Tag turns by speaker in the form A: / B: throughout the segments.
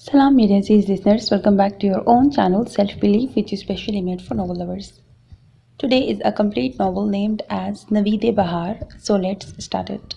A: Salam media Aziz listeners, welcome back to your own channel Self Belief, which is specially made for novel lovers. Today is a complete novel named as Naveed-e-Bahar, so let's start it.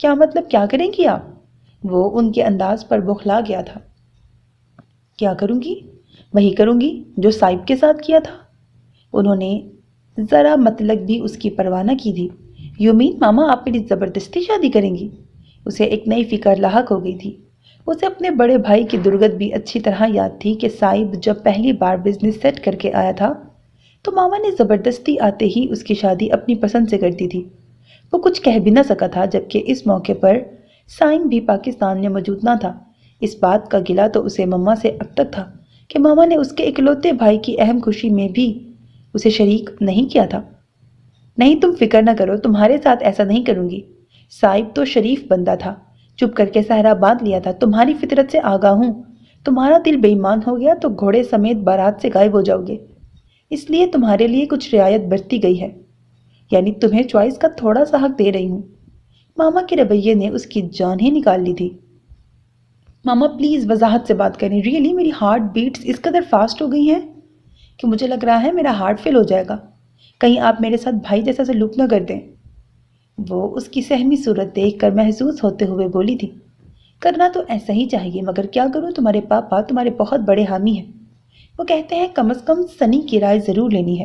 A: کیا مطلب کیا کریں گی آپ؟ وہ ان کے انداز پر بوکھلا گیا تھا۔ کیا کروں گی؟ وہی کروں گی جو صاحب کے ساتھ کیا تھا۔ انہوں نے ذرا مطلب بھی اس کی پرواہ نہ کی تھی۔ یو مین ماما آپ میری زبردستی شادی کریں گی؟ اسے ایک نئی فکر لاحق ہو گئی تھی۔ اسے اپنے بڑے بھائی کی درگت بھی اچھی طرح یاد تھی کہ صاحب جب پہلی بار بزنس سیٹ کر کے آیا تھا تو ماما نے زبردستی آتے ہی اس کی شادی اپنی پسند سے کر دی تھی۔ وہ کچھ کہہ بھی نہ سکا تھا، جبکہ اس موقع پر سائن بھی پاکستان میں موجود نہ تھا۔ اس بات کا گلہ تو اسے مما سے اب تک تھا کہ ماما نے اس کے اکلوتے بھائی کی اہم خوشی میں بھی اسے شریک نہیں کیا تھا۔ نہیں تم فکر نہ کرو، تمہارے ساتھ ایسا نہیں کروں گی۔ صاحب تو شریف بندہ تھا، چپ کر کے سہرا باندھ لیا تھا۔ تمہاری فطرت سے آگاہ ہوں، تمہارا دل بے ایمان ہو گیا تو گھوڑے سمیت بارات سے غائب ہو جاؤ گے، اس لیے تمہارے لیے کچھ رعایت برتی گئی ہے، یعنی تمہیں چوائس کا تھوڑا سا حق دے رہی ہوں۔ ماما کے رویے نے اس کی جان ہی نکال لی تھی۔ ماما پلیز وضاحت سے بات کریں، ریئلی میری ہارٹ بیٹس اس قدر فاسٹ ہو گئی ہیں کہ مجھے لگ رہا ہے میرا ہارٹ فیل ہو جائے گا، کہیں آپ میرے ساتھ بھائی جیسا سلوک نہ کر دیں۔ وہ اس کی سہمی صورت دیکھ کر محسوس ہوتے ہوئے بولی تھی، کرنا تو ایسا ہی چاہیے، مگر کیا کروں، تمہارے پاپا تمہارے بہت بڑے حامی ہیں، وہ کہتے ہیں کم از کم سنی کی رائے ضرور لینی ہے۔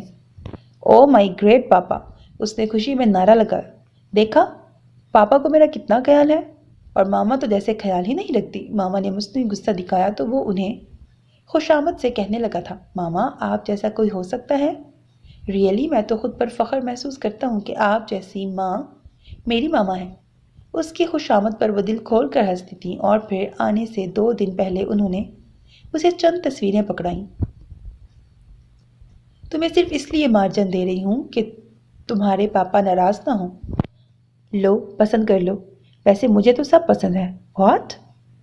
A: او مائی گریٹ پاپا، اس نے خوشی میں نعرہ لگایا۔ دیکھا پاپا کو میرا کتنا خیال ہے، اور ماما تو جیسے خیال ہی نہیں رکھتی۔ ماما نے مصنوعی غصہ دکھایا تو وہ انہیں خوشامد سے کہنے لگا تھا، ماما آپ جیسا کوئی ہو سکتا ہے؟ ریئلی میں تو خود پر فخر محسوس کرتا ہوں کہ آپ جیسی ماں میری ماما ہے۔ اس کی خوشامد پر وہ دل کھول کر ہنستی تھی، اور پھر آنے سے 2 دن پہلے انہوں نے اسے چند تصویریں پکڑائیں۔ تمہیں صرف اس لیے مارجن دے رہی ہوں کہ تمہارے پاپا ناراض نہ ہوں۔ لو پسند کر لو، ویسے مجھے تو سب پسند ہے۔ واٹ؟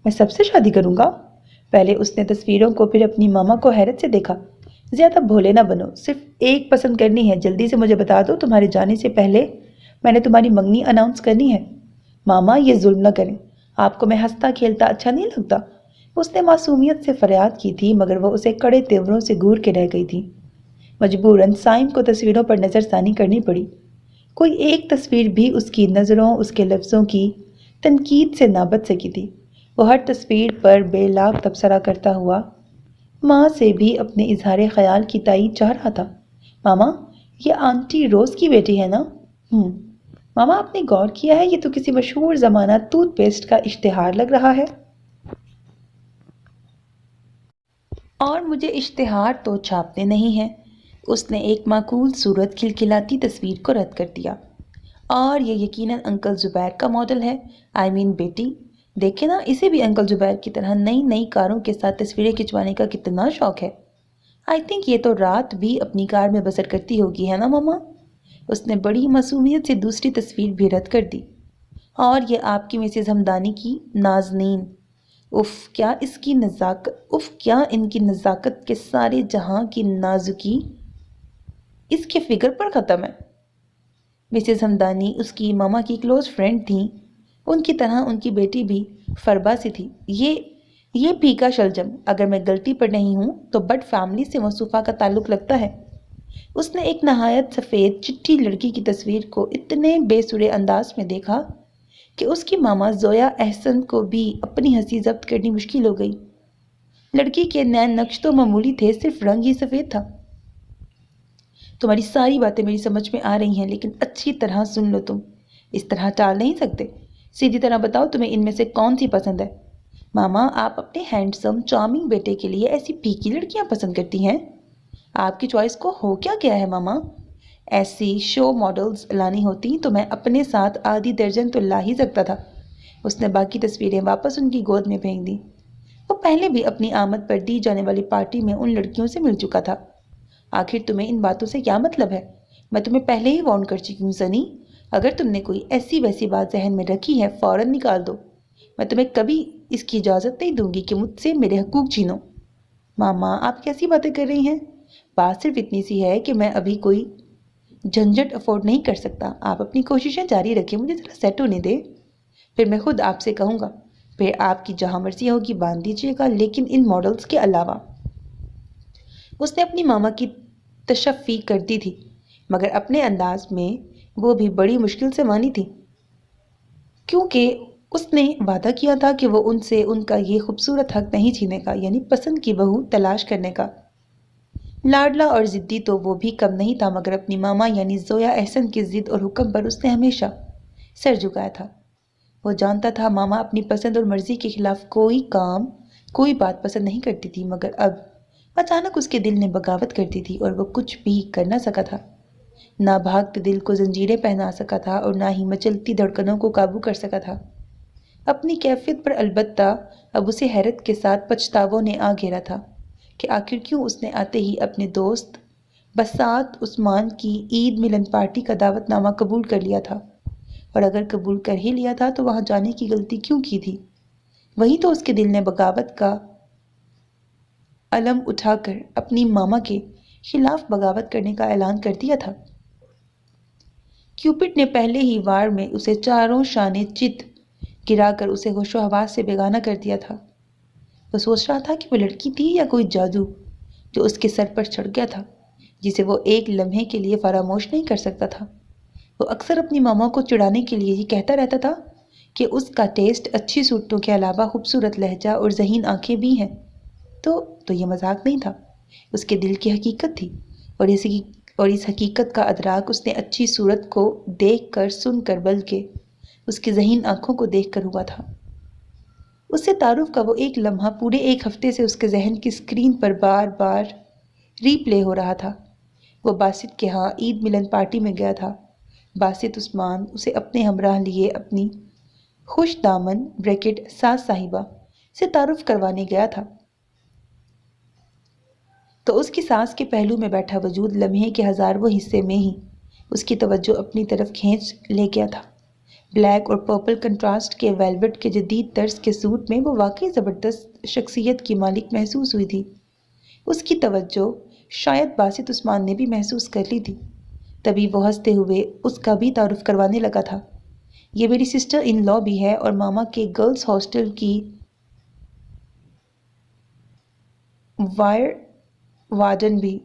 A: میں سب سے شادی کروں گا؟ پہلے اس نے تصویروں کو پھر اپنی ماما کو حیرت سے دیکھا۔ زیادہ بھولے نہ بنو، صرف ایک پسند کرنی ہے، جلدی سے مجھے بتا دو، تمہارے جانے سے پہلے میں نے تمہاری منگنی اناؤنس کرنی ہے۔ ماما یہ ظلم نہ کریں، آپ کو میں ہنستا کھیلتا اچھا نہیں لگتا؟ اس نے معصومیت سے فریاد کی تھی، مگر وہ اسے کڑے تیوروں سے گور کے رہ گئی تھی۔ مجبوراً سائم کو تصویروں پر نظر ثانی کرنی پڑی۔ کوئی ایک تصویر بھی اس کی نظروں، اس کے لفظوں کی تنقید سے نہ بچ سکی تھی۔ وہ ہر تصویر پر بے لاگ تبصرہ کرتا ہوا ماں سے بھی اپنے اظہار خیال کی تائید چاہ رہا تھا۔ ماما یہ آنٹی روز کی بیٹی ہے نا؟ ماما آپ نے غور کیا ہے، یہ تو کسی مشہور زمانہ ٹوتھ پیسٹ کا اشتہار لگ رہا ہے۔ اور مجھے اشتہار تو چھاپنے نہیں ہیں۔ اس نے ایک معقول صورت کھلکھلاتی تصویر کو رد کر دیا۔ اور یہ یقیناً انکل زبیر کا ماڈل ہے، بیٹی دیکھے نا، اسے بھی انکل زبیر کی طرح نئی نئی کاروں کے ساتھ تصویریں کھنچوانے کا کتنا شوق ہے۔ آئی تھنک یہ تو رات بھی اپنی کار میں بسر کرتی ہوگی، ہے نا ماما؟ اس نے بڑی معصومیت سے دوسری تصویر بھی رد کر دی۔ اور یہ آپ کی مسز ہمدانی کی نازنین، اف کیا ان کی نزاکت کے سارے جہاں کی نازکی اس کے فگر پر ختم ہے۔ مسز ہمدانی اس کی ماما کی کلوز فرینڈ تھیں، ان کی طرح ان کی بیٹی بھی فربا سی تھی۔ یہ پھیکا شلجم، اگر میں غلطی پر نہیں ہوں تو بٹ فیملی سے مصطفیٰ کا تعلق لگتا ہے۔ اس نے ایک نہایت سفید چٹی لڑکی کی تصویر کو اتنے بے سرے انداز میں دیکھا کہ اس کی ماما زویا احسن کو بھی اپنی ہنسی ضبط کرنی مشکل ہو گئی۔ لڑکی کے نین نقش تو معمولی تھے، صرف رنگ ہی سفید تھا۔ تمہاری ساری باتیں میری سمجھ میں آ رہی ہیں، لیکن اچھی طرح سن لو، تم اس طرح ٹال نہیں سکتے۔ سیدھی طرح بتاؤ تمہیں ان میں سے کون سی پسند ہے؟ ماما آپ اپنے ہینڈسم چارمنگ بیٹے کے لیے ایسی پھیکی لڑکیاں پسند کرتی ہیں؟ آپ کی چوائس کو ہو کیا گیا ہے ماما؟ ایسی شو ماڈلز لانی ہوتی تو میں اپنے ساتھ آدھی درجن تو لا ہی سکتا تھا۔ اس نے باقی تصویریں واپس ان کی گود میں پھینک دیں۔ وہ پہلے بھی اپنی آمد پر دی جانے والی پارٹی میں ان لڑکیوں سے مل چکا تھا۔ آخر تمہیں ان باتوں سے کیا مطلب ہے؟ میں تمہیں پہلے ہی وارن کر چکی ہوں سنی، اگر تم نے کوئی ایسی ویسی بات ذہن میں رکھی ہے فوراً نکال دو۔ میں تمہیں کبھی اس کی اجازت نہیں دوں گی کہ مجھ سے میرے حقوق چھینو۔ ماما آپ کیسی باتیں کر رہی ہیں؟ بات صرف اتنی سی ہے کہ میں ابھی کوئی جھنجھٹ افورڈ نہیں کر سکتا۔ آپ اپنی کوششیں جاری رکھیں، مجھے ذرا سیٹ ہونے دے، پھر میں خود آپ سے کہوں گا۔ پھر آپ کی جہاں مرضی ہوگی باندھ دیجیے گا، لیکن ان ماڈلز کے علاوہ۔ اس نے اپنی ماما کی تشفی کر دی تھی، مگر اپنے انداز میں وہ بھی بڑی مشکل سے مانی تھی۔ کیونکہ اس نے وعدہ کیا تھا کہ وہ ان سے ان کا یہ خوبصورت حق نہیں چھینے گا، یعنی پسند کی بہو تلاش کرنے کا۔ لاڈلا اور ضدی تو وہ بھی کم نہیں تھا، مگر اپنی ماما یعنی زویا احسن کی ضد اور حکم پر اس نے ہمیشہ سر جھکایا تھا۔ وہ جانتا تھا ماما اپنی پسند اور مرضی کے خلاف کوئی کام، کوئی بات پسند نہیں کرتی تھی، مگر اب اچانک اس کے دل نے بغاوت کر دی تھی اور وہ کچھ بھی کر نہ سکا تھا۔ نہ بھاگتے دل کو زنجیریں پہنا سکا تھا اور نہ ہی مچلتی دھڑکنوں کو قابو کر سکا تھا۔ اپنی کیفیت پر البتہ اب اسے حیرت کے ساتھ پچھتاووں نے آ گھیرا تھا کہ آخر کیوں اس نے آتے ہی اپنے دوست بسات عثمان کی عید ملن پارٹی کا دعوت نامہ قبول کر لیا تھا، اور اگر قبول کر ہی لیا تھا تو وہاں جانے کی غلطی کیوں کی تھی؟ وہی تو اس کے دل نے بغاوت کا علم اٹھا کر اپنی ماما کے خلاف بغاوت کرنے کا اعلان کر دیا تھا۔ کیوپٹ نے پہلے ہی وار میں اسے چاروں شانے چت گرا کر اسے ہوش و حواس سے بیگانہ کر دیا تھا۔ وہ سوچ رہا تھا کہ وہ لڑکی تھی یا کوئی جادو جو اس کے سر پر چڑھ گیا تھا، جسے وہ ایک لمحے کے لیے فراموش نہیں کر سکتا تھا۔ وہ اکثر اپنی ماما کو چڑھانے کے لیے یہ کہتا رہتا تھا کہ اس کا ٹیسٹ اچھی صورتوں کے علاوہ خوبصورت لہجہ اور ذہین آنکھیں بھی ہیں۔ تو یہ مذاق نہیں تھا، اس کے دل کی حقیقت تھی، اور اس حقیقت کا ادراک اس نے اچھی صورت کو دیکھ کر سن کر بلکہ اس کی ذہین آنکھوں کو دیکھ کر ہوا تھا۔ اس سے تعارف کا وہ ایک لمحہ پورے ایک ہفتے سے اس کے ذہن کی اسکرین پر بار بار ری پلے ہو رہا تھا۔ وہ باسط کے ہاں عید ملن پارٹی میں گیا تھا۔ باسط عثمان اسے اپنے ہمراہ لیے اپنی خوش دامن ساز صاحبہ سے تعارف کروانے گیا تھا، تو اس کی ساز کے پہلو میں بیٹھا وجود لمحے کے ہزاروں حصے میں ہی اس کی توجہ اپنی طرف کھینچ لے گیا تھا۔ بلیک اور پرپل کنٹراسٹ کے ویلوٹ کے جدید طرز کے سوٹ میں وہ واقعی زبردست شخصیت کی مالک محسوس ہوئی تھی۔ اس کی توجہ شاید باسط عثمان نے بھی محسوس کر لی تھی، تبھی وہ ہنستے ہوئے اس کا بھی تعارف کروانے لگا تھا۔ یہ میری سسٹر ان لا بھی ہے اور ماما کے گرلز ہاسٹل کی وارڈن بھی۔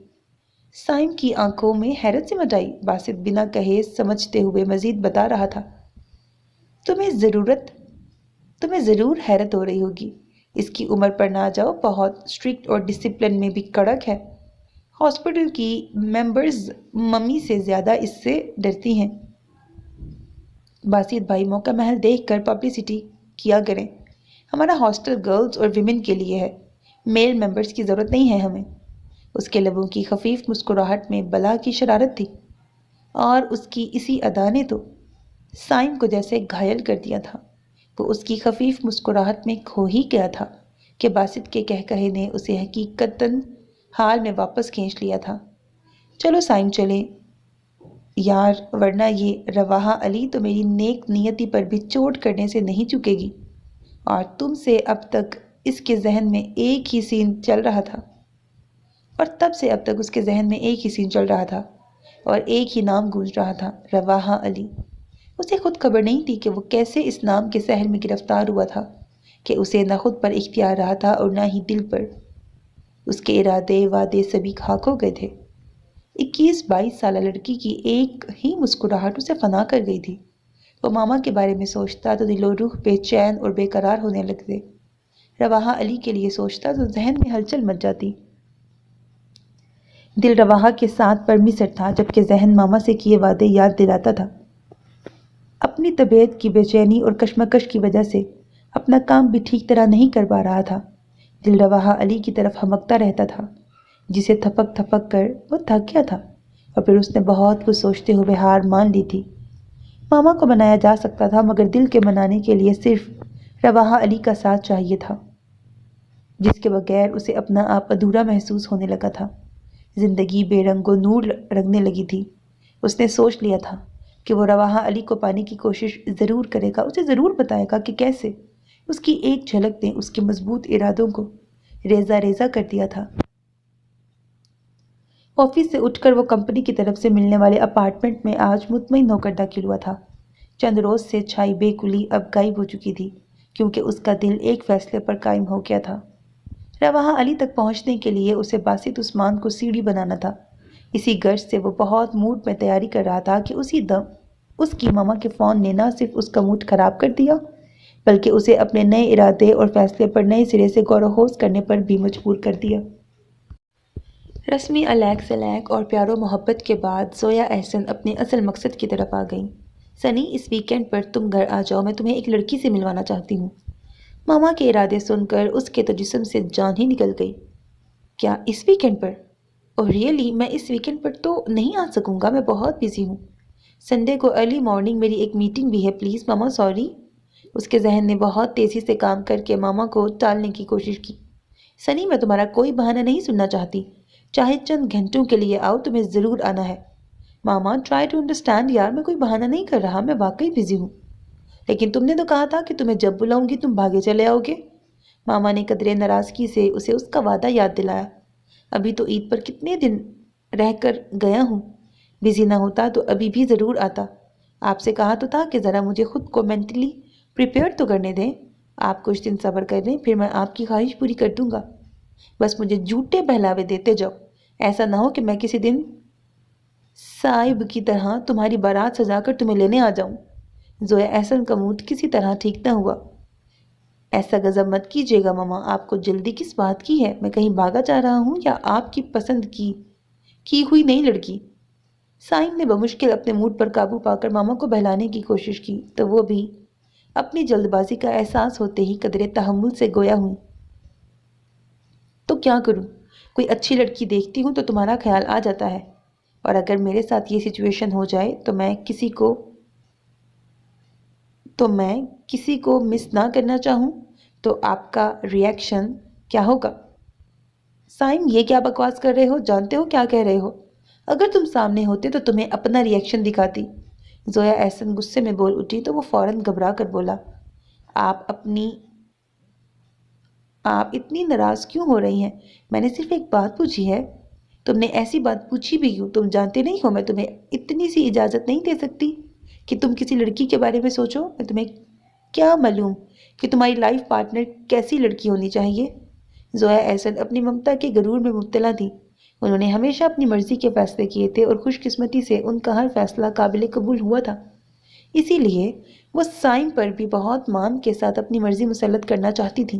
A: سائم کی آنکھوں میں حیرت سمٹ آئی۔ باسط بنا کہے سمجھتے ہوئے مزید بتا رہا تھا، تمہیں ضرور حیرت ہو رہی ہوگی، اس کی عمر پر نہ جاؤ، بہت اسٹرکٹ اور ڈسپلن میں بھی کڑک ہے۔ ہاسپٹل کی ممبرز ممی سے زیادہ اس سے ڈرتی ہیں۔ باسط بھائی موقع محل دیکھ کر پبلسٹی کیا کریں، ہمارا ہاسٹل گرلز اور ویمن کے لیے ہے، میل ممبرز کی ضرورت نہیں ہے ہمیں۔ اس کے لبوں کی خفیف مسکراہٹ میں بلا کی شرارت تھی، اور اس کی اسی ادا نے تو سائم کو جیسے گھائل کر دیا تھا۔ وہ اس کی خفیف مسکراہٹ میں کھو ہی گیا تھا کہ باسط کے کہے نے اسے حقیقتاً حال میں واپس کھینچ لیا تھا۔ چلو سائم چلیں یار، ورنہ یہ رواحہ علی تو میری نیک نیتی پر بھی چوٹ کرنے سے نہیں چکے گی، اور تم سے اب تک اس کے ذہن میں ایک ہی سین چل رہا تھا، اور تب سے اب تک اس کے ذہن میں ایک ہی سین چل رہا تھا اور ایک ہی نام گونج رہا تھا، رواحہ علی۔ اسے خود خبر نہیں تھی کہ وہ کیسے اس نام کے سحر میں گرفتار ہوا تھا کہ اسے نہ خود پر اختیار رہا تھا اور نہ ہی دل پر۔ اس کے ارادے وعدے سبھی خاک ہو گئے تھے۔ 21-22 سالہ لڑکی کی ایک ہی مسکراہٹ اسے فنا کر گئی تھی۔ وہ ماما کے بارے میں سوچتا تو دل و روح بے چین اور بے قرار ہونے لگتے، رواحہ علی کے لیے سوچتا تو ذہن میں ہلچل مچ جاتی۔ دل رواحہ کے ساتھ پر مسر تھا، جبکہ ذہن ماما سے کیے وعدے یاد دلاتا تھا۔ اپنی طبیعت کی بے چینی اور کشمکش کی وجہ سے اپنا کام بھی ٹھیک طرح نہیں کر پا رہا تھا۔ دل رواحہ علی کی طرف ہمکتا رہتا تھا، جسے تھپک تھپک کر وہ تھک گیا تھا، اور پھر اس نے بہت کچھ سوچتے ہوئے ہار مان لی تھی۔ ماما کو منایا جا سکتا تھا، مگر دل کے منانے کے لیے صرف رواحہ علی کا ساتھ چاہیے تھا، جس کے بغیر اسے اپنا آپ ادھورا محسوس ہونے لگا تھا۔ زندگی بے رنگ و نور رنگنے لگی تھی۔ اس نے سوچ لیا تھا کہ وہ رواحہ علی کو پانے کی کوشش ضرور کرے گا، اسے ضرور بتائے گا کہ کیسے۔ اس کی ایک جھلک نے اس کے مضبوط ارادوں کو ریزہ ریزہ کر دیا تھا۔ آفس سے اٹھ کر وہ کمپنی کی طرف سے ملنے والے اپارٹمنٹ میں آج مطمئن ہو کر داخل ہوا تھا۔ چند روز سے چھائی بے کلی اب غائب ہو چکی تھی، کیونکہ اس کا دل ایک فیصلے پر قائم ہو گیا تھا۔ رواحہ علی تک پہنچنے کے لیے اسے باسط عثمان کو سیڑھی بنانا تھا۔ اسی غرض سے وہ بہت موڈ میں تیاری کر رہا تھا کہ اسی دم اس کی ماما کے فون نے نہ صرف اس کا موڈ خراب کر دیا بلکہ اسے اپنے نئے ارادے اور فیصلے پر نئے سرے سے غور و خوض کرنے پر بھی مجبور کر دیا۔ رسمی الیک سلیک اور پیار و محبت کے بعد زویا احسن اپنے اصل مقصد کی طرف آ گئیں۔ سنی، اس ویکینڈ پر تم گھر آ جاؤ، میں تمہیں ایک لڑکی سے ملوانا چاہتی ہوں۔ ماما کے ارادے سن کر اس کے تو جسم سے جان ہی نکل گئی۔ کیا اس ویکینڈ پر؟ اوہ ریئلی، میں اس ویکینڈ پر تو نہیں آ سکوں گا، میں بہت بیزی ہوں۔ سنڈے کو ارلی مارننگ میری ایک میٹنگ بھی ہے، پلیز ماما سوری۔ اس کے ذہن نے بہت تیزی سے کام کر کے ماما کو ٹالنے کی کوشش کی۔ سنی، میں تمہارا کوئی بہانہ نہیں سننا چاہتی، چاہے چند گھنٹوں کے لیے آؤ، تمہیں ضرور آنا ہے۔ ماما ٹرائی ٹو انڈرسٹینڈ یار، میں کوئی بہانہ نہیں کر رہا، میں واقعی بزی ہوں۔ لیکن تم نے تو کہا تھا کہ تمہیں جب بلاؤں گی تم بھاگے چلے آؤ گے۔ ماما نے قدرے ناراضگی سے اسے اس کا وعدہ یاد دلایا۔ ابھی تو عید پر کتنے دن رہ کر گیا ہوں، بزی نہ ہوتا تو ابھی بھی ضرور آتا۔ آپ سے کہا تو تھا کہ ذرا مجھے خود کو مینٹلی پریپیئر تو کرنے دیں۔ آپ کچھ دن صبر کر لیں، پھر میں آپ کی خواہش پوری کر دوں گا۔ بس مجھے جھوٹے بہلاوے دیتے جاؤ، ایسا نہ ہو کہ میں کسی دن صاحب کی طرح تمہاری بارات سجا کر تمہیں لینے آ جاؤں۔ زویا احسن کا موڈ کسی طرح ٹھیک نہ ہوا۔ ایسا غضب مت کیجیے گا ماما، آپ کو جلدی کس بات کی ہے؟ میں کہیں بھاگا جا رہا ہوں یا آپ کی پسند کی ہوئی نئی لڑکی؟ سائم نے بمشکل اپنے موڈ پر قابو پا کر ماما کو بہلانے کی کوشش کی تو وہ بھی اپنی جلد بازی کا احساس ہوتے ہی قدرے تحمل سے گویا ہوئی۔ تو کیا کروں؟ کوئی اچھی لڑکی دیکھتی ہوں تو تمہارا خیال آ جاتا ہے، اور اگر میرے ساتھ یہ سچویشن ہو جائے تو میں کسی کو مس نہ کرنا چاہوں تو آپ کا ریئیکشن کیا ہوگا؟ سائم، یہ کیا بکواس کر رہے ہو؟ جانتے ہو کیا کہہ رہے ہو؟ اگر تم سامنے ہوتے تو تمہیں اپنا ریئیکشن دکھاتی۔ زویا احسن غصے میں بول اٹھی تو وہ فوراً گھبرا کر بولا، آپ اتنی ناراض کیوں ہو رہی ہیں؟ میں نے صرف ایک بات پوچھی ہے۔ تم نے ایسی بات پوچھی بھی کیوں؟ تم جانتے نہیں ہو میں تمہیں اتنی سی اجازت نہیں دے سکتی کہ تم کسی لڑکی کے بارے میں سوچو۔ میں تمہیں کیا معلوم کہ تمہاری لائف پارٹنر کیسی لڑکی ہونی چاہیے؟ زویا احسن اپنی ممتا کے غرور میں مبتلا تھی۔ انہوں نے ہمیشہ اپنی مرضی کے فیصلے کیے تھے اور خوش قسمتی سے ان کا ہر فیصلہ قابل قبول ہوا تھا۔ اسی لیے وہ سائم پر بھی بہت مان کے ساتھ اپنی مرضی مسلط کرنا چاہتی تھی۔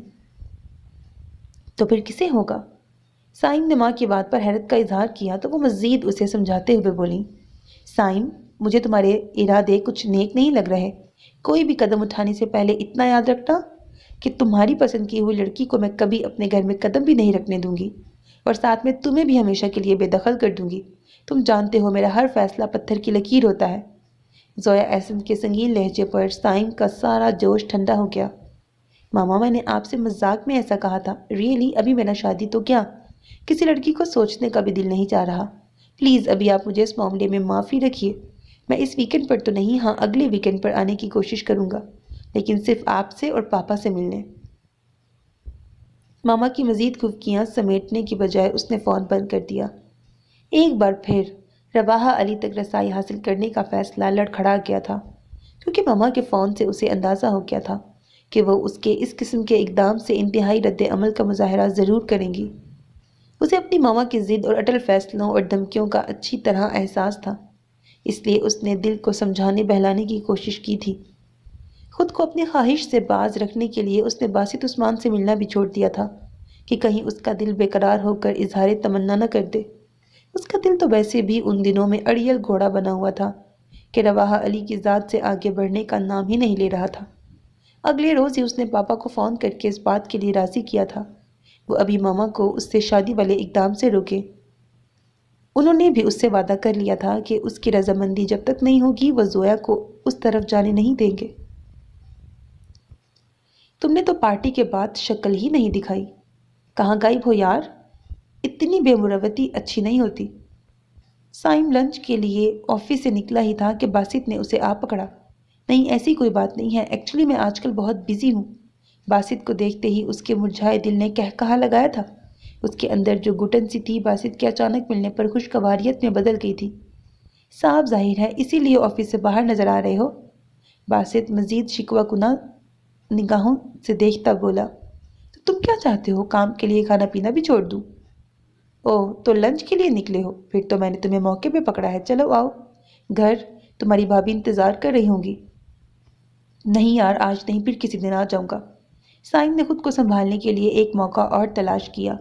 A: تو پھر کسے ہوگا؟ سائم نے ماں کی بات پر حیرت کا اظہار کیا تو وہ مزید اسے سمجھاتے ہوئے بولی، سائم، مجھے تمہارے ارادے کچھ نیک نہیں لگ رہے۔ کوئی بھی قدم اٹھانے سے پہلے اتنا یاد رکھنا کہ تمہاری پسند کی ہوئی لڑکی کو میں کبھی اپنے گھر میں قدم بھی نہیں رکھنے دوں گی، اور ساتھ میں تمہیں بھی ہمیشہ کے لیے بے دخل کر دوں گی۔ تم جانتے ہو میرا ہر فیصلہ پتھر کی لکیر ہوتا ہے۔ زویا احسن کے سنگین لہجے پر سائم کا سارا جوش ٹھنڈا ہو گیا۔ ماما، میں نے آپ سے مذاق میں ایسا کہا تھا، ریئلی ابھی میرا شادی تو کیا، کسی لڑکی کو سوچنے کا بھی دل نہیں چاہ رہا۔ پلیز ابھی آپ مجھے اس معاملے میں معافی رکھیے۔ میں اس ویکینڈ پر تو نہیں، ہاں اگلے ویکینڈ پر آنے کی کوشش کروں گا، لیکن صرف آپ سے اور پاپا سے ملنے۔ ماما کی مزید گفتگیاں سمیٹنے کی بجائے اس نے فون بند کر دیا۔ ایک بار پھر رواحہ علی تک رسائی حاصل کرنے کا فیصلہ لڑکھڑا گیا تھا، کیونکہ ماما کے فون سے اسے اندازہ ہو گیا تھا کہ وہ اس کے اس قسم کے اقدام سے انتہائی رد عمل کا مظاہرہ ضرور کریں گی۔ اسے اپنی ماما کی ضد اور اٹل فیصلوں اور دھمکیوں کا اچھی طرح احساس تھا، اس لیے اس نے دل کو سمجھانے بہلانے کی کوشش کی تھی۔ خود کو اپنی خواہش سے باز رکھنے کے لیے اس نے باسط عثمان سے ملنا بھی چھوڑ دیا تھا کہ کہیں اس کا دل بے قرار ہو کر اظہار تمنا نہ کر دے۔ اس کا دل تو ویسے بھی ان دنوں میں اڑیل گھوڑا بنا ہوا تھا کہ رواحہ علی کی ذات سے آگے بڑھنے کا نام ہی نہیں لے رہا تھا۔ اگلے روز ہی اس نے پاپا کو فون کر کے اس بات کے لیے راضی کیا تھا وہ ابھی ماما کو اس سے شادی والے اقدام سے روکے۔ انہوں نے بھی اس سے وعدہ کر لیا تھا کہ اس کی رضامندی جب تک نہیں ہوگی وہ زویا کو اس طرف جانے نہیں دیں گے۔ تم نے تو پارٹی کے بعد شکل ہی نہیں دکھائی، کہاں غائب ہو یار؟ اتنی بے مروتی اچھی نہیں ہوتی۔ سائم لنچ کے لیے آفس سے نکلا ہی تھا کہ باسط نے اسے آ پکڑا۔ نہیں ایسی کوئی بات نہیں ہے، ایکچولی میں آج کل بہت بزی ہوں۔ باسط کو دیکھتے ہی اس کے مرجھائے دل نے کہا لگایا تھا۔ اس کے اندر جو گھٹن سی تھی باسط کے اچانک ملنے پر خوشگواریت میں بدل گئی تھی۔ صاحب ظاہر ہے اسی لیے آفس سے باہر نظر آ رہے ہو؟ باسط مزید شکوہ کنہ نگاہوں سے دیکھتا بولا، تو تم کیا چاہتے ہو، کام کے لیے کھانا پینا بھی چھوڑ دوں؟ اوہ تو لنچ کے لیے نکلے ہو، پھر تو میں نے تمہیں موقع پہ پکڑا ہے، چلو آؤ، گھر تمہاری بھابھی انتظار کر رہی ہوں گی۔ نہیں یار، آج نہیں، پھر کسی دن آ جاؤں گا۔ سائم نے خود کو سنبھالنے کے لیے ایک موقع اور تلاش کیا۔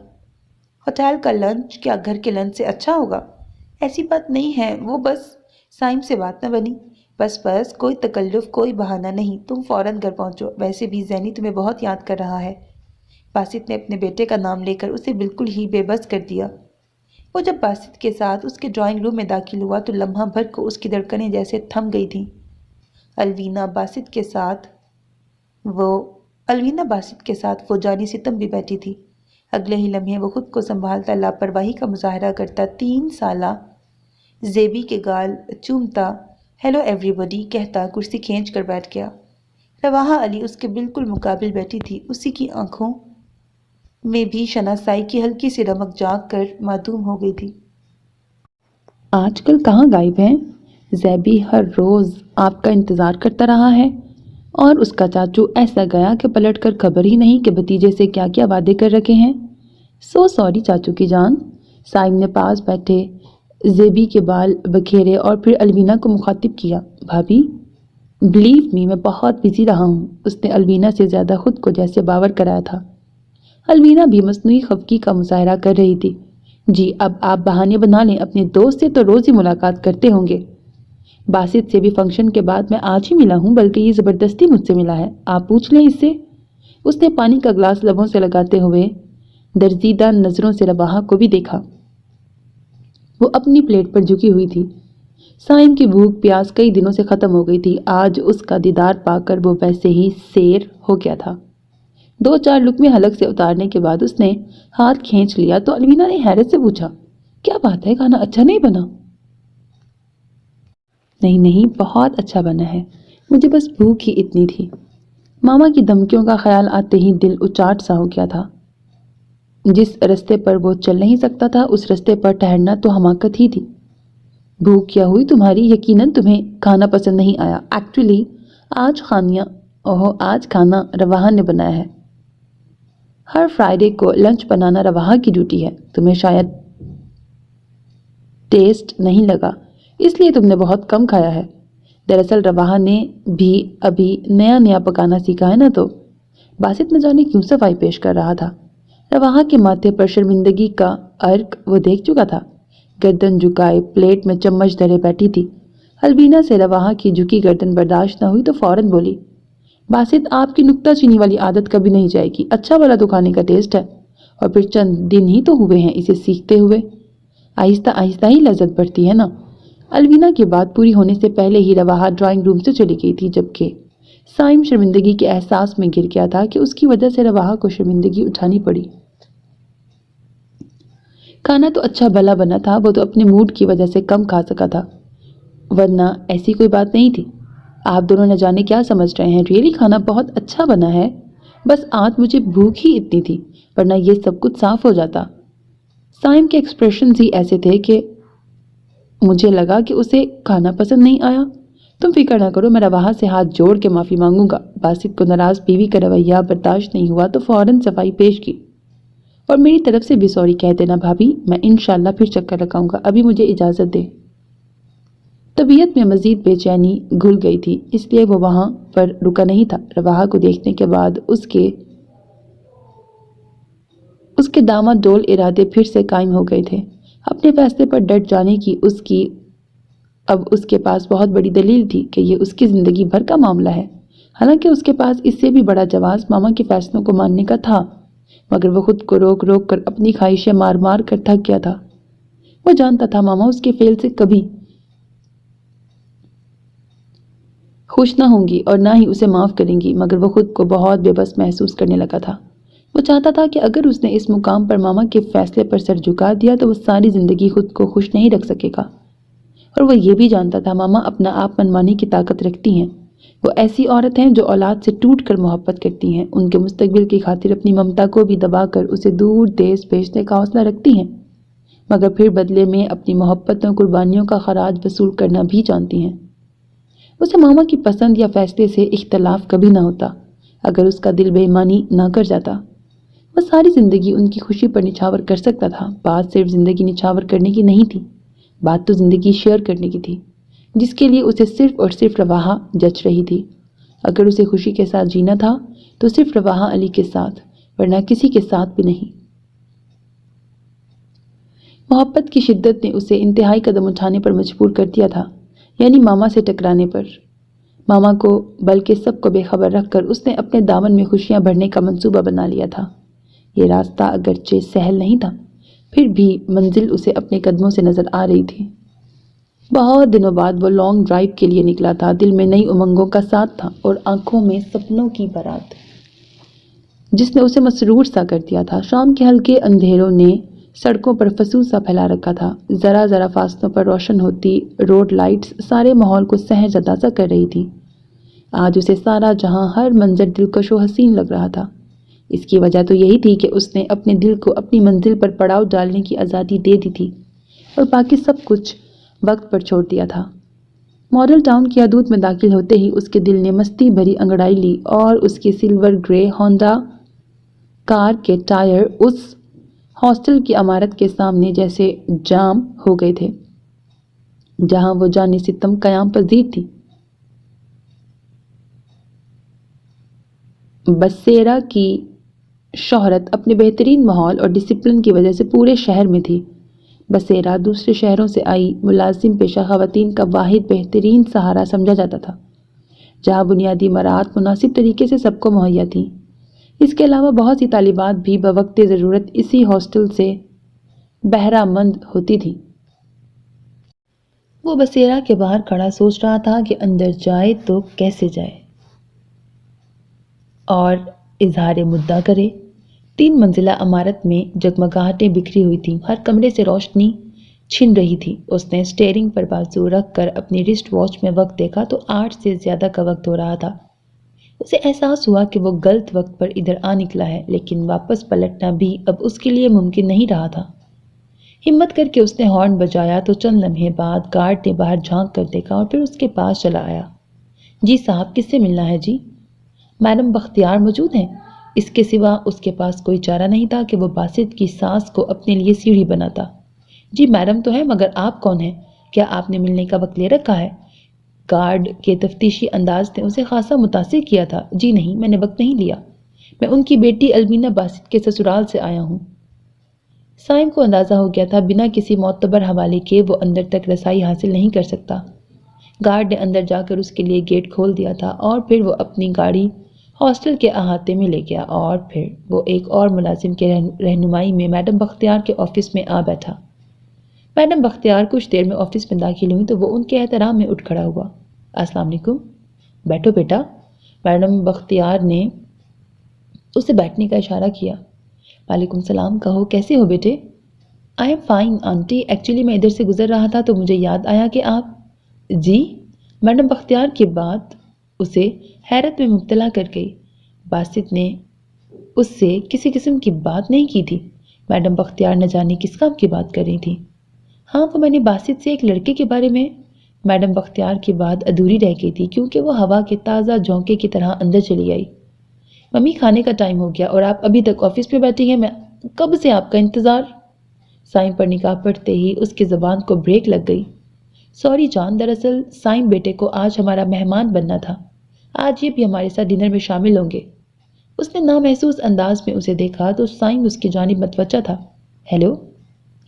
A: ہوٹل کا لنچ کیا گھر کے لنچ سے اچھا ہوگا؟ ایسی بات نہیں ہے، وہ بس سائم سے بات نہ بنی۔ بس کوئی تکلف، کوئی بہانہ نہیں، تم فوراً گھر پہنچو، ویسے بھی زینی تمہیں بہت یاد کر رہا ہے۔ باسط نے اپنے بیٹے کا نام لے کر اسے بالکل ہی بے بس کر دیا۔ وہ جب باسط کے ساتھ اس کے ڈرائنگ روم میں داخل ہوا تو لمحہ بھر کو اس کی دھڑکنیں جیسے تھم گئی تھیں۔ الوینا باسط کے ساتھ وہ جانی ستم بھی بیٹھی تھی۔ اگلے ہی لمحے وہ خود کو سنبھالتا لاپرواہی کا مظاہرہ کرتا 3 سالہ زیبی کے گال چومتا ہیلو ایوری بڈی کہتا کرسی کھینچ کر بیٹھ گیا۔ رواحہ علی اس کے بالکل مقابل بیٹھی تھی، اسی کی آنکھوں میں بھی شناسائی کی ہلکی سی رمق جاگ کر معدوم ہو گئی تھی۔
B: آج کل کہاں غائب ہیں؟ زیبی ہر روز آپ کا انتظار کرتا رہا ہے، اور اس کا چاچو ایسا گیا کہ پلٹ کر خبر ہی نہیں کہ بھتیجے سے کیا کیا وعدے کر رکھے ہیں۔ سو سوری چاچو کی جان۔ سائم نے پاس بیٹھے زیبی کے بال بکھیرے اور پھر الوینا کو مخاطب کیا۔ بھابھی، بلیو می، میں بہت بزی رہا ہوں۔ اس نے الوینا سے زیادہ خود کو جیسے باور کرایا تھا۔ الوینا بھی مصنوعی خفگی کا مظاہرہ کر رہی تھی۔ جی اب آپ بہانے بنا لیں، اپنے دوست سے تو روز ہی ملاقات کرتے ہوں گے۔ باسط سے بھی فنکشن کے بعد میں آج ہی ملا ہوں، بلکہ یہ زبردستی مجھ سے ملا ہے، آپ پوچھ لیں اس سے۔ اس نے پانی کا گلاس لبوں سے لگاتے ہوئے درزیدہ نظروں سے رواحہ کو بھی دیکھا۔ وہ اپنی پلیٹ پر جھکی ہوئی تھی۔ سائم کی بھوک پیاس کئی دنوں سے ختم ہو گئی تھی، آج اس کا دیدار پا کر وہ ویسے ہی سیر ہو گیا تھا۔ 2-4 لقمے حلق سے اتارنے کے بعد اس نے ہاتھ کھینچ لیا تو الوینا نے حیرت سے پوچھا، کیا بات ہے، کھانا اچھا نہیں بنا؟ نہیں، بہت اچھا بنا ہے، مجھے بس بھوک ہی اتنی تھی۔ ماما کی دھمکیوں کا خیال آتے ہی دل اچاٹ سا ہو گیا تھا۔ جس رستے پر وہ چل نہیں سکتا تھا اس رستے پر ٹہرنا تو حماقت ہی تھی۔ بھوک کیا ہوئی تمہاری، یقیناً تمہیں کھانا پسند نہیں آیا۔ ایکچولی آج کھانا رواحہ نے بنایا ہے۔ ہر فرائیڈے کو لنچ بنانا رواحہ کی ڈیوٹی ہے، تمہیں شاید ٹیسٹ نہیں لگا، اس لیے تم نے بہت کم کھایا ہے۔ دراصل رواحہ نے بھی ابھی نیا پکانا سیکھا ہے نا، تو باسط نہ جانے کیوں صفائی پیش کر رہا تھا۔ رواحہ کے ماتھے پر شرمندگی کا عرق وہ دیکھ چکا تھا۔ گردن جھکائے پلیٹ میں چمچ دھرے بیٹھی تھی۔ البینا سے رواحہ کی جھکی گردن برداشت نہ ہوئی تو فوراً بولی، باسط آپ کی نکتہ چینی والی عادت کبھی نہیں جائے گی، اچھا والا تو کھانے کا ٹیسٹ ہے، اور پھر چند دن ہی تو ہوئے ہیں اسے سیکھتے ہوئے، آہستہ آہستہ ہی لذت بڑھتی ہے نا۔ الوینا کی بات پوری ہونے سے پہلے ہی رواحہ ڈرائنگ روم سے چلی گئی تھی، جبکہ سائم شرمندگی کے احساس میں گر گیا تھا کہ اس کی وجہ سے رواحہ کو شرمندگی اٹھانی پڑی۔ کھانا تو اچھا بھلا بنا تھا، وہ تو اپنے موڈ کی وجہ سے کم کھا سکا تھا، ورنہ ایسی کوئی بات نہیں تھی۔ آپ دونوں نہ جانے کیا سمجھ رہے ہیں، ریئلی کھانا بہت اچھا بنا ہے، بس آج مجھے بھوک ہی اتنی تھی، ورنہ یہ سب کچھ صاف ہو جاتا۔ سائم کے ایکسپریشنز ہی ایسے تھے کہ مجھے لگا کہ اسے کھانا پسند نہیں آیا۔ تم فکر نہ کرو، میں رواحہ سے ہاتھ جوڑ کے معافی مانگوں گا۔ باسط کو ناراض بیوی کا رویہ برداشت نہیں ہوا تو فوراً صفائی پیش کی، اور میری طرف سے بھی سوری کہہ دینا بھابھی، میں انشاءاللہ پھر چکر لگاؤں گا، ابھی مجھے اجازت دے۔ طبیعت میں مزید بے چینی گھل گئی تھی، اس لیے وہ وہاں پر رکا نہیں تھا۔ رواحہ کو دیکھنے کے بعد اس کے ڈاماڈول ارادے پھر سے قائم ہو گئے تھے۔ اپنے فیصلے پر ڈٹ جانے کی اب اس کے پاس بہت بڑی دلیل تھی کہ یہ اس کی زندگی بھر کا معاملہ ہے۔ حالانکہ اس کے پاس اس سے بھی بڑا جواز ماما کے فیصلوں کو ماننے کا تھا، مگر وہ خود کو روک روک کر اپنی خواہشیں مار مار کر تھک گیا تھا۔ وہ جانتا تھا ماما اس کے فعل سے کبھی خوش نہ ہوں گی اور نہ ہی اسے معاف کریں گی، مگر وہ خود کو بہت بے بس محسوس کرنے لگا تھا۔ وہ چاہتا تھا کہ اگر اس نے اس مقام پر ماما کے فیصلے پر سر جھکا دیا تو وہ ساری زندگی خود کو خوش نہیں رکھ سکے گا، اور وہ یہ بھی جانتا تھا ماما اپنا آپ منمانی کی طاقت رکھتی ہیں۔ وہ ایسی عورت ہیں جو اولاد سے ٹوٹ کر محبت کرتی ہیں، ان کے مستقبل کی خاطر اپنی ممتا کو بھی دبا کر اسے دور دیس بھیجنے کا حوصلہ رکھتی ہیں، مگر پھر بدلے میں اپنی محبتوں قربانیوں کا خراج وصول کرنا بھی جانتی ہیں۔ اسے ماما کی پسند یا فیصلے سے اختلاف کبھی نہ ہوتا اگر اس کا دل بے ایمانی نہ کر جاتا۔ وہ ساری زندگی ان کی خوشی پر نچھاور کر سکتا تھا۔ بات صرف زندگی نچھاور کرنے کی نہیں تھی، بات تو زندگی شیئر کرنے کی تھی۔ جس کے لیے اسے صرف اور صرف رواحہ جچ رہی تھی۔ اگر اسے خوشی کے ساتھ جینا تھا تو صرف رواحہ علی کے ساتھ، ورنہ کسی کے ساتھ بھی نہیں۔ محبت کی شدت نے اسے انتہائی قدم اٹھانے پر مجبور کر دیا تھا، یعنی ماما سے ٹکرانے پر۔ ماما کو بلکہ سب کو بے خبر رکھ کر اس نے اپنے دامن میں خوشیاں بھرنے کا منصوبہ بنا لیا تھا۔ یہ راستہ اگرچہ سہل نہیں تھا، پھر بھی منزل اسے اپنے قدموں سے نظر آ رہی تھی۔ بہت دنوں بعد وہ لانگ ڈرائیو کے لیے نکلا تھا۔ دل میں نئی امنگوں کا ساتھ تھا اور آنکھوں میں سپنوں کی بارات جس نے اسے مسرور سا کر دیا تھا۔ شام کے ہلکے اندھیروں نے سڑکوں پر فسوں سا پھیلا رکھا تھا۔ ذرا ذرا فاصلوں پر روشن ہوتی روڈ لائٹس سارے ماحول کو سحر زدہ سا کر رہی تھی۔ آج اسے سارا جہاں، ہر منظر دلکش و حسین لگ رہا تھا۔ اس کی وجہ تو یہی تھی کہ اس نے اپنے دل کو اپنی منزل پر پڑاؤ ڈالنے کی آزادی دے دی تھی اور باقی سب کچھ وقت پر چھوڑ دیا تھا۔ ماڈل ٹاؤن کی حدود میں داخل ہوتے ہی اس کے دل نے مستی بھری انگڑائی لی اور اس کی سلور گرے ہونڈا کار کے ٹائر اس ہاسٹل کی عمارت کے سامنے جیسے جام ہو گئے تھے جہاں وہ جان ستم قیام پذیر تھی۔ بسیرا کی شہرت اپنے بہترین ماحول اور ڈسپلن کی وجہ سے پورے شہر میں تھی۔ بسیرا دوسرے شہروں سے آئی ملازم پیشہ خواتین کا واحد بہترین سہارا سمجھا جاتا تھا، جہاں بنیادی مراعات مناسب طریقے سے سب کو مہیا تھیں۔ اس کے علاوہ بہت سی طالبات بھی بوقت ضرورت اسی ہاسٹل سے بہرہ مند ہوتی تھیں۔ وہ بسیرا کے باہر کھڑا سوچ رہا تھا کہ اندر جائے تو کیسے جائے اور اظہار مدعا کرے۔ 3 منزلہ عمارت میں جگمگاہٹیں بکھری ہوئی تھیں، ہر کمرے سے روشنی چھن رہی تھی۔ اس نے اسٹیئرنگ پر بازو رکھ کر اپنی رسٹ واچ میں وقت دیکھا تو 8 سے زیادہ کا وقت ہو رہا تھا۔ اسے احساس ہوا کہ وہ غلط وقت پر ادھر آ نکلا ہے، لیکن واپس پلٹنا بھی اب اس کے لیے ممکن نہیں رہا تھا۔ ہمت کر کے اس نے ہارن بجایا تو چند لمحے بعد گارڈ نے باہر جھانک کر دیکھا اور پھر اس کے پاس چلا آیا۔ جی صاحب، کس سے ملنا ہے جی؟ میڈم بختیار موجود ہیں؟ اس کے سوا اس کے پاس کوئی چارہ نہیں تھا کہ وہ باسط کی سانس کو اپنے لیے سیڑھی بناتا۔ جی میڈم تو ہے، مگر آپ کون ہیں؟ کیا آپ نے ملنے کا وقت لے رکھا ہے؟ گارڈ کے تفتیشی انداز نے اسے خاصا متاثر کیا تھا۔ جی نہیں، میں نے وقت نہیں لیا، میں ان کی بیٹی البینہ باسط کے سسرال سے آیا ہوں۔ سائم کو اندازہ ہو گیا تھا بنا کسی معتبر حوالے کے وہ اندر تک رسائی حاصل نہیں کر سکتا۔ گارڈ نے اندر جا کر اس کے لیے گیٹ کھول دیا تھا اور پھر وہ اپنی گاڑی ہاسٹل کے احاطے میں لے گیا اور پھر وہ ایک اور ملازم کے رہنمائی میں میڈم بختیار کے آفس میں آ بیٹھا۔ میڈم بختیار کچھ دیر میں آفس میں داخل ہوئی تو وہ ان کے احترام میں اٹھ کھڑا ہوا۔ السلام علیکم۔ بیٹھو بیٹا۔ میڈم بختیار نے اسے بیٹھنے کا اشارہ کیا۔ وعلیکم السلام، کہو کیسے ہو بیٹے؟ I am fine aunty, actually میں ادھر سے گزر رہا تھا تو مجھے یاد آیا کہ آپ… جی؟ میڈم بختیار کی بات اسے حیرت میں مبتلا کر گئی۔ باسط نے اس سے کسی قسم کی بات نہیں کی تھی۔ میڈم بختیار نہ جانے کس کام کی بات کر رہی تھی۔ ہاں، وہ میں نے باسط سے ایک لڑکے کے بارے میں… میڈم بختیار کی بات ادھوری رہ گئی تھی کیونکہ وہ ہوا کے تازہ جھونکے کی طرح اندر چلی آئی۔ ممی، کھانے کا ٹائم ہو گیا اور آپ ابھی تک آفس میں بیٹھی ہیں، میں کب سے آپ کا انتظار… سائم پر نگاہ پڑتے ہی اس کی زبان کو بریک لگ گئی۔ سوری جان، دراصل سائم بیٹے کو آج ہمارا مہمان بننا تھا، آج یہ بھی ہمارے ساتھ ڈنر میں شامل ہوں گے۔ اس نے نامحسوس انداز میں اسے دیکھا تو سائم اس کی جانب متوجہ تھا۔ ہیلو،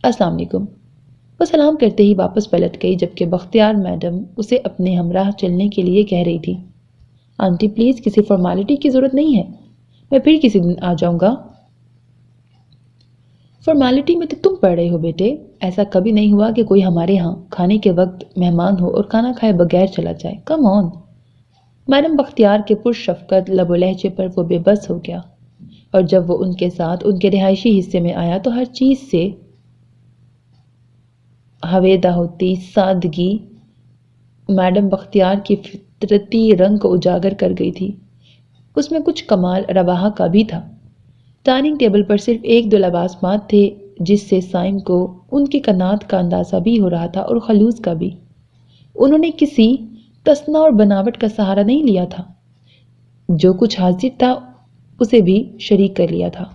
B: السلام علیکم۔ وہ سلام کرتے ہی واپس پلٹ گئی جبکہ بختیار میڈم اسے اپنے ہمراہ چلنے کے لیے کہہ رہی تھی۔ آنٹی پلیز، کسی فارمیلٹی کی ضرورت نہیں ہے، میں پھر کسی دن آ جاؤں گا۔ فارمیلٹی میں تو تم پڑھ رہے ہو بیٹے، ایسا کبھی نہیں ہوا کہ کوئی ہمارے ہاں کھانے کے وقت مہمان ہو اور کھانا کھائے بغیر چلا جائے۔ کم آن۔ میڈم بختیار کے پرشفقت لب و لہجے پر وہ بے بس ہو گیا اور جب وہ ان کے ساتھ ان کے رہائشی حصے میں آیا تو ہر چیز سے حویدہ ہوتی سادگی میڈم بختیار کی فطرتی رنگ کو اجاگر کر گئی تھی۔ اس میں کچھ کمال رواحہ کا بھی تھا۔ ڈائننگ ٹیبل پر صرف 1-2 لوازمات تھے جس سے سائم کو ان کی کنات کا اندازہ بھی ہو رہا تھا اور خلوص کا بھی۔ انہوں نے کسی تصنع اور بناوٹ کا سہارا نہیں لیا تھا، جو کچھ حاضر تھا اسے بھی شریک کر لیا تھا۔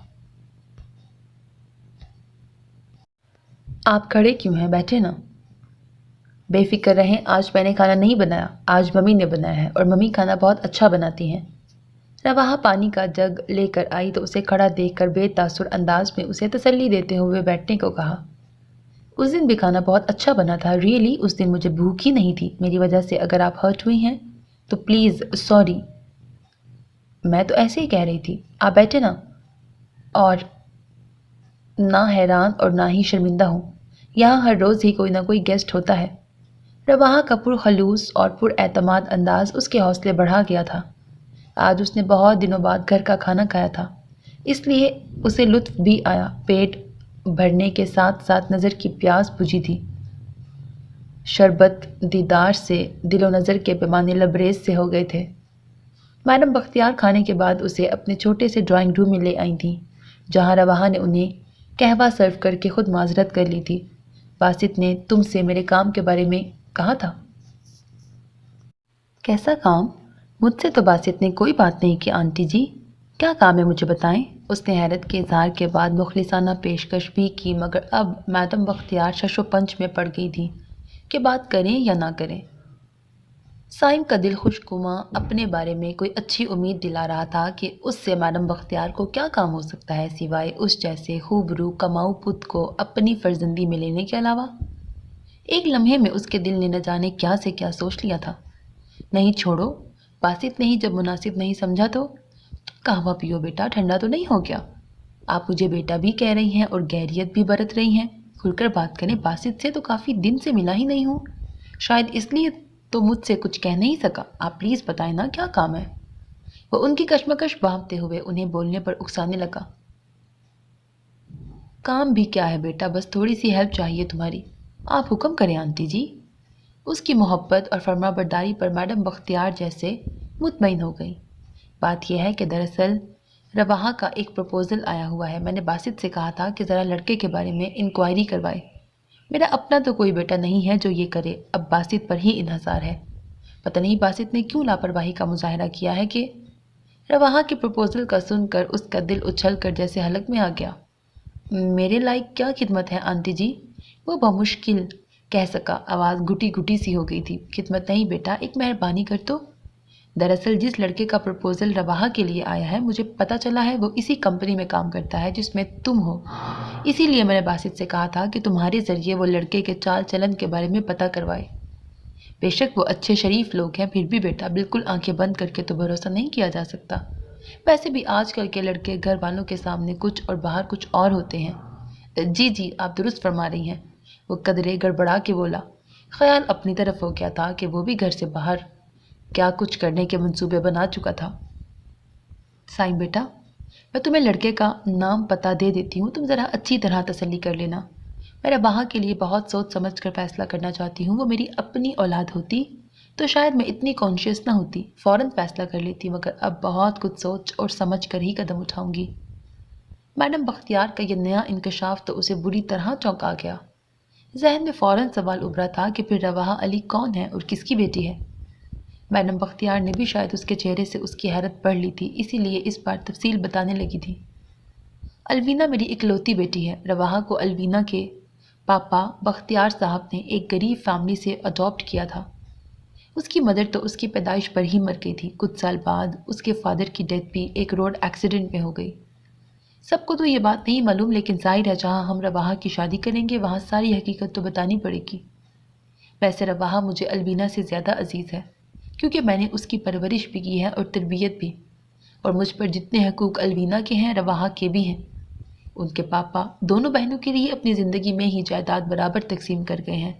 B: آپ کھڑے کیوں ہیں؟ بیٹھے نا۔ بے فکر رہیں، آج میں نے کھانا نہیں بنایا، آج ممی نے بنایا ہے اور ممی کھانا بہت اچھا بناتی ہیں۔ رواحہ پانی کا جگ لے کر آئی تو اسے کھڑا دیکھ کر بے تاثر انداز میں اسے تسلی دیتے ہوئے بیٹھنے کو کہا۔ اس دن بھی کھانا بہت اچھا بنا تھا، ریئلی اس دن مجھے بھوک ہی نہیں تھی، میری وجہ سے اگر آپ ہرٹ ہوئی ہیں تو پلیز سوری۔ میں تو ایسے ہی کہہ رہی تھی، آپ بیٹھے نا۔ اور نہ حیران اور نہ ہی شرمندہ ہوں، یہاں ہر روز ہی کوئی نہ کوئی گیسٹ ہوتا ہے۔ رواحہ کا پرخلوص اور پر اعتماد انداز اس کے حوصلے بڑھا گیا تھا۔ آج اس نے بہت دنوں بعد گھر کا کھانا کھایا تھا، اس لیے اسے لطف بھی آیا، پیٹ بھرنے کے ساتھ ساتھ نظر کی پیاس بجھی تھی۔ شربت دیدار سے دل و نظر کے پیمانے لبریز سے ہو گئے تھے۔ میڈم بختیار کھانے کے بعد اسے اپنے چھوٹے سے ڈرائنگ روم میں لے آئی تھیں، جہاں رواحہ نے انہیں قہوہ سرو کر کے خود معذرت کر لی تھی۔ باسط نے تم سے میرے کام کے بارے میں کہا تھا۔ کیسا کام؟ مجھ سے تو باسط نے کوئی بات نہیں کی آنٹی جی، کیا کام ہے مجھے بتائیں۔ اس نے حیرت کے اظہار کے بعد مخلصانہ پیشکش بھی کی، مگر اب میڈم بختیار شش و پنج میں پڑ گئی تھی کہ بات کریں یا نہ کریں۔ سائم کا دل خوشگواں اپنے بارے میں کوئی اچھی امید دلا رہا تھا کہ اس سے میڈم بختیار کو کیا کام ہو سکتا ہے سوائے اس جیسے خوبرو کماؤ پت کو اپنی فرزندی میں لینے کے علاوہ۔ ایک لمحے میں اس کے دل نے نہ جانے کیا سے کیا سوچ لیا تھا۔ نہیں چھوڑو، باسط نے ہی جب مناسب نہیں سمجھا تو قہوہ پیو بیٹا، ٹھنڈا تو نہیں ہو گیا۔ آپ مجھے بیٹا بھی کہہ رہی ہیں اور گیریت بھی برت رہی ہیں، کھل کر بات کریں، باسط سے تو کافی دن سے ملا ہی نہیں ہوں، شاید اس لیے تو مجھ سے کچھ کہہ نہیں سکا، آپ پلیز بتائیں نا کیا کام ہے۔ وہ ان کی کشمکش بھانپتے ہوئے انہیں بولنے پر اکسانے لگا۔ کام بھی کیا ہے بیٹا، بس تھوڑی سی ہیلپ چاہیے تمہاری، آپ حکم کریں آنٹی جی۔ اس کی محبت اور فرما برداری پر میڈم بختیار جیسے مطمئن ہو گئی۔ بات یہ ہے کہ دراصل رواحہ کا ایک پروپوزل آیا ہوا ہے، میں نے باسط سے کہا تھا کہ ذرا لڑکے کے بارے میں انکوائری کروائے۔ میرا اپنا تو کوئی بیٹا نہیں ہے جو یہ کرے، اب باسط پر ہی انحصار ہے۔ پتہ نہیں باسط نے کیوں لاپرواہی کا مظاہرہ کیا ہے کہ رواحہ کے پروپوزل کا سن کر اس کا دل اچھل کر جیسے حلق میں آ گیا۔ میرے لائق کیا خدمت ہے آنٹی جی؟ وہ بمشکل کہہ سکا، آواز گھٹی گھٹی سی ہو گئی تھی۔ خدمت نہیں بیٹا، ایک مہربانی کر تو۔ دراصل جس لڑکے کا پروپوزل رواحہ کے لیے آیا ہے، مجھے پتہ چلا ہے وہ اسی کمپنی میں کام کرتا ہے جس میں تم ہو، اسی لیے میں نے باسط سے کہا تھا کہ تمہارے ذریعے وہ لڑکے کے چال چلن کے بارے میں پتہ کروائے۔ بے شک وہ اچھے شریف لوگ ہیں، پھر بھی بیٹا بالکل آنکھیں بند کر کے تو بھروسہ نہیں کیا جا سکتا۔ ویسے بھی آج کل کے لڑکے گھر والوں کے سامنے کچھ اور باہر کچھ اور ہوتے ہیں۔ جی جی آپ درست فرما رہی ہیں، وہ قدرے گڑبڑا کے بولا۔ خیال اپنی طرف ہو گیا تھا کہ وہ بھی گھر سے باہر کیا کچھ کرنے کے منصوبے بنا چکا تھا۔ سائم بیٹا، میں تمہیں لڑکے کا نام پتہ دے دیتی ہوں، تم ذرا اچھی طرح تسلی کر لینا۔ میں رواحہ کے لیے بہت سوچ سمجھ کر فیصلہ کرنا چاہتی ہوں، وہ میری اپنی اولاد ہوتی تو شاید میں اتنی کانشیس نہ ہوتی، فوراً فیصلہ کر لیتی، مگر اب بہت کچھ سوچ اور سمجھ کر ہی قدم اٹھاؤں گی۔ میڈم بختیار کا یہ نیا انکشاف تو اسے بری طرح چونکا گیا۔ ذہن میں فوراً سوال ابھرا تھا کہ پھر رواحہ علی کون ہے اور کس کی بیٹی ہے؟ میڈم بختیار نے بھی شاید اس کے چہرے سے اس کی حیرت پڑھ لی تھی، اسی لیے اس بار تفصیل بتانے لگی تھی۔ الوینا میری اکلوتی بیٹی ہے۔ رواحہ کو الوینا کے پاپا بختیار صاحب نے ایک غریب فیملی سے اڈاپٹ کیا تھا۔ اس کی مدر تو اس کی پیدائش پر ہی مر گئی تھی، کچھ سال بعد اس کے فادر کی ڈیتھ بھی ایک روڈ ایکسیڈنٹ میں ہو گئی۔ سب کو تو یہ بات نہیں معلوم، لیکن ظاہر ہے جہاں ہم رواحہ کی شادی کریں گے وہاں ساری حقیقت تو بتانی پڑے گی۔ ویسے رواحہ مجھے الوینا سے زیادہ عزیز ہے، کیونکہ میں نے اس کی پرورش بھی کی ہے اور تربیت بھی، اور مجھ پر جتنے حقوق الوینا کے ہیں رواحہ کے بھی ہیں۔ ان کے پاپا دونوں بہنوں کے لیے اپنی زندگی میں ہی جائیداد برابر تقسیم کر گئے ہیں،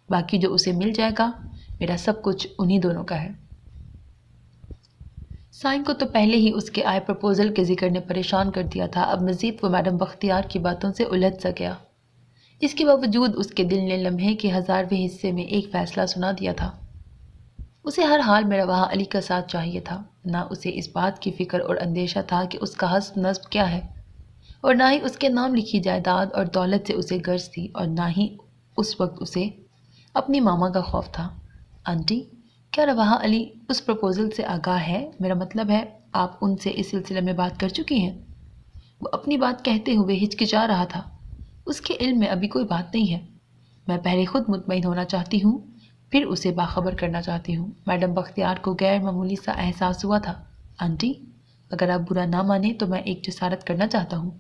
B: باقی جو اسے مل جائے گا میرا سب کچھ انہی دونوں کا ہے۔ سائن کو تو پہلے ہی اس کے آئے پروپوزل کے ذکر نے پریشان کر دیا تھا، اب مزید وہ میڈم بختیار کی باتوں سے الجھ سا گیا۔ اس کے باوجود اس کے دل نے لمحے کے 1000ویں حصے میں ایک فیصلہ سنا دیا تھا۔ اسے ہر حال میں رواحہ علی کا ساتھ چاہیے تھا، نہ اسے اس بات کی فکر اور اندیشہ تھا کہ اس کا حسب نسب کیا ہے، اور نہ ہی اس کے نام لکھی جائیداد اور دولت سے اسے غرض تھی، اور نہ ہی اس وقت اسے اپنی ماما کا خوف تھا۔ آنٹی، کیا رواحہ علی اس پروپوزل سے آگاہ ہے؟ میرا مطلب ہے آپ ان سے اس سلسلے میں بات کر چکی ہیں؟ وہ اپنی بات کہتے ہوئے ہچکچا رہا تھا۔ اس کے علم میں ابھی کوئی بات نہیں ہے، میں پہلے خود مطمئن ہونا چاہتی ہوں پھر اسے باخبر کرنا چاہتی ہوں۔ میڈم بختیار کو غیر معمولی سا احساس ہوا تھا۔ آنٹی، اگر آپ برا نہ مانیں تو میں ایک جسارت کرنا چاہتا ہوں۔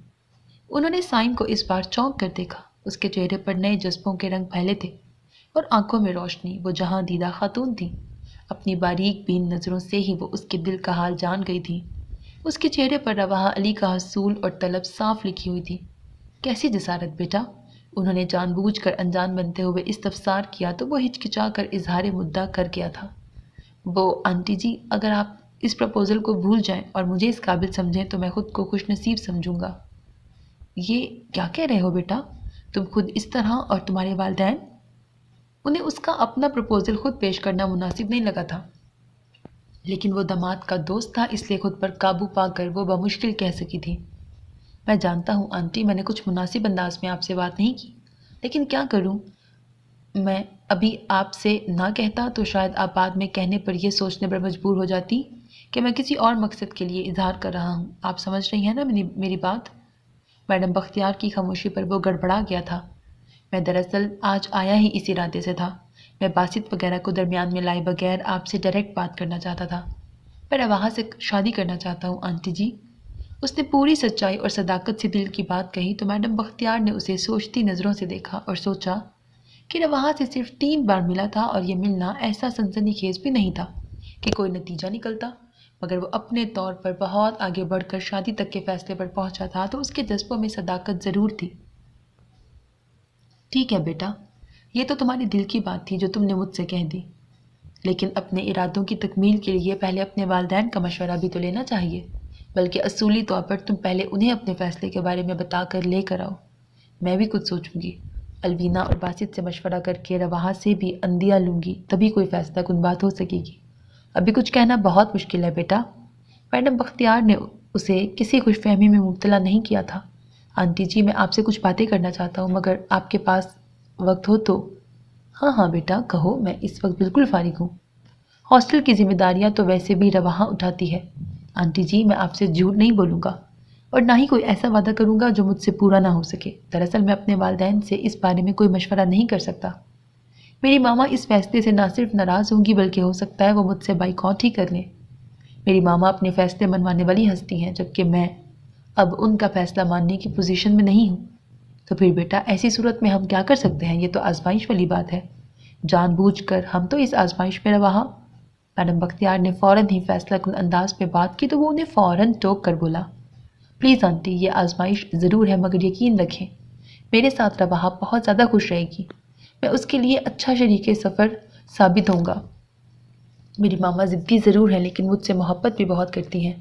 B: انہوں نے سائم کو اس بار چونک کر دیکھا۔ اس کے چہرے پر نئے جذبوں کے رنگ پھیلے تھے اور آنکھوں میں روشنی۔ وہ جہاں دیدہ خاتون تھی، اپنی باریک بین نظروں سے ہی وہ اس کے دل کا حال جان گئی تھی۔ اس کے چہرے پر رواحہ علی کا حصول اور طلب صاف لکھی ہوئی تھی۔ کیسی جسارت بیٹا؟ انہوں نے جان بوجھ کر انجان بنتے ہوئے استفسار کیا تو وہ ہچکچا کر اظہار مدعا کر گیا تھا۔ وہ آنٹی جی، اگر آپ اس پرپوزل کو بھول جائیں اور مجھے اس قابل سمجھیں تو میں خود کو خوش نصیب سمجھوں گا۔ یہ کیا کہہ رہے ہو بیٹا؟ تم خود اس طرح اور تمہارے والدین؟ انہیں اس کا اپنا پرپوزل خود پیش کرنا مناسب نہیں لگا تھا، لیکن وہ داماد کا دوست تھا، اس لیے خود پر قابو پا کر وہ بمشکل کہہ سکی تھی۔ میں جانتا ہوں آنٹی، میں نے کچھ مناسب انداز میں آپ سے بات نہیں کی، لیکن کیا کروں؟ میں ابھی آپ سے نہ کہتا تو شاید آپ بعد میں کہنے پر یہ سوچنے پر مجبور ہو جاتی کہ میں کسی اور مقصد کے لیے اظہار کر رہا ہوں۔ آپ سمجھ رہی ہیں نا میری بات؟ میڈم بختیار کی خاموشی پر وہ گڑبڑا گیا تھا۔ میں دراصل آج آیا ہی اس ارادے سے تھا۔ میں باسط وغیرہ کو درمیان میں لائے بغیر آپ سے ڈائریکٹ بات کرنا چاہتا تھا۔ میں رواحہ سے شادی کرنا چاہتا ہوں آنٹی جی۔ اس نے پوری سچائی اور صداقت سے دل کی بات کہی تو میڈم بختیار نے اسے سوچتی نظروں سے دیکھا اور سوچا کہ رواحہ سے صرف 3 بار ملا تھا اور یہ ملنا ایسا سنسنی خیز بھی نہیں تھا کہ کوئی نتیجہ نکلتا، مگر وہ اپنے طور پر بہت آگے بڑھ کر شادی تک کے فیصلے پر پہنچا تھا تو اس کے جذبوں میں صداقت ضرور تھی۔ ٹھیک ہے بیٹا، یہ تو تمہارے دل کی بات تھی جو تم نے مجھ سے کہہ دی، لیکن اپنے ارادوں کی تکمیل کے لیے پہلے اپنے والدین کا مشورہ بھی تو لینا چاہیے، بلکہ اصولی طور پر تم پہلے انہیں اپنے فیصلے کے بارے میں بتا کر لے کر آؤ۔ میں بھی کچھ سوچوں گی، الوینا اور باسط سے مشورہ کر کے رواحہ سے بھی اندیہ لوں گی، تبھی کوئی فیصلہ کن بات ہو سکے گی۔ ابھی کچھ کہنا بہت مشکل ہے بیٹا۔ میڈم بختیار نے اسے کسی خوش فہمی میں مبتلا نہیں کیا تھا۔ آنٹی جی، میں آپ سے کچھ باتیں کرنا چاہتا ہوں، مگر آپ کے پاس وقت ہو تو؟ ہاں بیٹا کہو، میں اس وقت بالکل فارغ ہوں۔ ہاسٹل کی ذمہ داریاں تو ویسے بھی رواحہ اٹھاتی ہے۔ آنٹی جی، میں آپ سے جھوٹ نہیں بولوں گا اور نہ ہی کوئی ایسا وعدہ کروں گا جو مجھ سے پورا نہ ہو سکے۔ دراصل میں اپنے والدین سے اس بارے میں کوئی مشورہ نہیں کر سکتا۔ میری ماما اس فیصلے سے نہ صرف ناراض ہوں گی بلکہ ہو سکتا ہے وہ مجھ سے بائیکاٹ ہی کر لیں۔ میری ماما اپنے فیصلے منوانے والی ہستی ہیں، جبکہ میں اب ان کا فیصلہ ماننے کی پوزیشن میں نہیں ہوں۔ تو پھر بیٹا ایسی صورت میں ہم کیا کر سکتے ہیں؟ یہ تو آزمائش والی بات ہے۔ جان بوجھ کر ہم تو اس آزمائش میں رواحہ۔ میڈم بختیار نے فوراً ہی فیصلہ کن انداز میں بات کی تو وہ انہیں فوراً ٹوک کر بولا، پلیز آنٹی، یہ آزمائش ضرور ہے، مگر یقین رکھیں میرے ساتھ رواحہ بہت زیادہ خوش رہے گی۔ میں اس کے لیے اچھا شریک سفر ثابت ہوں گا۔ میری ماما ضدی ضرور ہیں لیکن مجھ سے محبت بھی بہت کرتی ہیں۔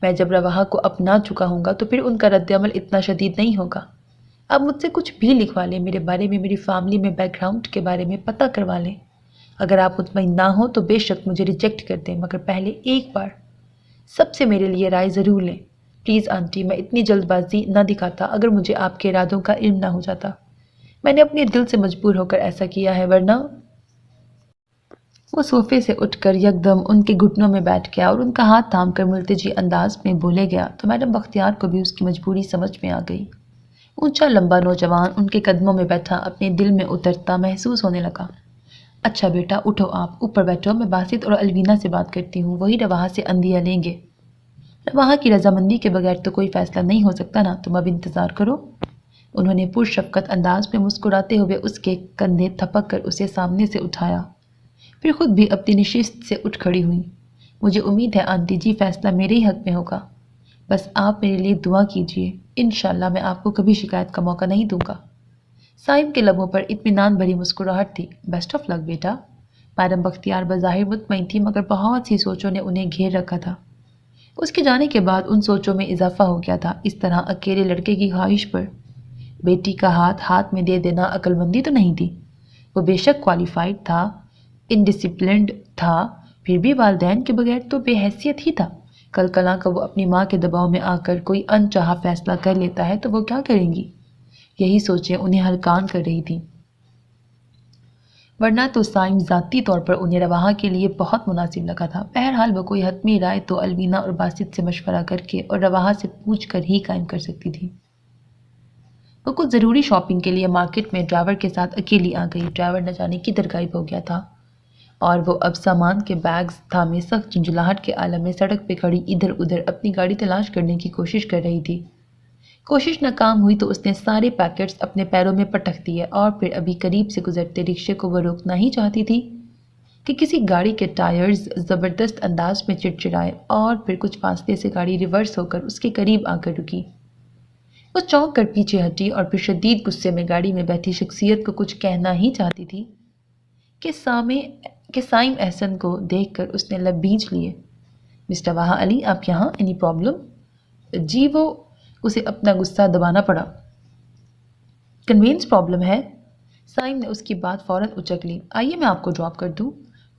B: میں جب رواحہ کو اپنا چکا ہوں گا تو پھر ان کا رد عمل اتنا شدید نہیں ہوگا۔ اب مجھ سے کچھ بھی لکھوا لیں، میرے بارے میں، میری فیملی میں بیک گراؤنڈ کے بارے میں پتہ کروا لیں۔ اگر آپ مطمئن نہ ہوں تو بے شک مجھے ریجیکٹ کر دیں، مگر پہلے ایک بار سب سے میرے لیے رائے ضرور لیں۔ پلیز آنٹی، میں اتنی جلد بازی نہ دکھاتا اگر مجھے آپ کے ارادوں کا علم نہ ہو جاتا۔ میں نے اپنے دل سے مجبور ہو کر ایسا کیا ہے، ورنہ… وہ صوفے سے اٹھ کر یکدم ان کے گھٹنوں میں بیٹھ گیا اور ان کا ہاتھ تھام کر ملتجی انداز میں بولے گیا تو میڈم بختیار کو بھی اس کی مجبوری سمجھ میں آ گئی۔ اونچا لمبا نوجوان ان کے قدموں میں بیٹھا اپنے دل میں اترتا محسوس ہونے لگا۔ اچھا بیٹا اٹھو، آپ اوپر بیٹھو، میں باسط اور الوینا سے بات کرتی ہوں، وہی رواحہ سے اندیہ لیں گے۔ رواحہ کی رضامندی کے بغیر تو کوئی فیصلہ نہیں ہو سکتا نا، تم اب انتظار کرو۔ انہوں نے پرشفقت انداز میں مسکراتے ہوئے اس کے کندھے تھپک کر اسے سامنے سے اٹھایا، پھر خود بھی اپنی نشست سے اٹھ کھڑی ہوئی۔ مجھے امید ہے آنٹی جی فیصلہ میرے ہی حق میں ہوگا، بس آپ میرے لیے دعا کیجیے، انشاءاللہ میں آپ کو کبھی شکایت کا موقع نہیں دوں گا۔ سائم کے لبوں پر اطمینان بھری مسکراہٹ تھی۔ بیسٹ آف لک بیٹا۔ میڈم بختیار بظاہر مطمئن تھی مگر بہت سی سوچوں نے انہیں گھیر رکھا تھا۔ اس کے جانے کے بعد ان سوچوں میں اضافہ ہو گیا تھا۔ اس طرح اکیلے لڑکے کی خواہش پر بیٹی کا ہاتھ میں دے دینا عقل مندی تو نہیں تھی۔ وہ بے شک کوالیفائڈ تھا، انڈسپلنڈ تھا، پھر بھی والدین کے بغیر تو بے حیثیت ہی تھا۔ کل کلاں کا وہ اپنی ماں کے دباؤ میں آ کر کوئی انچاہا فیصلہ کر لیتا ہے تو وہ کیا کریں گی؟ یہی سوچیں انہیں ہلکان کر رہی تھی، ورنہ تو سائم ذاتی طور پر انہیں رواحہ کے لیے بہت مناسب لگا تھا۔ بہرحال وہ کوئی حتمی رائے تو الوینا اور باسط سے مشورہ کر کے اور رواحہ سے پوچھ کر ہی قائم کر سکتی تھی۔ وہ کچھ ضروری شاپنگ کے لیے مارکیٹ میں ڈرائیور کے ساتھ اکیلی آ گئی۔ ڈرائیور نہ جانے کدھر غائب ہو گیا تھا۔ اور وہ اب سامان کے بیگز تھامے سخت جھنجھلاہٹ کے عالم میں سڑک پہ کھڑی ادھر ادھر اپنی گاڑی تلاش کرنے کی کوشش کر رہی تھی۔ کوشش ناکام ہوئی تو اس نے سارے پیکٹس اپنے پیروں میں پٹک دیے اور پھر ابھی قریب سے گزرتے رکشے کو وہ روکنا ہی چاہتی تھی کہ کسی گاڑی کے ٹائرز زبردست انداز میں چڑچڑائے اور پھر کچھ فاصلے سے گاڑی ریورس ہو کر اس کے قریب آ کر رکی۔ وہ چونک کر پیچھے ہٹی اور پھر شدید غصے میں گاڑی میں بیٹھی شخصیت کو کچھ کہنا ہی چاہتی تھی کہ سائم احسن کو دیکھ کر اس نے لب بھینچ لیے۔ مسٹر واہا علی، آپ یہاں؟ Any problem? جی، وہ اسے اپنا غصہ دبانا پڑا۔ کنوینس پرابلم ہے؟ سائم نے اس کی بات فوراً اچک لی۔ آئیے میں آپ کو ڈراپ کر دوں۔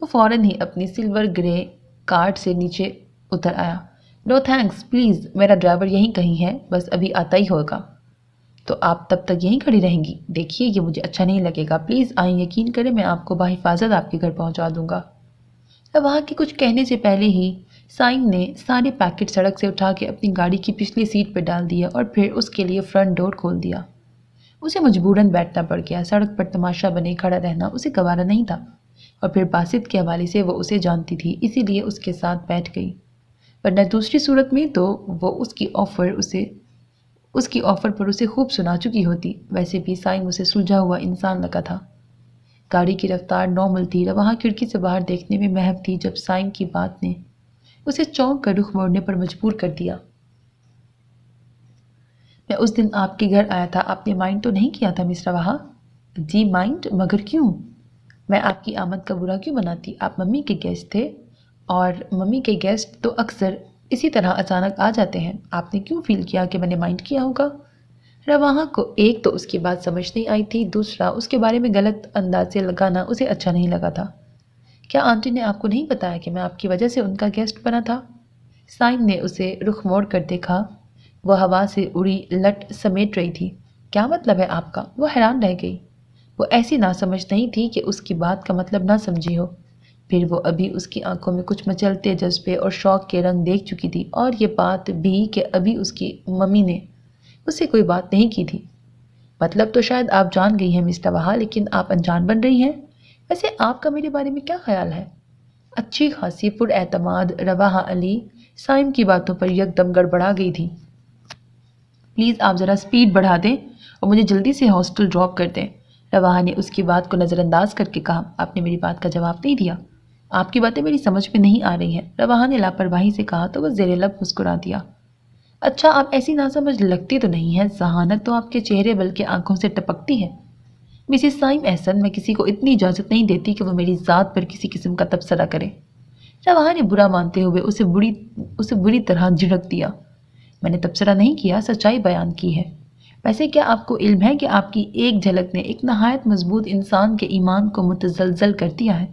B: وہ فوراً ہی اپنی سلور گرے کارٹ سے نیچے اتر آیا۔ نو تھینکس، پلیز، میرا ڈرائیور یہیں کہیں ہے، بس ابھی آتا ہی ہوگا۔ تو آپ تب تک یہیں کھڑی رہیں گی؟ دیکھیے، یہ مجھے اچھا نہیں لگے گا، پلیز آئیں، یقین کریں میں آپ کو بحفاظت آپ کے گھر پہنچا دوں گا۔ وہاں کے کچھ کہنے سے پہلے ہی سائم نے سارے پیکٹ سڑک سے اٹھا کے اپنی گاڑی کی پچھلی سیٹ پہ ڈال دیا اور پھر اس کے لیے فرنٹ ڈور کھول دیا۔ اسے مجبوراً بیٹھنا پڑ گیا۔ سڑک پر تماشا بنے کھڑا رہنا اسے گوارا نہیں تھا، اور پھر باسط کے حوالے سے وہ اسے جانتی تھی، اسی لیے اس کے ساتھ بیٹھ گئی، ورنہ دوسری صورت میں تو وہ اس کی آفر پر اسے خوب سنا چکی ہوتی۔ ویسے بھی سائم اسے سلجھا ہوا انسان لگا تھا۔ گاڑی کی رفتار نارمل تھی۔ رواں کھڑکی سے باہر دیکھنے میں محو تھی جب سائم کی بات نے اسے چونک کر رخ موڑنے پر مجبور کر دیا۔ میں اس دن آپ کے گھر آیا تھا، آپ نے مائنڈ تو نہیں کیا تھا مسٹر واہا؟ جی مائنڈ؟ مگر کیوں؟ میں آپ کی آمد کا برا کیوں بناتی؟ آپ ممی کے گیسٹ تھے، اور ممی کے گیسٹ تو اکثر اسی طرح اچانک آ جاتے ہیں۔ آپ نے کیوں فیل کیا کہ میں نے مائنڈ کیا ہوگا؟ رواں کو ایک تو اس کی بات سمجھ نہیں آئی تھی، دوسرا اس کے بارے میں غلط اندازے لگانا اسے اچھا نہیں لگا تھا۔ کیا آنٹی نے آپ کو نہیں بتایا کہ میں آپ کی وجہ سے ان کا گیسٹ بنا تھا؟ سائم نے اسے رخ موڑ کر دیکھا۔ وہ ہوا سے اڑی لٹ سمیٹ رہی تھی۔ کیا مطلب ہے آپ کا؟ وہ حیران رہ گئی۔ وہ ایسی ناسمجھ نہیں تھی کہ اس کی بات کا مطلب نہ سمجھی ہو، پھر وہ ابھی اس کی آنکھوں میں کچھ مچلتے جذبے اور شوق کے رنگ دیکھ چکی تھی، اور یہ بات بھی کہ ابھی اس کی ممی نے اس سے کوئی بات نہیں کی تھی۔ مطلب تو شاید آپ جان گئی ہیں مسٹر واہا، لیکن آپ انجان بن رہی ہیں۔ ویسے آپ کا میرے بارے میں کیا خیال ہے؟ اچھی خاصی پر اعتماد رواں علی سائم کی باتوں پر یکدم گڑبڑا گئی تھی۔ پلیز آپ ذرا سپیڈ بڑھا دیں اور مجھے جلدی سے ہاسٹل ڈراپ کر دیں۔ رواں نے اس کی بات کو نظر انداز کر کے کہا۔ آپ نے میری بات کا جواب نہیں دیا۔ آپ کی باتیں میری سمجھ میں نہیں آ رہی ہیں، رواں نے لاپرواہی سے کہا تو وہ زیر لب مسکرا دیا۔ اچھا، آپ ایسی ناسمجھ لگتی تو نہیں ہیں، ذہانت تو آپ کے چہرے بلکہ آنکھوں سے ٹپکتی ہے۔ مسز سائم احسن، میں کسی کو اتنی اجازت نہیں دیتی کہ وہ میری ذات پر کسی قسم کا تبصرہ کرے۔ رواں نے برا مانتے ہوئے اسے بری طرح جھڑک دیا۔ میں نے تبصرہ نہیں کیا، سچائی بیان کی ہے۔ ویسے کیا آپ کو علم ہے کہ آپ کی ایک جھلک نے ایک نہایت مضبوط انسان کے ایمان کو متزلزل کر دیا ہے؟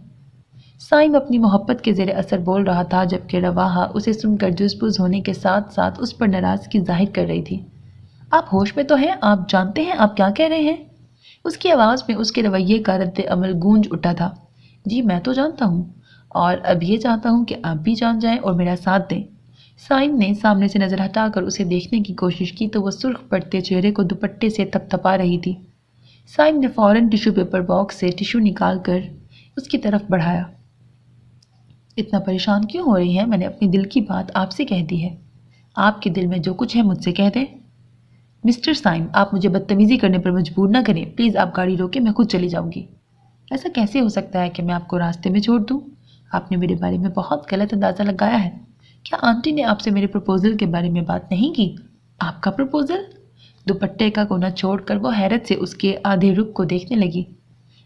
B: سائم اپنی محبت کے زیر اثر بول رہا تھا، جبکہ رواں اسے سن کر جزبز ہونے کے ساتھ ساتھ اس پر ناراضگی ظاہر کر رہی تھی۔ آپ ہوش میں تو ہیں؟ آپ جانتے ہیں آپ کیا کہہ رہے ہیں؟ اس کی آواز میں اس کے رویے کا رد عمل گونج اٹھا تھا۔ جی میں تو جانتا ہوں، اور اب یہ چاہتا ہوں کہ آپ بھی جان جائیں اور میرا ساتھ دیں۔ سائم نے سامنے سے نظر ہٹا کر اسے دیکھنے کی کوشش کی تو وہ سرخ پڑتے چہرے کو دوپٹے سے تھپ تھپا رہی تھی۔ سائم نے فوراً ٹیشو پیپر باکس سے ٹیشو نکال کر اس کی طرف بڑھایا۔ اتنا پریشان کیوں ہو رہی ہیں؟ میں نے اپنی دل کی بات آپ سے کہہ دی ہے۔ آپ کے دل میں جو کچھ ہے مجھ سے کہہ دیں۔ مسٹر سائم، آپ مجھے بدتمیزی کرنے پر مجبور نہ کریں، پلیز آپ گاڑی روکیں، میں خود چلی جاؤں گی۔ ایسا کیسے ہو سکتا ہے کہ میں آپ کو راستے میں چھوڑ دوں؟ آپ نے میرے بارے میں بہت غلط اندازہ لگایا ہے۔ کیا آنٹی نے آپ سے میرے پرپوزل کے بارے میں بات نہیں کی؟ آپ کا پرپوزل؟ دوپٹے کا کونا چھوڑ کر وہ حیرت سے اس کے آدھے رخ کو دیکھنے لگی۔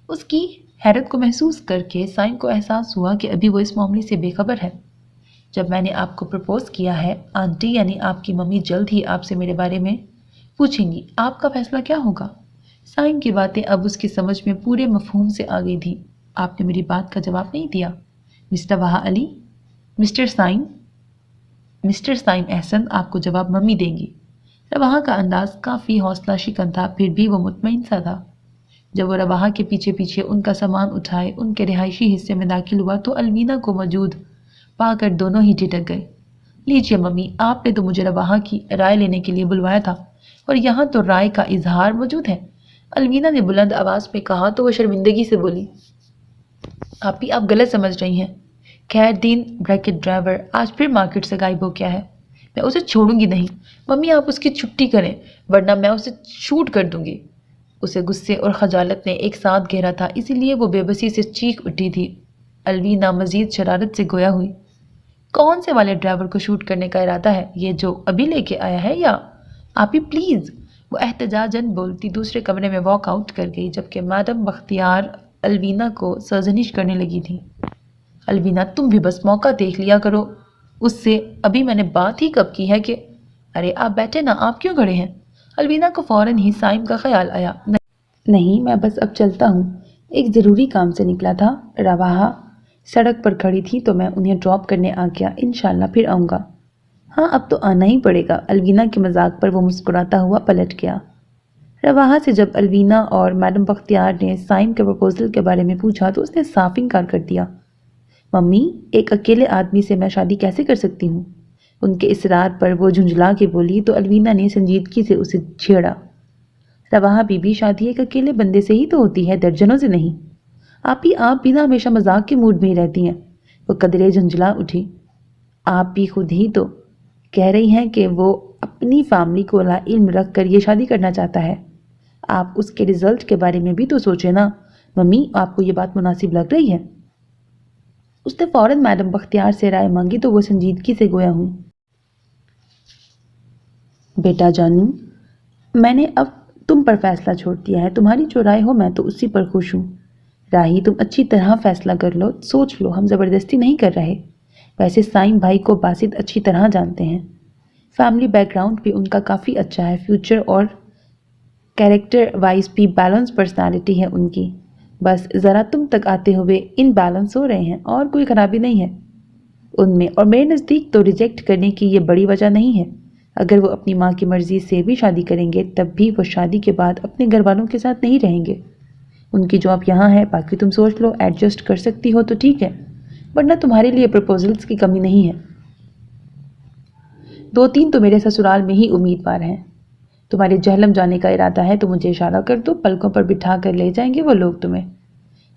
B: اس کی حیرت کو محسوس کر کے سائم کو احساس ہوا کہ ابھی وہ اس معاملے سے بے خبر ہے۔ جب میں نے آپ کو پرپوز کیا ہے، آنٹی یعنی آپ کی ممی جلد ہی آپ سے میرے بارے میں پوچھیں گی، آپ کا فیصلہ کیا ہوگا؟ سائم کی باتیں اب اس کی سمجھ میں پورے مفہوم سے آ گئی تھی۔ آپ نے میری بات کا جواب نہیں دیا۔ مسٹر واہا علی، مسٹر سائم احسن، آپ کو جواب ممی دیں گی۔ رواں کا انداز کافی حوصلہ شکن تھا، پھر بھی وہ مطمئن سا تھا۔ جب وہ رواں کے پیچھے پیچھے ان کا سامان اٹھائے ان کے رہائشی حصے میں داخل ہوا تو الوینا کو موجود پا کر دونوں ہی ٹھٹک گئے۔ لیجیے ممی، آپ نے تو مجھے رواں کی رائے لینے کے لیے بلوایا تھا، اور یہاں تو رائے کا اظہار موجود ہے۔ الوینا نے بلند آواز میں کہا تو وہ شرمندگی سے بولی۔
A: آپ ہی آپ غلط سمجھ رہی ہیں۔ خیر دین بریکٹ ڈرائیور آج پھر مارکیٹ سے غائب ہو گیا ہے، میں اسے چھوڑوں گی نہیں۔ ممی آپ اس کی چھٹی کریں ورنہ میں اسے شوٹ کر دوں گی۔ اسے غصے اور خجالت نے ایک ساتھ گھیرا تھا، اسی لیے وہ بے بسی سے چیخ اٹھی تھی۔ الوینا مزید شرارت سے گویا ہوئی۔ کون سے والے ڈرائیور کو شوٹ کرنے کا ارادہ ہے؟ یہ جو ابھی لے کے آیا ہے یا؟ آپ ہی پلیز، وہ احتجاجاً بولتی دوسرے کمرے میں واک آؤٹ کر گئی، جبکہ میڈم بختیار الوینا کو سرزنش کرنے لگی تھی۔ الوینا تم بھی بس موقع دیکھ لیا کرو اس سے، ابھی میں نے بات ہی کب کی ہے کہ… ارے آپ بیٹھے نا، آپ کیوں کھڑے ہیں؟ الوینا کو فوراً ہی سائم کا خیال آیا۔
B: نہیں، میں بس اب چلتا ہوں، ایک ضروری کام سے نکلا تھا۔ رواحہ سڑک پر کھڑی تھی تو میں انہیں ڈراپ کرنے آ گیا، انشاءاللہ پھر آؤں گا۔ ہاں اب تو آنا ہی پڑے گا۔ الوینا کے مذاق پر وہ مسکراتا ہوا پلٹ گیا۔ رواحہ سے جب الوینا اور میڈم بختیار نے سائم کے پروپوزل کے بارے میں پوچھا تو اس نے صاف انکار کر دیا۔ ممی، ایک اکیلے آدمی سے میں شادی کیسے کر سکتی ہوں؟ ان کے اصرار پر وہ جھنجھلا کے بولی تو الوینا نے سنجیدگی سے اسے چھیڑا۔ رواحہ بی بی، شادی ایک اکیلے بندے سے ہی تو ہوتی ہے، درجنوں سے نہیں۔ آپ بھی نا ہمیشہ مذاق کے موڈ میں ہی رہتی ہیں۔ وہ قدرے جھنجھلا اٹھی۔ آپ بھی خود ہی تو کہہ رہی ہیں کہ وہ اپنی فیملی کو لا علم رکھ کر یہ شادی کرنا چاہتا ہے۔ آپ اس کے رزلٹ کے بارے میں بھی تو سوچیں نا۔ ممی، آپ کو یہ بات مناسب لگ رہی ہے؟ اس نے فوراً میڈم بختیار سے رائے مانگی تو وہ سنجیدگی سے گویا ہوئی۔ بیٹا جانو، میں نے اب تم پر فیصلہ چھوڑ دیا ہے، تمہاری جو رائے ہو میں تو اسی پر خوش ہوں۔ راہی، تم اچھی طرح فیصلہ کر لو، سوچ لو، ہم زبردستی نہیں کر رہے۔ ویسے سائم بھائی کو باسط اچھی طرح جانتے ہیں، فیملی بیک گراؤنڈ بھی ان کا کافی اچھا ہے، فیوچر اور کیریکٹر وائز بھی بیلنس پرسنالٹی ہے ان کی، بس ذرا تم تک آتے ہوئے ان بیلنس ہو رہے ہیں، اور کوئی خرابی نہیں ہے ان میں، اور میرے نزدیک تو ریجیکٹ کرنے کی یہ بڑی وجہ نہیں ہے۔ اگر وہ اپنی ماں کی مرضی سے بھی شادی کریں گے تب بھی وہ شادی کے بعد اپنے گھر والوں کے ساتھ نہیں رہیں گے۔ ان کی جاب یہاں ہے، باقی تم سوچ لو، ایڈجسٹ کر سکتی ہو تو ٹھیک ہے، ورنہ تمہارے لیے پروپوزلز کی کمی نہیں ہے۔ 2-3 تو میرے سسرال میں ہی امیدوار ہیں۔ تمہارے جہلم جانے کا ارادہ ہے تو مجھے اشارہ کر دو، پلکوں پر بٹھا کر لے جائیں گے وہ لوگ تمہیں۔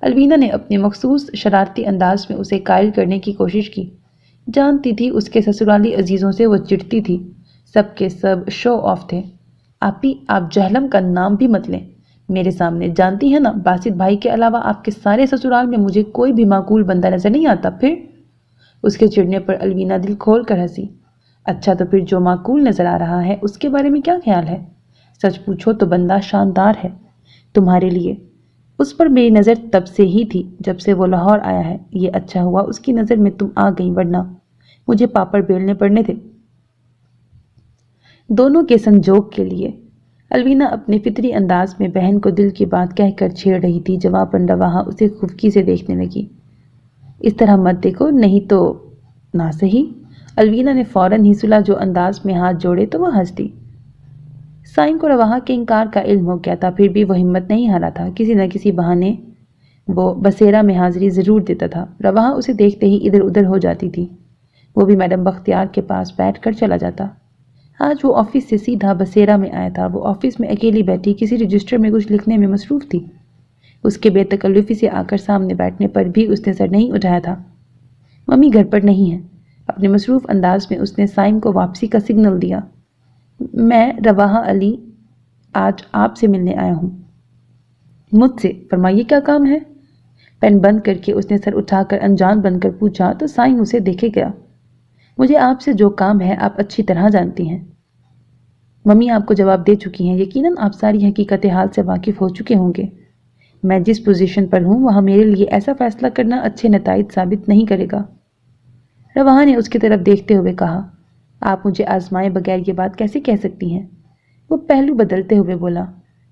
B: الوینا نے اپنے مخصوص شرارتی انداز میں اسے قائل کرنے کی کوشش کی۔ جانتی تھی اس کے سسرالی عزیزوں سے وہ چڑھتی تھی، سب کے سب شو آف تھے۔ آپ جہلم کا نام بھی مت لیں میرے سامنے، جانتی ہیں نا باسط بھائی کے علاوہ آپ کے سارے سسرال میں مجھے کوئی بھی معقول بندہ نظر نہیں آتا۔ پھر اس کے چڑھنے پر الوینا دل کھول کر ہنسی۔ اچھا تو پھر جو معقول نظر آ رہا ہے اس کے بارے میں کیا خیال ہے؟ سچ پوچھو تو بندہ شاندار ہے تمہارے لیے، اس پر میری نظر تب سے ہی تھی جب سے وہ لاہور آیا ہے۔ یہ اچھا ہوا اس کی نظر میں تم آ گئی، ورنہ مجھے پاپڑ بیلنے پڑنے تھے دونوں کے سنجوگ کے لیے۔ الوینا اپنے فطری انداز میں بہن کو دل کی بات کہہ کر چھیڑ رہی تھی، جواباً رواحہ اسے خفکی سے دیکھنے لگی۔ اس طرح مت دیکھو، نہیں تو نہ صحیح۔ الوینا نے فوراً ہی صلح جو انداز میں ہاتھ جوڑے تو وہ ہنس دی۔ سائم کو رواحہ کے انکار کا علم ہو گیا تھا، پھر بھی وہ ہمت نہیں ہارا تھا، کسی نہ کسی بہانے وہ بسیرا میں حاضری ضرور دیتا تھا۔ رواحہ اسے دیکھتے ہی ادھر ادھر ہو جاتی تھی، وہ بھی میڈم بختیار کے پاس بیٹھ کر چلا جاتا۔ آج وہ آفس سے سیدھا بسیرا میں آیا تھا۔ وہ آفس میں اکیلی بیٹھی کسی رجسٹر میں کچھ لکھنے میں مصروف تھی۔ اس کے بے تکلفی سے آ کر سامنے بیٹھنے پر بھی اس نے سر نہیں اٹھایا تھا۔ ممی گھر پر نہیں ہے، اپنے مصروف انداز میں اس نے سائم کو واپسی کا سگنل دیا۔ میں رواحہ علی آج آپ سے ملنے آیا ہوں۔ مجھ سے؟ فرمائیے کیا کام ہے؟ پین بند کر کے اس نے سر اٹھا کر انجان بن کر پوچھا تو سائم اسے دیکھے گیا۔ مجھے آپ سے جو کام ہے آپ اچھی طرح جانتی ہیں۔ ممی آپ کو جواب دے چکی ہیں، یقیناً آپ ساری حقیقت حال سے واقف ہو چکے ہوں گے۔ میں جس پوزیشن پر ہوں وہاں میرے لیے ایسا فیصلہ کرنا اچھے نتائج ثابت نہیں کرے گا۔ رواحہ نے اس کی طرف دیکھتے ہوئے کہا، آپ مجھے آزمائے بغیر یہ بات کیسے کہہ سکتی ہیں؟ وہ پہلو بدلتے ہوئے بولا،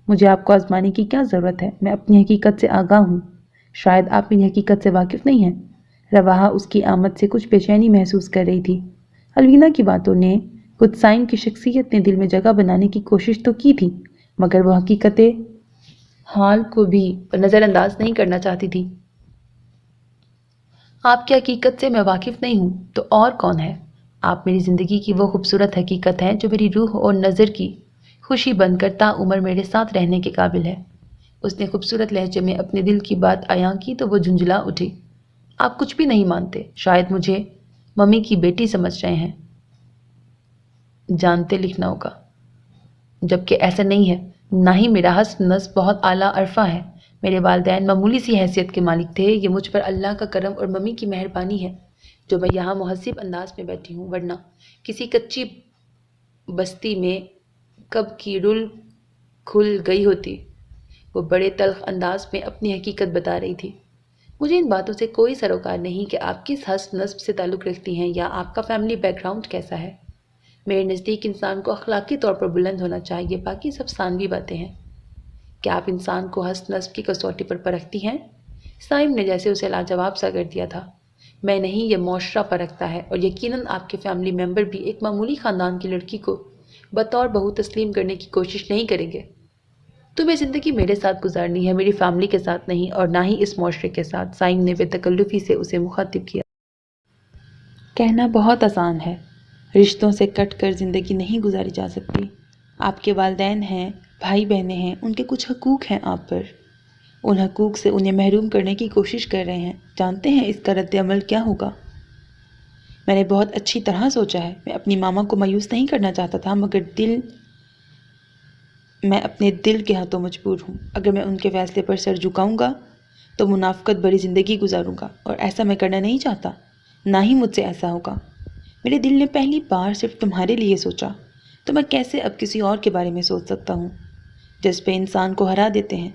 B: مجھے آپ کو آزمانے کی کیا ضرورت ہے؟ میں اپنی حقیقت سے آگاہ ہوں، شاید آپ میری حقیقت سے واقف نہیں ہیں۔ رواحہ اس کی آمد سے کچھ بے چینی محسوس کر رہی تھی۔ الوینا کی باتوں نے خود سائم کی شخصیت نے دل میں جگہ بنانے کی کوشش تو کی تھی، مگر وہ حقیقت حال کو بھی نظر انداز نہیں کرنا چاہتی تھی۔ آپ کی حقیقت سے میں واقف نہیں ہوں تو اور کون ہے؟ آپ میری زندگی کی وہ خوبصورت حقیقت ہیں جو میری روح اور نظر کی خوشی بن کر تا عمر میرے ساتھ رہنے کے قابل ہے۔ اس نے خوبصورت لہجے میں اپنے دل کی بات عیاں کی تو وہ جھنجھلا اٹھی۔ آپ کچھ بھی نہیں مانتے، شاید مجھے ممی کی بیٹی سمجھ رہے ہیں۔ جانتے لکھنا ہوگا، جبکہ ایسا نہیں ہے، نہ ہی میرا حسب نسب بہت اعلیٰ عرفہ ہے۔ میرے والدین معمولی سی حیثیت کے مالک تھے، یہ مجھ پر اللہ کا کرم اور ممی کی مہربانی ہے جو میں یہاں مہذب انداز میں بیٹھی ہوں، ورنہ کسی کچی بستی میں کب کی رل کھل گئی ہوتی۔ وہ بڑے تلخ انداز میں اپنی حقیقت بتا رہی تھی۔ مجھے ان باتوں سے کوئی سروکار نہیں کہ آپ کس حسب نسب سے تعلق رکھتی ہیں یا آپ کا فیملی بیک گراؤنڈ کیسا ہے۔ میرے نزدیک انسان کو اخلاقی طور پر بلند ہونا چاہیے، باقی سب ثانوی باتیں ہیں۔ کیا آپ انسان کو حسب نسب کی کسوٹی پر پرکھتی ہیں؟ سائم نے جیسے اسے لاجواب سا کر دیا تھا۔ میں نہیں، یہ معاشرہ پرکھتا ہے، اور یقیناً آپ کے فیملی ممبر بھی ایک معمولی خاندان کی لڑکی کو بطور بہو تسلیم کرنے کی کوشش نہیں کریں گے۔ تمہیں زندگی میرے ساتھ گزارنی ہے، میری فیملی کے ساتھ نہیں، اور نہ ہی اس معاشرے کے ساتھ۔ سائم نے بے تکلفی سے اسے مخاطب کیا۔
A: کہنا بہت آسان ہے، رشتوں سے کٹ کر زندگی نہیں گزاری جا سکتی۔ آپ کے والدین ہیں، بھائی بہنیں ہیں، ان کے کچھ حقوق ہیں آپ پر۔ ان حقوق سے انہیں محروم کرنے کی کوشش کر رہے ہیں۔ جانتے ہیں اس کا رد عمل کیا ہوگا؟ میں نے بہت اچھی طرح سوچا ہے۔ میں اپنی ماما کو مایوس نہیں کرنا چاہتا تھا، مگر میں اپنے دل کے ہاتھوں مجبور ہوں۔ اگر میں ان کے فیصلے پر سر جھکاؤں گا تو منافقت بھری زندگی گزاروں گا، اور ایسا میں کرنا نہیں چاہتا، نہ ہی مجھ سے ایسا ہوگا۔ میرے دل نے پہلی بار صرف تمہارے لیے سوچا، تو میں کیسے اب کسی اور کے بارے میں سوچ سکتا ہوں؟ جذبے انسان کو ہرا دیتے ہیں،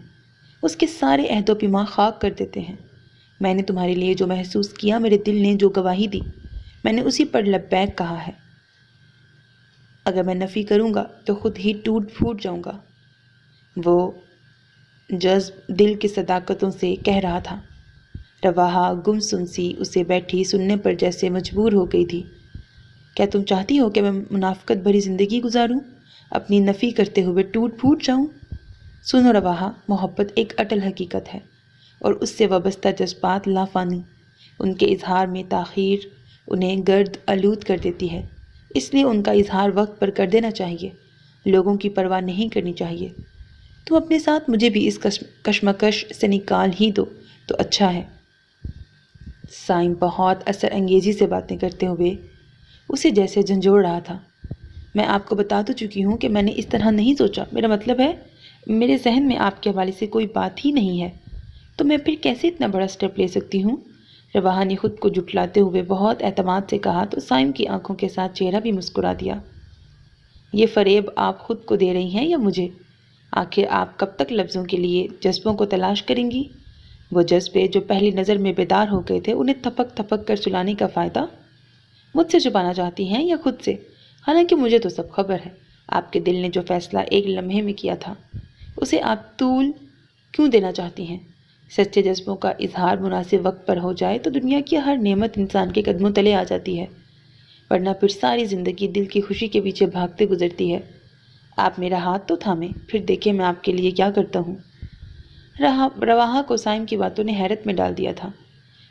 A: اس کے سارے عہد و پیمان خاک کر دیتے ہیں۔ میں نے تمہارے لیے جو محسوس کیا، میرے دل نے جو گواہی دی، میں نے اسی پر لبیک کہا ہے۔ اگر میں نفی کروں گا تو خود ہی ٹوٹ پھوٹ جاؤں گا۔ وہ جذب دل کی صداقتوں سے کہہ رہا تھا۔ رواحہ گمسم سی اسے بیٹھی سننے پر جیسے مجبور ہو گئی تھی۔ کیا تم چاہتی ہو کہ میں منافقت بھری زندگی گزاروں، اپنی نفی کرتے ہوئے ٹوٹ پھوٹ جاؤں؟ سنو رواحہ، محبت ایک اٹل حقیقت ہے، اور اس سے وابستہ جذبات لافانی۔ ان کے اظہار میں تاخیر انہیں گرد آلود کر دیتی ہے، اس لیے ان کا اظہار وقت پر کر دینا چاہیے، لوگوں کی پرواہ نہیں کرنی چاہیے۔ تم اپنے ساتھ مجھے بھی اس کشمکش سے نکال ہی دو تو اچھا ہے۔ سائم بہت اثر انگیزی سے باتیں کرتے ہوئے اسے جیسے جھنجھوڑ رہا تھا۔ میں آپ کو بتا تو چکی ہوں کہ میں نے اس طرح نہیں سوچا، میرا مطلب ہے میرے ذہن میں آپ کے حوالے سے کوئی بات ہی نہیں ہے، تو میں پھر کیسے اتنا بڑا سٹیپ لے سکتی ہوں؟ رواحہ نے خود کو جھٹلاتے ہوئے بہت اعتماد سے کہا تو سائم کی آنکھوں کے ساتھ چہرہ بھی مسکرا دیا۔ یہ فریب آپ خود کو دے رہی ہیں یا مجھے؟ آخر آپ کب تک لفظوں کے لیے جذبوں کو تلاش کریں گی؟ وہ جذبے جو پہلی نظر میں بیدار ہو گئے تھے، انہیں تھپک تھپک کر سلانے کا فائدہ؟ مجھ سے چھپانا چاہتی ہیں یا خود سے؟ حالانکہ مجھے تو سب خبر ہے۔ آپ کے دل نے جو فیصلہ ایک لمحے میں کیا تھا، اسے آپ طول کیوں دینا چاہتی ہیں؟ سچے جذبوں کا اظہار مناسب وقت پر ہو جائے تو دنیا کی ہر نعمت انسان کے قدموں تلے آ جاتی ہے، ورنہ پھر ساری زندگی دل کی خوشی کے پیچھے بھاگتے گزرتی ہے۔ آپ میرا ہاتھ تو تھامیں، پھر دیکھیں میں آپ کے لیے کیا کرتا ہوں۔ رواحہ کو سائم کی باتوں نے حیرت میں ڈال دیا تھا۔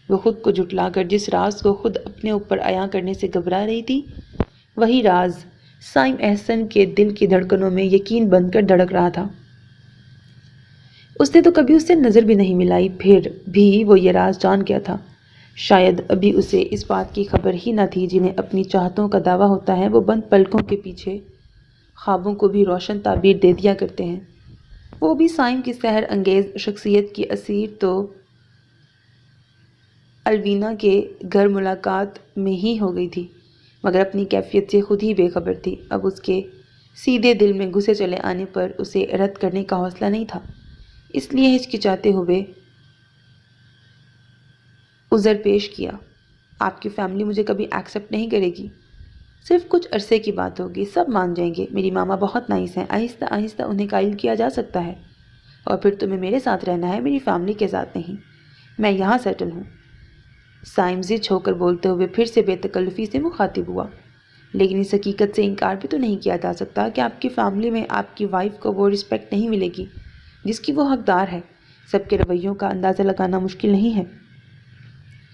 A: وہ خود کو جھٹلا کر جس راز کو خود اپنے اوپر عیاں کرنے سے گھبرا رہی تھی، وہی راز سائم احسن کے دل کی دھڑکنوں میں یقین بن کر دھڑک رہا تھا۔ اس نے تو کبھی اس سے نظر بھی نہیں ملائی، پھر بھی وہ یہ راز جان گیا تھا۔ شاید ابھی اسے اس بات کی خبر ہی نہ تھی، جنہیں اپنی چاہتوں کا دعویٰ ہوتا ہے وہ بند پلکوں کے پیچھے خوابوں کو بھی روشن تعبیر دے دیا کرتے ہیں۔ وہ بھی سائم کی سحر انگیز شخصیت کی اسیر تو الوینا کے گھر ملاقات میں ہی ہو گئی تھی، مگر اپنی کیفیت سے خود ہی بے خبر تھی۔ اب اس کے سیدھے دل میں گھسے چلے آنے پر اسے رد کرنے کا حوصلہ نہیں تھا، اس لیے ہچکچاتے ہوئے عذر پیش کیا۔ آپ کی فیملی مجھے کبھی ایکسیپٹ نہیں کرے گی، صرف کچھ عرصے کی بات ہوگی، سب مان جائیں گے۔ میری ماما بہت نائس ہیں، آہستہ آہستہ انہیں قائل کیا جا سکتا ہے، اور پھر تمہیں میرے ساتھ رہنا ہے، میری فیملی کے ساتھ نہیں۔ میں یہاں سیٹل ہوں۔ سائم زچ ہو کر بولتے ہوئے پھر سے بے تکلفی سے مخاطب ہوا۔ لیکن اس حقیقت سے انکار بھی تو نہیں کیا جا سکتا کہ آپ کی فیملی میں آپ کی وائف کو وہ رسپیکٹ نہیں ملے گی جس کی وہ حقدار ہے۔ سب کے رویوں کا اندازہ لگانا مشکل نہیں ہے۔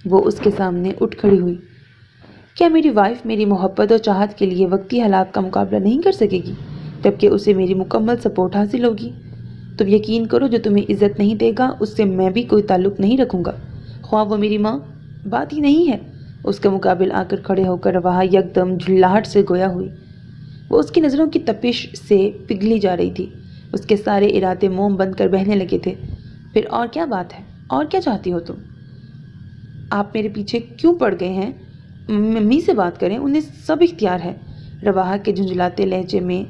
A: وہ اس کے سامنے اٹھ کھڑی ہوئی۔ کیا میری وائف میری محبت اور چاہت کے لیے وقتی حالات کا مقابلہ نہیں کر سکے گی، جبکہ اسے میری مکمل سپورٹ حاصل ہوگی؟ تم یقین کرو جو تمہیں عزت نہیں دے گا اس سے میں بھی کوئی تعلق نہیں رکھوں گا، خواہ وہ میری ماں۔ بات ہی نہیں ہے۔ اس کے مقابل آ کر کھڑے ہو کر رواحہ یکدم جھلاہٹ سے گویا ہوئی۔ وہ اس کی نظروں کی تپش سے پگھلی جا رہی تھی۔ اس کے سارے ارادے موم بن کر بہنے لگے تھے۔ پھر اور کیا بات ہے؟ اور کیا چاہتی ہو تم؟ آپ میرے پیچھے کیوں پڑ گئے ہیں؟ ممی سے بات کریں، انہیں سب اختیار ہے۔ رواحہ کے جھنجھلاتے لہجے میں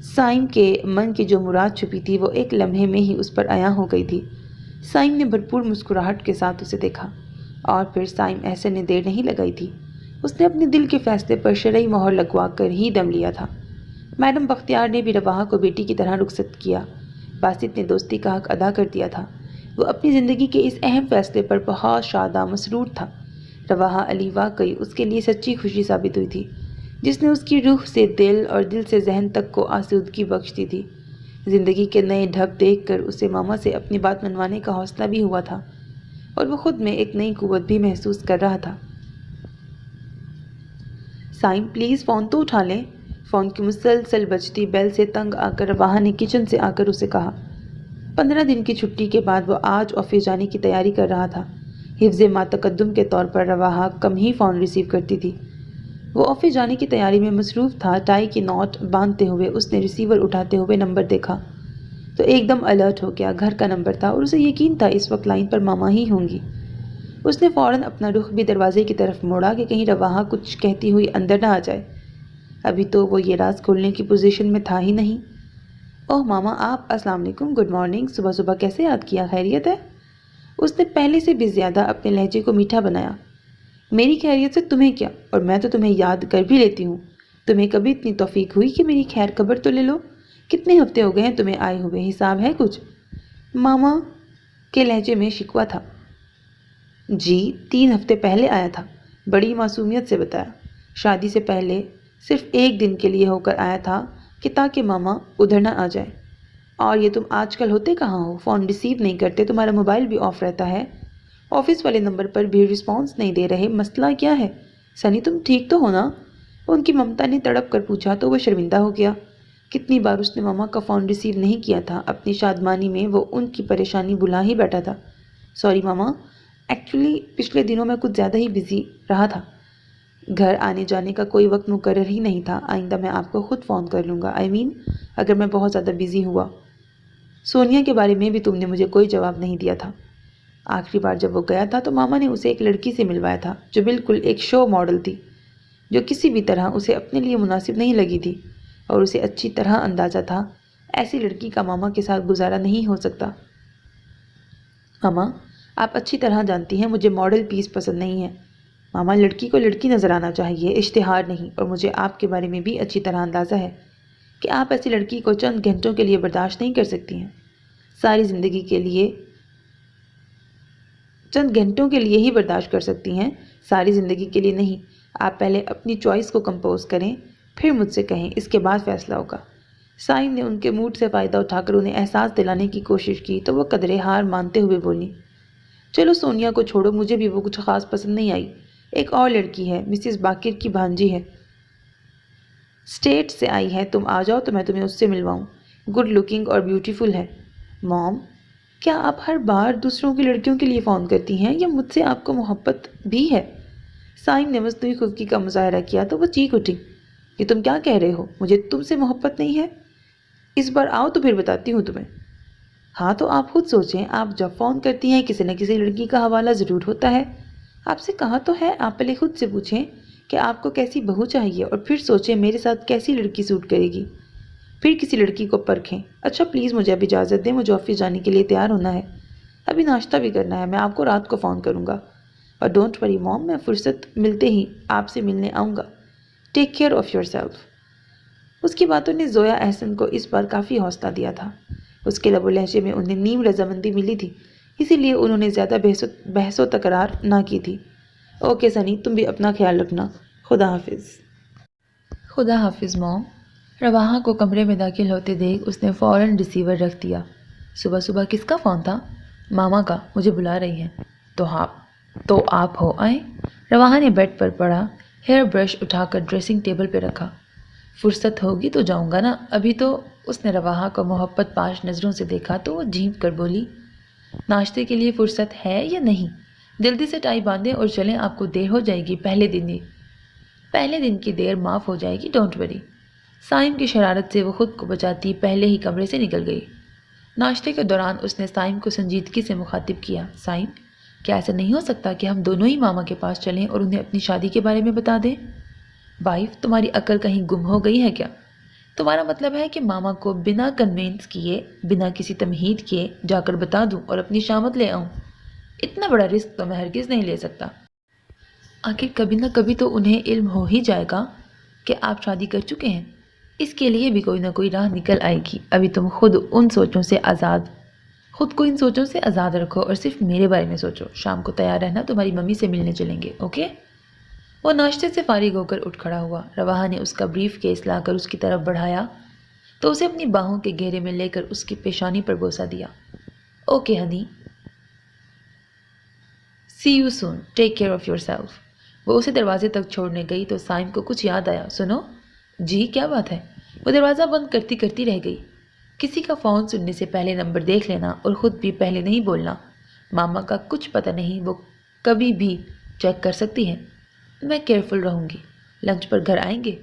A: سائم کے من کی جو مراد چھپی تھی وہ ایک لمحے میں ہی اس پر عیاں ہو گئی تھی۔ سائم نے بھرپور مسکراہٹ کے ساتھ اسے دیکھا، اور پھر سائم ایسے نے دیر نہیں لگائی تھی۔ اس نے اپنے دل کے فیصلے پر شرعی مہر لگوا کر ہی دم لیا تھا۔ میڈم بختیار نے بھی رواحہ کو بیٹی کی طرح رخصت کیا۔ باسط نے دوستی کا حق ادا کر دیا تھا۔ وہ اپنی زندگی کے اس اہم فیصلے پر بہت شادہ مسرور تھا۔ رواحہ علی واقعی اس کے لیے سچی خوشی ثابت ہوئی تھی، جس نے اس کی روح سے دل اور دل سے ذہن تک کو آسودگی بخش دی تھی۔ زندگی کے نئے ڈھب دیکھ کر اسے ماما سے اپنی بات منوانے کا حوصلہ بھی ہوا تھا، اور وہ خود میں ایک نئی قوت بھی محسوس کر رہا تھا۔ سائم پلیز فون تو اٹھا لیں۔ فون کی مسلسل بجتی بیل سے تنگ آ کر رواحہ نے کچن سے آ کر اسے کہا۔ 15 دن کی چھٹی کے بعد وہ آج آفس جانے کی تیاری کر رہا تھا۔ حفظ ما تقدم کے طور پر رواحہ کم ہی فون ریسیو کرتی تھی۔ وہ آفس جانے کی تیاری میں مصروف تھا۔ ٹائی کی نوٹ باندھتے ہوئے اس نے ریسیور اٹھاتے ہوئے نمبر دیکھا تو ایک دم الرٹ ہو گیا۔ گھر کا نمبر تھا اور اسے یقین تھا اس وقت لائن پر ماما ہی ہوں گی۔ اس نے فوراً اپنا رخ بھی دروازے کی طرف موڑا کہ کہیں رواحہ کچھ کہتی ہوئی اندر نہ آ جائے۔ ابھی تو وہ یہ راز کھولنے کی پوزیشن میں تھا ہی نہیں۔ اوہ ماما آپ، السلام علیکم، گڈ مارننگ، صبح صبح کیسے یاد کیا؟ خیریت ہے؟ اس نے پہلے سے بھی زیادہ اپنے لہجے کو میٹھا بنایا۔ میری خیریت سے تمہیں کیا، اور میں تو تمہیں یاد کر بھی لیتی ہوں۔ تمہیں کبھی اتنی توفیق ہوئی کہ میری خیر خبر تو لے لو؟ کتنے ہفتے ہو گئے ہیں تمہیں آئے ہوئے، حساب ہے کچھ؟ ماما کے لہجے میں شکوہ تھا۔ جی 3 ہفتے پہلے آیا تھا، بڑی معصومیت سے بتایا۔ شادی سے پہلے صرف 1 دن کے لیے ہو کر آیا تھا کہ تاکہ ماما ادھر نہ آ جائے۔ اور یہ تم آج کل ہوتے کہاں ہو؟ فون ریسیو نہیں کرتے، تمہارا موبائل بھی آف رہتا ہے، آفس والے نمبر پر بھی رسپانس نہیں دے رہے، مسئلہ کیا ہے؟ سنی تم ٹھیک تو ہو نا؟ ان کی ممتا نے تڑپ کر پوچھا تو وہ شرمندہ ہو گیا۔ کتنی بار اس نے ماما کا فون ریسیو نہیں کیا تھا۔ اپنی شادمانی میں وہ ان کی پریشانی بھلا ہی بیٹھا تھا۔ سوری ماما، ایکچولی پچھلے دنوں میں کچھ زیادہ ہی بزی رہا تھا۔ گھر آنے جانے کا کوئی وقت مقرر ہی نہیں تھا۔ آئندہ میں آپ کو خود فون کر لوں گا، اگر میں بہت زیادہ بزی ہوا۔ سونیا کے بارے میں بھی تم نے مجھے کوئی جواب نہیں دیا تھا۔ آخری بار جب وہ گیا تھا تو ماما نے اسے ایک لڑکی سے ملوایا تھا جو بالکل ایک شو ماڈل تھی، جو کسی بھی طرح اسے اپنے لیے مناسب نہیں لگی تھی، اور اسے اچھی طرح اندازہ تھا ایسی لڑکی کا ماما کے ساتھ گزارا نہیں ہو سکتا۔ ماما آپ اچھی طرح جانتی ہیں مجھے ماڈل پیس پسند نہیں ہے۔ ماما لڑکی کو لڑکی نظر آنا چاہیے، اشتہار نہیں، اور مجھے آپ کے بارے میں بھی اچھی طرح اندازہ ہے کہ آپ ایسی لڑکی کو چند گھنٹوں کے لیے برداشت نہیں کر سکتی ہیں، ساری زندگی کے لیے، چند گھنٹوں کے لیے ہی برداشت کر سکتی ہیں، ساری زندگی کے لیے نہیں۔ آپ پہلے اپنی چوائس کو کمپوز کریں، پھر مجھ سے کہیں، اس کے بعد فیصلہ ہوگا۔ سائم نے ان کے موڈ سے فائدہ اٹھا کر انہیں احساس دلانے کی کوشش کی تو وہ قدرے ہار مانتے ہوئے بولی، چلو سونیا کو چھوڑو، مجھے بھی وہ کچھ خاص پسند نہیں آئی۔ ایک اور لڑکی ہے، مسز باقر کی بھانجی ہے، اسٹیٹ سے آئی ہے، تم آ جاؤ تو میں تمہیں اس سے ملواؤں، گڈ لکنگ اور بیوٹیفل ہے۔ موم کیا آپ ہر بار دوسروں کی لڑکیوں کے لیے فون کرتی ہیں یا مجھ سے آپ کو محبت بھی ہے؟ سائم نے مصنوعی خودکی کا مظاہرہ کیا تو وہ چیخ اٹھی، یہ تم کیا کہہ رہے ہو؟ مجھے تم سے محبت نہیں ہے؟ اس بار آؤ تو پھر بتاتی ہوں تمہیں۔ ہاں تو آپ خود سوچیں، آپ جب فون کرتی ہیں کسی نہ کسی لڑکی کا حوالہ ضرور ہوتا ہے۔ آپ سے کہا تو ہے، آپ پہلے خود سے پوچھیں کہ آپ کو کیسی بہو چاہیے، اور پھر سوچیں میرے ساتھ کیسی لڑکی سوٹ کرے گی، پھر کسی لڑکی کو پرکھیں۔ اچھا پلیز مجھے اب اجازت دیں، مجھے آفس جانے کے لیے تیار ہونا ہے، ابھی ناشتہ بھی کرنا ہے، میں آپ کو رات کو فون کروں گا، اور ڈونٹ وری موم، میں فرصت ملتے ہی آپ سے ملنے آؤں گا۔ Take care of yourself. اس کی باتوں نے زویا احسن کو اس بار کافی حوصلہ دیا تھا۔ اس کے لب و لہجے میں انہیں نیم رضامندی ملی تھی، اسی لیے انہوں نے زیادہ بحث و تکرار نہ کی تھی۔ اوکے سنی، تم بھی اپنا خیال رکھنا، خدا حافظ۔
B: خدا حافظ موم۔ رواحہ کو کمرے میں داخل ہوتے دیکھ اس نے فوراً ریسیور رکھ دیا۔ صبح صبح کس کا فون تھا؟ ماما کا، مجھے بلا رہی ہیں۔ تو آپ ہو آئیں؟ رواحہ نے بیڈ پر پڑا ہیئر برش اٹھا کر ڈریسنگ ٹیبل پہ رکھا۔ فرصت ہوگی تو جاؤں گا نا، ابھی تو
A: اس نے رواحہ کو محبت پاش نظروں سے دیکھا تو وہ جھینپ کر بولی، ناشتے کے لیے فرصت ہے یا نہیں؟ جلدی سے ٹائی باندھیں اور چلیں، آپ کو دیر ہو جائے گی، پہلے دن کی دیر معاف ہو جائے گی، ڈونٹ وری۔ سائم کی شرارت سے وہ خود کو بچاتی پہلے ہی کمرے سے نکل گئی۔ ناشتے کے دوران اس نے سائم کو سنجیدگی سے مخاطب کیا، سائم، کیا ایسا نہیں ہو سکتا کہ ہم دونوں ہی ماما کے پاس چلیں اور انہیں اپنی شادی کے بارے میں بتا دیں؟ وائف، تمہاری عقل کہیں گم ہو گئی ہے کیا؟ تمہارا مطلب ہے کہ ماما کو بنا کنوینس کیے، بنا کسی تمہید کیے جا کر بتا دوں اور اپنی شامت لے آؤں؟ اتنا بڑا رسک تو میں ہرگز نہیں لے سکتا۔ آخر کبھی نہ کبھی تو انہیں علم ہو ہی جائے گا کہ آپ شادی کر چکے ہیں۔ اس کے لیے بھی کوئی نہ کوئی راہ نکل آئے گی۔ ابھی تم خود کو ان سوچوں سے آزاد رکھو اور صرف میرے بارے میں سوچو۔ شام کو تیار رہنا، تمہاری ممی سے ملنے چلیں گے، اوکے؟ وہ ناشتے سے فارغ ہو کر اٹھ کھڑا ہوا۔ رواحہ نے اس کا بریف کیس لا کر اس کی طرف بڑھایا تو اسے اپنی باہوں کے گھیرے میں لے کر اس کی پیشانی پر بوسہ دیا۔ Okay honey, see you soon, take care of yourself. وہ اسے دروازے تک چھوڑنے گئی تو سائم کو کچھ یاد آیا۔ سنو جی، کیا بات ہے؟ وہ دروازہ بند کرتی کرتی رہ گئی۔ کسی کا فون سننے سے پہلے نمبر دیکھ لینا اور خود بھی پہلے نہیں بولنا۔ ماما کا کچھ پتہ نہیں، وہ کبھی بھی چیک کر سکتی ہیں۔ میں کیئرفل رہوں گی۔ لنچ پر گھر آئیں گے؟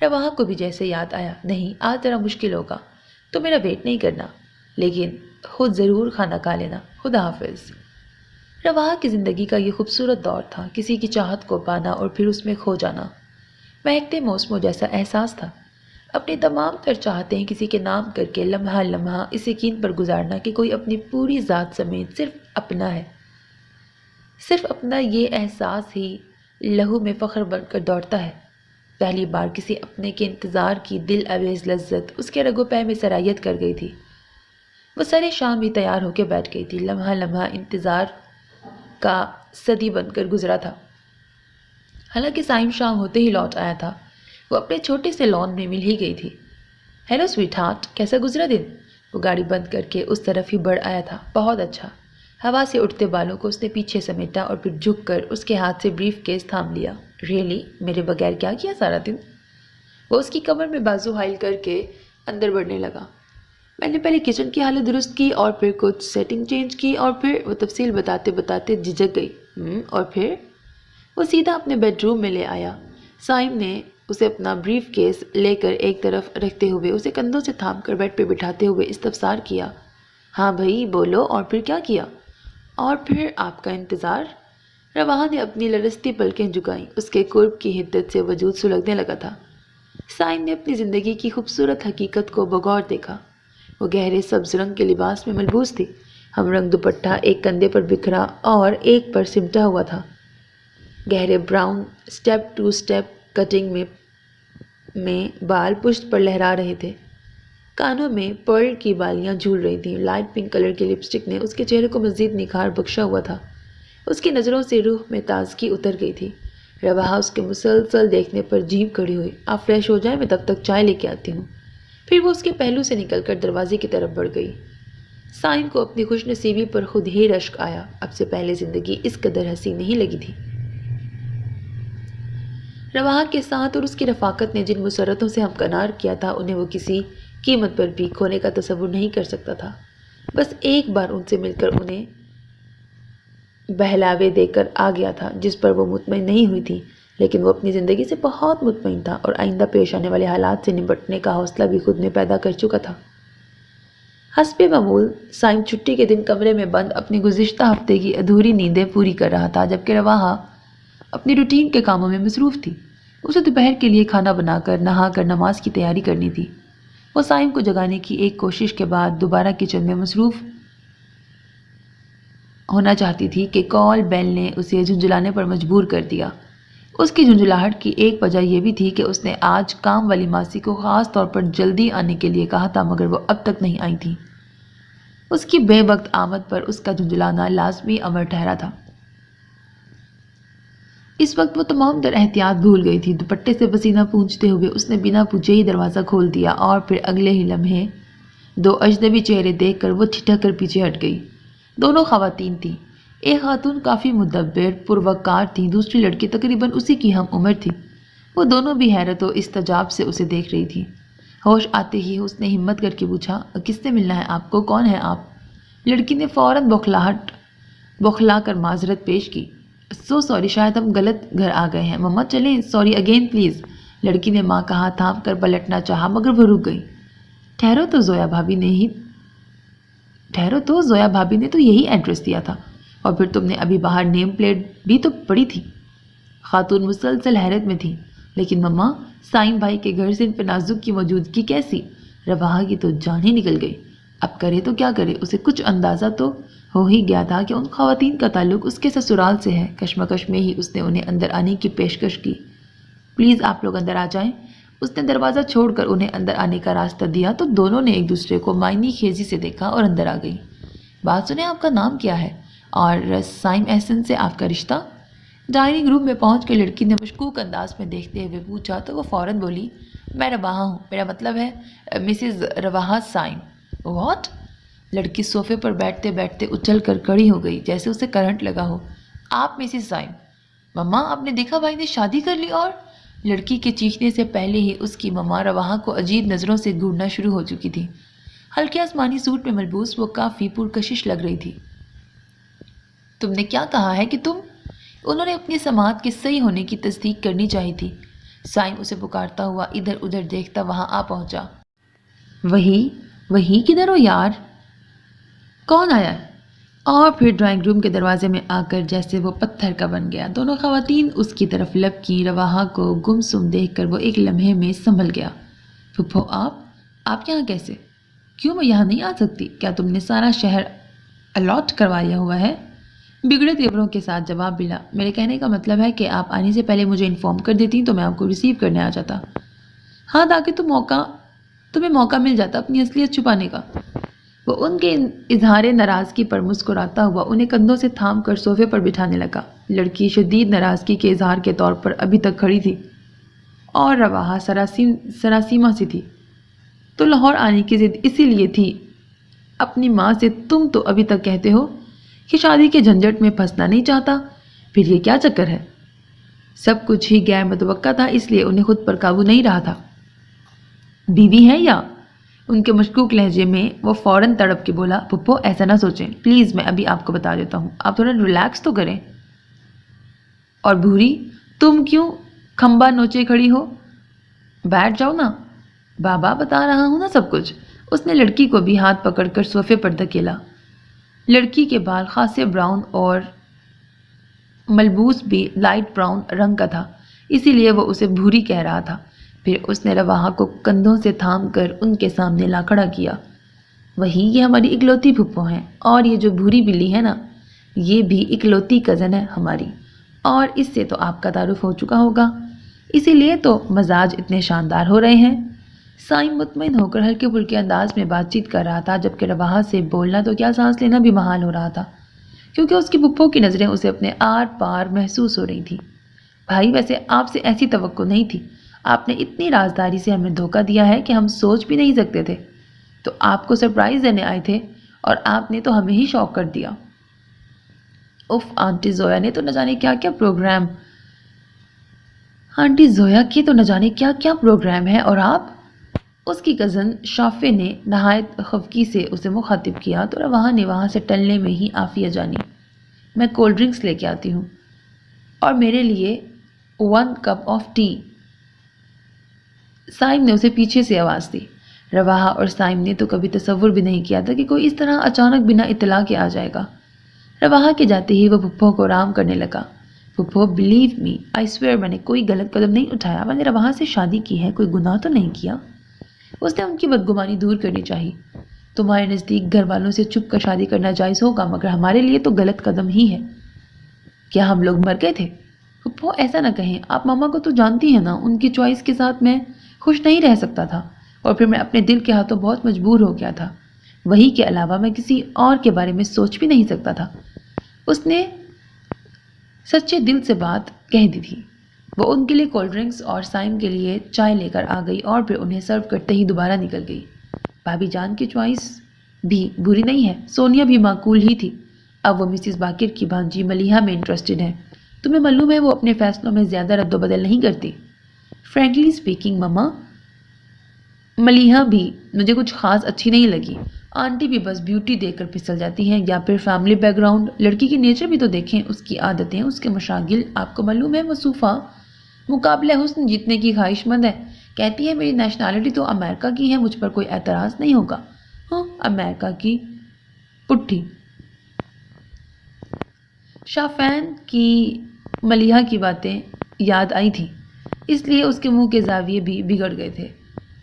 A: رواحہ کو بھی جیسے یاد آیا، نہیں آج ذرا مشکل ہوگا، تو میرا ویٹ نہیں کرنا، لیکن خود ضرور کھانا کھا لینا۔ خدا حافظ۔ رواحہ کی زندگی کا یہ خوبصورت دور تھا، کسی کی چاہت کو پانا اور پھر اس میں کھو جانا۔ مہکتے موسموں جیسا احساس تھا، اپنی تمام تر چاہتیں کسی کے نام کر کے لمحہ لمحہ اس یقین پر گزارنا کہ کوئی اپنی پوری ذات سمیت صرف اپنا ہے۔ صرف اپنا، یہ احساس ہی لہو میں فخر بن کر دوڑتا ہے۔ پہلی بار کسی اپنے کے انتظار کی دل اویز لذت اس کے رگ و پے میں سرایت کر گئی تھی۔ وہ سرے شام ہی تیار ہو کے بیٹھ گئی تھی۔ لمحہ لمحہ انتظار کا صدی بن کر گزرا تھا۔ حالانکہ سائم شام ہوتے ہی لوٹ آیا تھا، وہ اپنے چھوٹے سے لان میں مل ہی گئی تھی۔ ہیلو سویٹ ہارٹ، کیسا گزرا دن؟ وہ گاڑی بند کر کے اس طرف ہی بڑھ آیا تھا۔ بہت اچھا۔ ہوا سے اٹھتے بالوں کو اس نے پیچھے سمیٹا اور پھر جھک کر اس کے ہاتھ سے بریف کیس تھام لیا۔ ریئلی؟ میرے بغیر کیا کیا سارا دن؟ وہ اس کی کمر میں بازو حائل کر کے اندر بڑھنے لگا۔ میں نے پہلے کچن کی حالت درست کی اور پھر کچھ سیٹنگ چینج کی اور پھر وہ تفصیل بتاتے بتاتے جھجک گئی۔ اور پھر وہ سیدھا اپنے بیڈ روم میں لے آیا۔ سائم نے اسے اپنا بریف کیس لے کر ایک طرف رکھتے ہوئے اسے کندھوں سے تھام کر بیڈ پہ بٹھاتے ہوئے استفسار کیا، ہاں بھائی بولو، اور پھر کیا کیا؟ اور پھر آپ کا انتظار۔ رواحہ نے اپنی لرزتی پلکیں جھکائیں، اس کے قرب کی حدت سے وجود سلگنے لگا تھا۔ سائم نے اپنی زندگی کی خوبصورت حقیقت کو بغور دیکھا۔ وہ گہرے سبز رنگ کے لباس میں ملبوس تھی، ہم رنگ دوپٹہ ایک کندھے پر بکھرا اور ایک پر سمٹا ہوا تھا۔ گہرے brown step to step cutting میں بال پشت پر لہرا رہے تھے، کانوں میں پرل کی بالیاں جھول رہی تھیں۔ لائٹ پنک کلر کی لپسٹک نے اس کے چہرے کو مزید نکھار بخشا ہوا تھا۔ اس کی نظروں سے روح میں تازگی اتر گئی تھی۔ رواحہ اس کے مسلسل دیکھنے پر جھیپ کھڑی ہوئی۔ آپ فریش ہو جائیں، میں تب تک چائے لے کے آتی ہوں۔ پھر وہ اس کے پہلو سے نکل کر دروازے کی طرف بڑھ گئی۔ سائم کو اپنی خوش نصیبی پر خود ہی رشک آیا۔ اب سے پہلے زندگی اس قدر حسین نہیں لگی تھی۔ رواحہ کے ساتھ اور اس کی رفاقت نے جن مسرتوں سے ہمکنار کیا تھا، انہیں وہ کسی قیمت پر بھی کھونے کا تصور نہیں کر سکتا تھا۔ بس ایک بار ان سے مل کر انہیں بہلاوے دے کر آ گیا تھا، جس پر وہ مطمئن نہیں ہوئی تھی، لیکن وہ اپنی زندگی سے بہت مطمئن تھا اور آئندہ پیش آنے والے حالات سے نمٹنے کا حوصلہ بھی خود میں پیدا کر چکا تھا۔ حسب معمول سائم چھٹی کے دن کمرے میں بند اپنی گزشتہ ہفتے کی ادھوری نیندیں پوری کر رہا تھا، جبکہ رواحہ اپنی روٹین کے کاموں میں مصروف تھی۔ اسے دوپہر کے لیے کھانا بنا کر نہا کر نماز کی تیاری کرنی تھی۔ وہ سائم کو جگانے کی ایک کوشش کے بعد دوبارہ کچن میں مصروف ہونا چاہتی تھی کہ کال بیل نے اسے جھنجھلانے پر مجبور کر دیا۔ اس کی جھنجھلاہٹ کی ایک وجہ یہ بھی تھی کہ اس نے آج کام والی ماسی کو خاص طور پر جلدی آنے کے لیے کہا تھا، مگر وہ اب تک نہیں آئی تھی۔ اس کی بے وقت آمد پر اس کا جھنجھلانا لازمی امر ٹھہرا تھا۔ اس وقت وہ تمام در احتیاط بھول گئی تھی۔ دوپٹے سے پسینہ پونچھتے ہوئے اس نے بنا پوچھے ہی دروازہ کھول دیا اور پھر اگلے ہی لمحے دو اجنبی چہرے دیکھ کر وہ ٹھٹک کر پیچھے ہٹ گئی۔ دونوں خواتین تھیں۔ ایک خاتون کافی مدبر پروقار تھی، دوسری لڑکی تقریباً اسی کی ہم عمر تھی۔ وہ دونوں بھی حیرت و استعجاب سے اسے دیکھ رہی تھی۔
B: ہوش آتے ہی اس نے ہمت کر کے پوچھا، کس سے ملنا ہے آپ کو؟ کون ہے آپ؟ لڑکی نے فوراً بوکھلا کر معذرت پیش کی، سو سوری، شاید ہم غلط گھر آ گئے ہیں مما، چلیں، سوری اگین پلیز۔ لڑکی نے ماں کا ہاتھ تھام کر پلٹنا چاہا مگر وہ رک گئی۔ ٹھہرو تو، زویا بھابھی نے تو یہی ایڈریس دیا تھا، اور پھر تم نے ابھی باہر نیم پلیٹ بھی تو پڑی تھی۔ خاتون مسلسل حیرت میں تھی۔ لیکن مما، سائم بھائی کے گھر سے ان تنازع کی موجودگی کیسی؟ رواحہ کی تو جان ہی نکل گئی۔ اب کرے تو کیا کرے؟ اسے کچھ اندازہ تو ہو ہی گیا تھا کہ ان خواتین کا تعلق اس کے سسرال سے ہے۔ کشمکش میں ہی اس نے انہیں اندر آنے کی پیشکش کی۔ پلیز آپ لوگ اندر آ جائیں۔ اس نے دروازہ چھوڑ کر انہیں اندر آنے کا راستہ دیا تو دونوں نے ایک دوسرے کو معنی خیزی سے دیکھا اور اندر آ گئی۔ بات سنیں، آپ کا نام کیا ہے اور سائم احسن سے آپ کا رشتہ؟ ڈائننگ روم میں پہنچ کے لڑکی نے مشکوک انداز میں دیکھتے ہوئے پوچھا تو وہ فوراً بولی، میں رواحہ ہوں، میرا مطلب ہے مسز رواحہ سائم۔ واٹ؟ لڑکی صوفے پر بیٹھتے بیٹھتے اچھل کر کھڑی ہو گئی جیسے اسے کرنٹ لگا ہو۔ آپ مسز سائم؟ مما، آپ نے دیکھا بھائی نے شادی کر لی؟ اور لڑکی کے چیخنے سے پہلے ہی اس کی مما رواحہ کو عجیب نظروں سے گھورنا شروع ہو چکی تھی۔ ہلکے آسمانی سوٹ میں ملبوس وہ کافی پرکشش لگ رہی تھی۔ تم نے کیا کہا ہے کہ تم؟ انہوں نے اپنی سماعت کے صحیح ہونے کی تصدیق کرنی چاہی تھی۔ سائم اسے پکارتا ہوا ادھر ادھر دیکھتا وہاں آ پہنچا۔ وہی کدھر ہو یار؟ کون آیا ہے؟ اور پھر ڈرائنگ روم کے دروازے میں آ کر جیسے وہ پتھر کا بن گیا۔ دونوں خواتین اس کی طرف لپکیں۔ رواحہ کو گمسم دیکھ کر وہ ایک لمحے میں سنبھل گیا۔ پھپھو، آپ یہاں کیسے؟ کیوں میں یہاں نہیں آ سکتی؟ کیا تم نے سارا شہر الاٹ کروایا ہوا ہے؟ بگڑے تیوروں کے ساتھ جواب ملا، میرے کہنے کا مطلب ہے کہ آپ آنے سے پہلے مجھے انفارم کر دیتی تو میں آپ کو ریسیو کرنے آ جاتا۔ ہاں، تاکہ تمہیں موقع مل جاتا اپنی اصلیت چھپانے کا۔ وہ ان کے اظہار ناراضگی پر مسکراتا ہوا انہیں کندھوں سے تھام کر صوفے پر بٹھانے لگا۔ لڑکی شدید ناراضگی کے اظہار کے طور پر ابھی تک کھڑی تھی اور رواحہ سراسیمہ سی تھی۔ تو لاہور آنے کی ضد اسی لیے تھی اپنی ماں سے تم تو ابھی تک کہتے ہو کہ شادی کے جھنجٹ میں پھنسنا نہیں چاہتا، پھر یہ کیا چکر ہے؟ سب کچھ ہی غیر متوقع تھا، اس لیے انہیں خود پر قابو نہیں رہا تھا۔ بیوی ہے یا؟ ان کے مشکوک لہجے میں وہ فوراً تڑپ کے بولا، پھپھو ایسا نہ سوچیں پلیز، میں ابھی آپ کو بتا دیتا ہوں، آپ تھوڑا ریلیکس تو کریں۔ اور بھوری، تم کیوں کھمبا نوچے کھڑی ہو؟ بیٹھ جاؤ نا، بابا بتا رہا ہوں نا سب کچھ۔ اس نے لڑکی کو بھی ہاتھ پکڑ کر صوفے پر دھکیلا۔ لڑکی کے بال خاصے براؤن اور ملبوس بھی لائٹ براؤن رنگ کا تھا، اسی لیے وہ اسے بھوری کہہ رہا تھا۔ پھر اس نے رواحہ کو کندھوں سے تھام کر ان کے سامنے لا کھڑا کیا۔ وہی، یہ ہماری اکلوتی پھپھو ہیں، اور یہ جو بھوری بلی ہے نا، یہ بھی اکلوتی کزن ہے ہماری، اور اس سے تو آپ کا تعارف ہو چکا ہوگا، اسی لیے تو مزاج اتنے شاندار ہو رہے ہیں۔ سائم مطمئن ہو کر ہلکے پھلکے انداز میں بات چیت کر رہا تھا، جبکہ رواحہ سے بولنا تو کیا سانس لینا بھی محال ہو رہا تھا، کیونکہ اس کی پھپھو کی نظریں اسے اپنے آر پار محسوس ہو رہی تھیں۔ بھائی، ویسے آپ سے ایسی توقع نہیں تھی، آپ نے اتنی رازداری سے ہمیں دھوکہ دیا ہے کہ ہم سوچ بھی نہیں سکتے تھے، تو آپ کو سرپرائز دینے آئے تھے اور آپ نے تو ہمیں ہی شاک کر دیا۔ اف، آنٹی زویا نے تو نہ جانے کیا کیا پروگرام ہے، اور آپ؟ اس کی کزن شافے نے نہایت خفگی سے اسے مخاطب کیا تو رواحہ نے وہاں سے ٹلنے میں ہی عافیہ جانی، میں کولڈ ڈرنکس لے کے آتی ہوں، اور میرے لیے 1 کپ آف ٹی۔ سائم نے اسے پیچھے سے آواز دی۔ رواحہ اور سائم نے تو کبھی تصور بھی نہیں کیا تھا کہ کوئی اس طرح اچانک بنا اطلاع کے آ جائے گا۔ رواحہ کے جاتے ہی وہ پھپھو کو آرام کرنے لگا۔ پھپھو، بلیو می، آئی سویئر، میں نے کوئی غلط قدم نہیں اٹھایا، میں نے رواحہ سے شادی کی ہے، کوئی گناہ تو نہیں کیا۔ اس نے ان کی بدگمانی دور کرنی چاہی۔ تمہارے نزدیک گھر والوں سے چھپ کر شادی کرنا جائز ہوگا، مگر ہمارے لیے تو غلط قدم ہی ہے۔ کیا ہم لوگ مر گئے تھے؟ پھپھو ایسا نہ کہیں، آپ ماما کو تو جانتی ہیں نا، ان کی چوائس کے ساتھ میں خوش نہیں رہ سکتا تھا، اور پھر میں اپنے دل کے ہاتھوں بہت مجبور ہو گیا تھا، وہی کے علاوہ میں کسی اور کے بارے میں سوچ بھی نہیں سکتا تھا۔ اس نے سچے دل سے بات کہہ دی تھی۔ وہ ان کے لیے کولڈ ڈرنکس اور سائم کے لیے چائے لے کر آ گئی اور پھر انہیں سرو کرتے ہی دوبارہ نکل گئی۔ بھابھی جان کی چوائس بھی بری نہیں ہے، سونیا بھی معقول ہی تھی، اب وہ مسز باقر کی بھانجی ملیحہ میں انٹرسٹڈ ہے، تمہیں معلوم ہے وہ اپنے فیصلوں میں زیادہ رد و بدل نہیں کرتی۔ فرینکلی اسپیکنگ مما، ملیحہ بھی مجھے کچھ خاص اچھی نہیں لگی. آنٹی بھی بس بیوٹی دیکھ کر پھسل جاتی ہیں یا پھر فیملی بیک گراؤنڈ. لڑکی کی نیچر بھی تو دیکھیں، اس کی عادتیں، اس کے مشاغل. آپ کو معلوم ہے وہ صوفہ مقابلہ حسن جیتنے کی خواہش مند ہے. کہتی ہے میری نیشنلٹی تو امریکہ کی ہے، مجھ پر کوئی اعتراض نہیں ہوگا. ہاں، امریکہ کی پٹھی. شافعین کی ملیحہ کی باتیں یاد آئی تھیں، اس لیے اس کے منہ کے زاویے بھی بگڑ گئے تھے.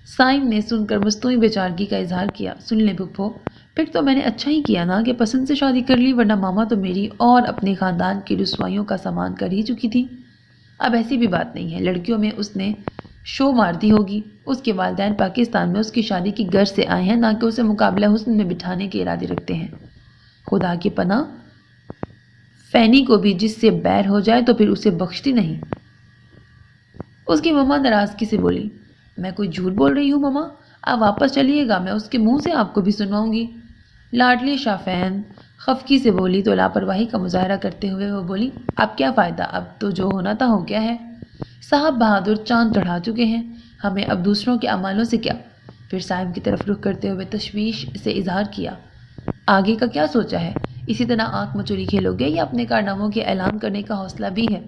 B: سائم نے سن کر مصنوعی بے چارگی کا اظہار کیا. سن لیں پھپھو، پھر تو میں نے اچھا ہی کیا نا کہ پسند سے شادی کر لی، ورنہ ماما تو میری اور اپنے خاندان کی رسوائیوں کا سامان کر ہی چکی تھی. اب ایسی بھی بات نہیں ہے، لڑکیوں میں اس نے شو مار دی ہوگی. اس کے والدین پاکستان میں اس کی شادی کی غرض سے آئے ہیں، نہ کہ اسے مقابلہ حسن میں بٹھانے کے ارادے رکھتے ہیں. خدا کی پناہ، فینی کو بھی جس سے بیر ہو جائے تو پھر اسے بخشتی نہیں. اس کی مما ناراضگی سے بولی. میں کوئی جھوٹ بول رہی ہوں مما؟ آپ واپس چلیے گا، میں اس کے منہ سے آپ کو بھی سنواؤں گی. لاڈلی شافعین خفگی سے بولی تو لاپرواہی کا مظاہرہ کرتے ہوئے وہ بولی. اب کیا فائدہ، اب تو جو ہونا تھا ہو گیا ہے. صاحب بہادر چاند چڑھا چکے ہیں، ہمیں اب دوسروں کے اعمالوں سے کیا. پھر سائم کی طرف رخ کرتے ہوئے تشویش سے اظہار کیا. آگے کا کیا سوچا ہے؟ اسی طرح آنکھ مچوری کھیلو گے یا اپنے کارناموں کے اعلان کرنے کا حوصلہ بھی ہے؟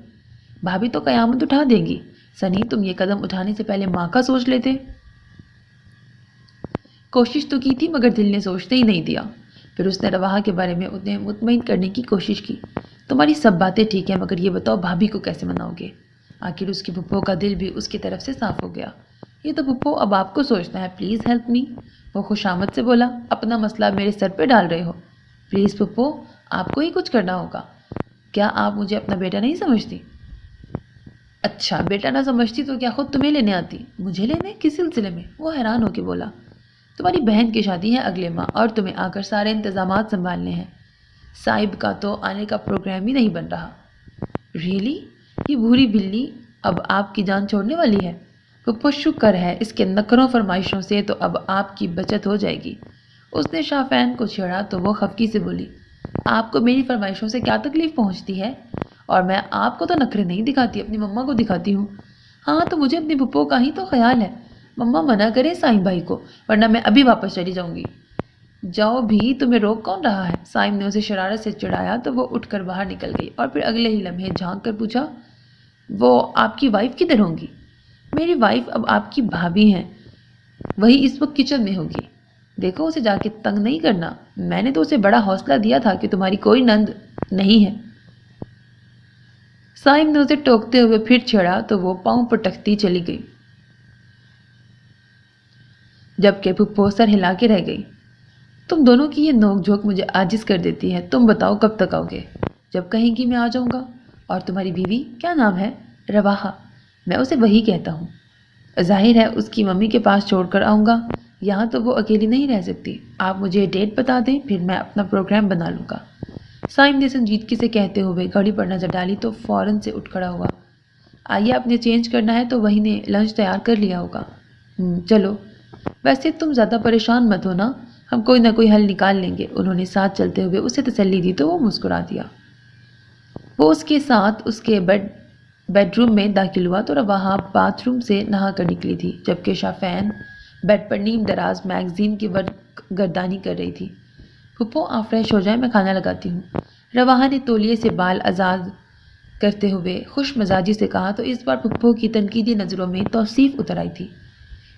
B: بھابھی تو قیامت اٹھا دیں گی. سنی، تم یہ قدم اٹھانے سے پہلے ماں کا سوچ لیتے. کوشش تو کی تھی مگر دل نے سوچنے ہی نہیں دیا. پھر اس نے رواحہ کے بارے میں انہیں مطمئن کرنے کی کوشش کی. تمہاری سب باتیں ٹھیک ہیں مگر یہ بتاؤ بھابھی کو کیسے مناؤ گے؟ آخر اس کی پھپھو کا دل بھی اس کی طرف سے صاف ہو گیا. یہ تو پھپھو اب آپ کو سوچنا ہے، پلیز ہیلپ می. وہ خوش آمد سے بولا. اپنا مسئلہ میرے سر پہ ڈال رہے ہو؟ پلیز پھپھو، آپ کو ہی کچھ کرنا ہوگا. کیا آپ مجھے اپنا بیٹا نہیں سمجھتی؟ اچھا، بیٹا نہ سمجھتی تو کیا خود تمہیں لینے آتی؟ مجھے لینے؟ کس سلسلے میں؟ وہ حیران ہو کے بولا. تمہاری بہن کی شادی ہے اگلے ماہ اور تمہیں آ کر سارے انتظامات سنبھالنے ہیں. صاحب کا تو آنے کا پروگرام ہی نہیں بن رہا. ریئلی؟ یہ بھوری بلی اب آپ کی جان چھوڑنے والی ہے؟ پھپھو شکر ہے، اس کے نخروں فرمائشوں سے تو اب آپ کی بچت ہو جائے گی. اس نے شافعین کو چھیڑا تو وہ خفگی سے بولی. آپ کو میری فرمائشوں سے کیا تکلیف پہنچتی ہے؟ اور میں آپ کو تو نخرے نہیں دکھاتی، اپنی مما کو دکھاتی ہوں. ہاں تو مجھے اپنی پھپھو کا ہی تو خیال ہے. مما منع کرے سائم بھائی کو، ورنہ میں ابھی واپس چلی جاؤں گی. جاؤ بھی، تمہیں روک کون رہا ہے؟ سائم نے اسے شرارت سے چڑھایا تو وہ اٹھ کر باہر نکل گئی اور پھر اگلے ہی لمحے جھانک کر پوچھا. وہ آپ کی وائف کدھر ہوں گی؟ میری وائف اب آپ کی بھابھی ہیں، وہی اس وقت کچن میں ہوگی. دیکھو اسے جا کے تنگ نہیں کرنا، میں نے تو اسے بڑا حوصلہ دیا تھا کہ تمہاری کوئی نند نہیں ہے. سائم نے اسے ٹوکتے ہوئے پھر چھیڑا تو وہ پاؤں پٹکتی چلی گئی، جبکہ پھپھو سر ہلا کے رہ گئی. تم دونوں کی یہ نوک جھوک مجھے عاجز کر دیتی ہے. تم بتاؤ کب تک آؤ گے؟ جب کہیں گی میں آ جاؤں گا. اور تمہاری بیوی کیا نام ہے؟ رواحہ. میں اسے وہی کہتا ہوں. ظاہر ہے اس کی ممی کے پاس چھوڑ کر آؤں گا، یہاں تو وہ اکیلی نہیں رہ سکتی. آپ مجھے ڈیٹ بتا دیں، پھر میں اپنا پروگرام بنا لوں گا. سائم نے سنجیدگی سے کہتے ہوئے گھڑی پر نظر ڈالی تو فوراً سے اٹھ کھڑا ہوا. آئیے، آپ نے چینج کرنا ہے تو وہی نے لنچ تیار کر لیا ہوگا. چلو، ویسے تم زیادہ پریشان مت ہونا، ہم کوئی نہ کوئی حل نکال لیں گے. انہوں نے ساتھ چلتے ہوئے اسے تسلی دی تو وہ مسکرا دیا. وہ اس کے ساتھ اس کے بیڈ روم میں داخل ہوا تو رواحہ باتھ روم سے نہا کر نکلی تھی، جبکہ شافعین بیڈ پر نیم دراز میگزین کی ورق گردانی کر رہی تھی. پھپھو آپ فریش ہو جائیں، میں کھانا لگاتی ہوں. رواحہ نے تولیے سے بال آزاد کرتے ہوئے خوش مزاجی سے کہا تو اس بار پھپھو کی تنقیدی نظروں میں توصیف اتر آئی تھی.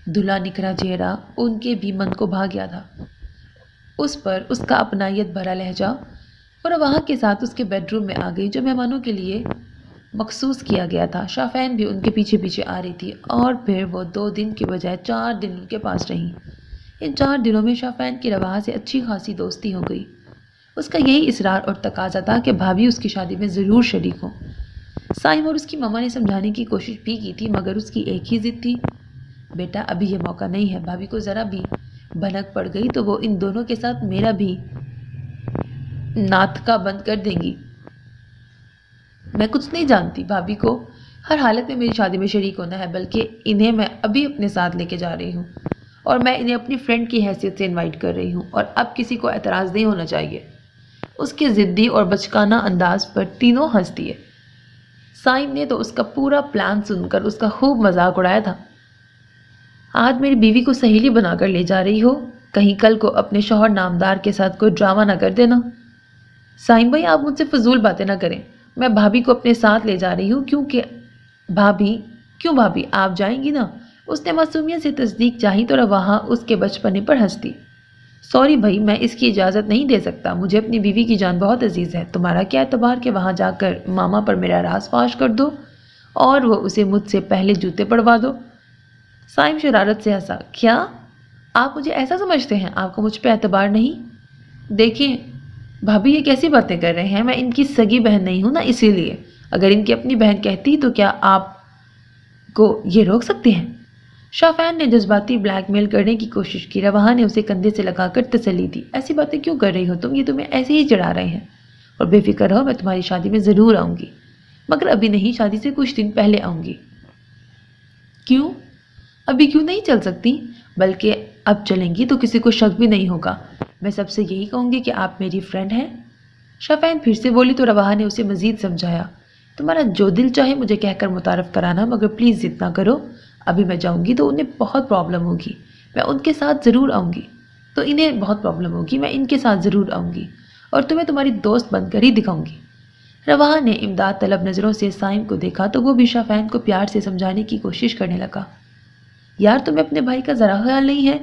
B: دھلا نکھرا چہرہ ان کے بھی من کو بھا گیا تھا. اس پر اس کا اپنائیت بھرا لہجہ. وہ رواحہ کے ساتھ اس کے بیڈ روم میں آ گئی جو مہمانوں کے لیے مخصوص کیا گیا تھا. شافعین بھی ان کے پیچھے پیچھے آ رہی تھی اور پھر وہ 2 دن کے بجائے 4 دن ان کے پاس رہیں. ان 4 دنوں میں شافعین کی رواحہ سے اچھی خاصی دوستی ہو گئی. اس کا یہی اصرار اور تقاضا تھا کہ بھابھی اس کی شادی میں ضرور شریک ہوں. سائم اور اس کی ماما نے سمجھانے کی کوشش بھی کی تھی مگر اس کی ایک ہی ضد تھی. بیٹا ابھی یہ موقع نہیں ہے. بھابھی کو ذرا بھی بھنک پڑ گئی تو وہ ان دونوں کے ساتھ میرا بھی ناطقہ بند کر دیں گی. میں کچھ نہیں جانتی. بھابھی کو ہر حالت میں میری شادی میں شریک ہونا ہے، بلکہ انہیں میں ابھی اپنے ساتھ لے کے جا رہی ہوں اور میں انہیں اپنی فرینڈ کی حیثیت سے انوائٹ کر رہی ہوں اور اب کسی کو اعتراض نہیں ہونا چاہیے. اس کے ضدی اور بچکانہ انداز پر تینوں ہنس دیے. سائم نے تو اس کا پورا پلان سن کر اس کا خوب مذاق اڑایا تھا.
A: آج میری بیوی کو سہیلی بنا کر لے جا رہی ہو، کہیں کل کو اپنے شوہر نامدار کے ساتھ کوئی ڈرامہ نہ کر دینا۔ سائم بھائی آپ مجھ سے فضول باتیں نہ کریں، میں بھابھی کو اپنے ساتھ لے جا رہی ہوں کیوں بھابھی آپ جائیں گی نا؟ اس نے معصومیت سے تصدیق چاہی تو رواحہ اس کے بچپنے پر ہنستی۔ سوری بھائی، میں اس کی اجازت نہیں دے سکتا، مجھے اپنی بیوی کی جان بہت عزیز ہے، تمہارا کیا اعتبار کہ وہاں جا کر ماما پر میرا راز فاش کر دو اور وہ اسے مجھ سے پہلے جوتے پڑوا دو۔ سائم شرارت سے ہنسا۔ کیا آپ مجھے ایسا سمجھتے ہیں؟ آپ کو مجھ پہ اعتبار نہیں؟ دیکھیں بھابھی یہ کیسی باتیں کر رہے ہیں، میں ان کی سگی بہن نہیں ہوں نا، اسی لیے اگر ان کی اپنی بہن کہتی تو کیا آپ کو یہ روک سکتے ہیں؟ شافعین نے جذباتی بلیک میل کرنے کی کوشش کی۔ رواحہ نے اسے کندھے سے لگا کر تسلی دی۔ ایسی باتیں کیوں کر رہی ہو تم؟ یہ تمہیں ایسے ہی چڑھا رہے ہیں، اور بے فکر رہو، میں تمہاری شادی میں ضرور آؤں گی، مگر ابھی نہیں، شادی سے کچھ دن پہلے آؤں گی۔ کیوں؟ ابھی کیوں نہیں چل سکتی؟ بلکہ اب چلیں گی تو کسی کو شک بھی نہیں ہوگا، میں سب سے یہی کہوں گی کہ آپ میری فرینڈ ہیں۔ شافعین پھر سے بولی تو رواحہ نے اسے مزید سمجھایا۔ تمہارا جو دل چاہے مجھے کہہ کر متعارف کرانا، مگر پلیز ضد نہ کرو، ابھی میں جاؤں گی تو انہیں بہت پرابلم ہوگی، میں ان کے ساتھ ضرور آؤں گی، تو انہیں بہت پرابلم ہوگی، میں ان کے ساتھ ضرور آؤں گی اور تمہیں تمہاری دوست بن کر ہی دکھاؤں گی۔ رواحہ نے امداد طلب نظروں سے سائم کو دیکھا تو وہ بھی شافعین کو پیار سے سمجھانے کی کوشش کرنے لگا۔ یار تمہیں اپنے بھائی کا ذرا خیال نہیں ہے؟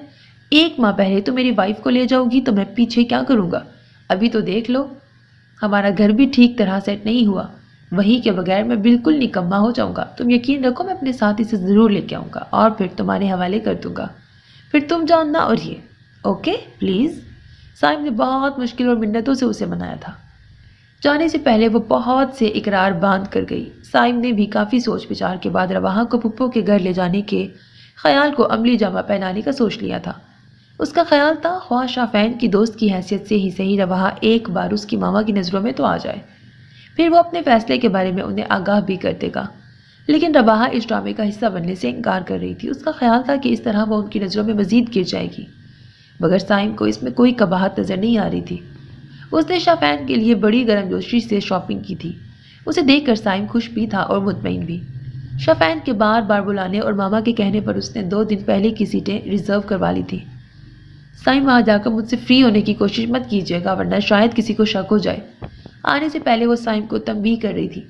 A: 1 ماہ پہلے تو میری وائف کو لے جاؤ گی تو میں پیچھے کیا کروں گا؟ ابھی تو دیکھ لو، ہمارا گھر بھی ٹھیک طرح سیٹ نہیں ہوا، وہی کے بغیر میں بالکل نکما ہو جاؤں گا۔ تم یقین رکھو میں اپنے ساتھ اسے ضرور لے کے آؤں گا اور پھر تمہارے حوالے کر دوں گا، پھر تم جاننا اور یہ اوکے پلیز۔ سائم نے بہت مشکل اور منتوں سے اسے منایا تھا۔ جانے سے پہلے وہ بہت سے اقرار باندھ کر گئی۔ سائم نے بھی کافی سوچ بچار کے بعد رواحہ کو پھپھو کے گھر لے جانے کے خیال کو عملی جامہ پہنانے کا سوچ لیا تھا۔ اس کا خیال تھا خواہ شافعین کی دوست کی حیثیت سے ہی صحیح رواحہ ایک بار اس کی ماما کی نظروں میں تو آ جائے، پھر وہ اپنے فیصلے کے بارے میں انہیں آگاہ بھی کر دے گا۔ لیکن رواحہ اس ڈرامے کا حصہ بننے سے انکار کر رہی تھی۔ اس کا خیال تھا کہ اس طرح وہ ان کی نظروں میں مزید گر جائے گی، مگر سائم کو اس میں کوئی قباحت نظر نہیں آ رہی تھی۔ اس نے شافعین کے لیے بڑی گرم جوشی سے شاپنگ کی تھی۔ اسے دیکھ کر سائم خوش بھی تھا اور مطمئن بھی۔ شافعین کے بار بار بلانے اور ماما کے کہنے پر اس نے 2 دن پہلے کی سیٹیں ریزرو کروا لی تھی۔ سائم وہاں جا کر مجھ سے فری ہونے کی کوشش مت کیجیے گا ورنہ شاید کسی کو شک ہو جائے۔ آنے سے پہلے وہ سائم کو تنبیہ کر رہی تھی۔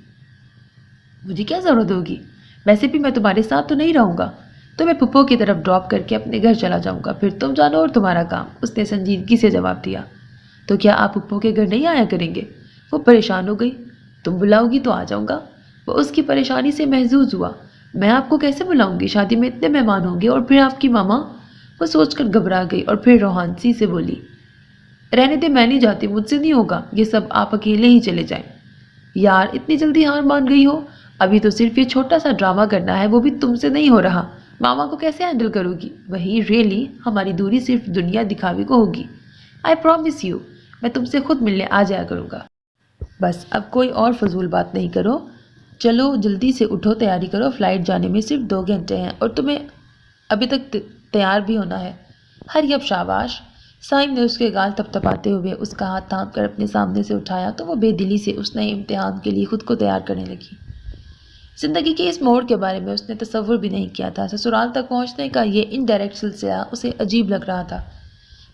A: مجھے کیا ضرورت ہوگی؟ ویسے بھی میں تمہارے ساتھ تو نہیں رہوں گا، تو میں پھپھو کی طرف ڈراپ کر کے اپنے گھر چلا جاؤں گا، پھر تم جانو اور تمہارا کام۔ اس نے سنجیدگی سے جواب دیا۔ تو کیا آپ پھپھو کے گھر نہیں آیا کریں گے؟ وہ پریشان ہو گئی۔ تم بلاؤ گی تو آ جاؤں گا۔ وہ اس کی پریشانی سے محظوظ ہوا۔ میں آپ کو کیسے بلاؤں گی؟ شادی میں اتنے مہمان ہوں گے، اور پھر آپ کی ماما۔ وہ سوچ کر گھبرا گئی اور پھر روحانسی سے بولی، رہنے دے، میں نہیں جاتی، مجھ سے نہیں ہوگا، یہ سب آپ اکیلے ہی چلے جائیں۔ یار اتنی جلدی ہار مان گئی ہو؟ ابھی تو صرف یہ چھوٹا سا ڈرامہ کرنا ہے، وہ بھی تم سے نہیں ہو رہا۔ ماما کو کیسے ہینڈل کرو گی؟ وہی ریئلی ہماری دوری صرف دنیا دکھاوے کو ہوگی۔ آئی پرومس یو، میں تم سے خود ملنے آ جایا کروں گا۔ بس اب کوئی اور فضول بات نہیں کرو، چلو جلدی سے اٹھو، تیاری کرو، فلائٹ جانے میں صرف 2 گھنٹے ہیں اور تمہیں ابھی تک تیار بھی ہونا ہے۔ ہری اب شاباش۔ سائم نے اس کے گال تپتپاتے ہوئے اس کا ہاتھ تھام کر اپنے سامنے سے اٹھایا تو وہ بے دلی سے اس نئے امتحان کے لیے خود کو تیار کرنے لگی۔ زندگی کے اس موڑ کے بارے میں اس نے تصور بھی نہیں کیا تھا۔ سسرال تک پہنچنے کا یہ انڈائریکٹ سلسلہ اسے عجیب لگ رہا تھا،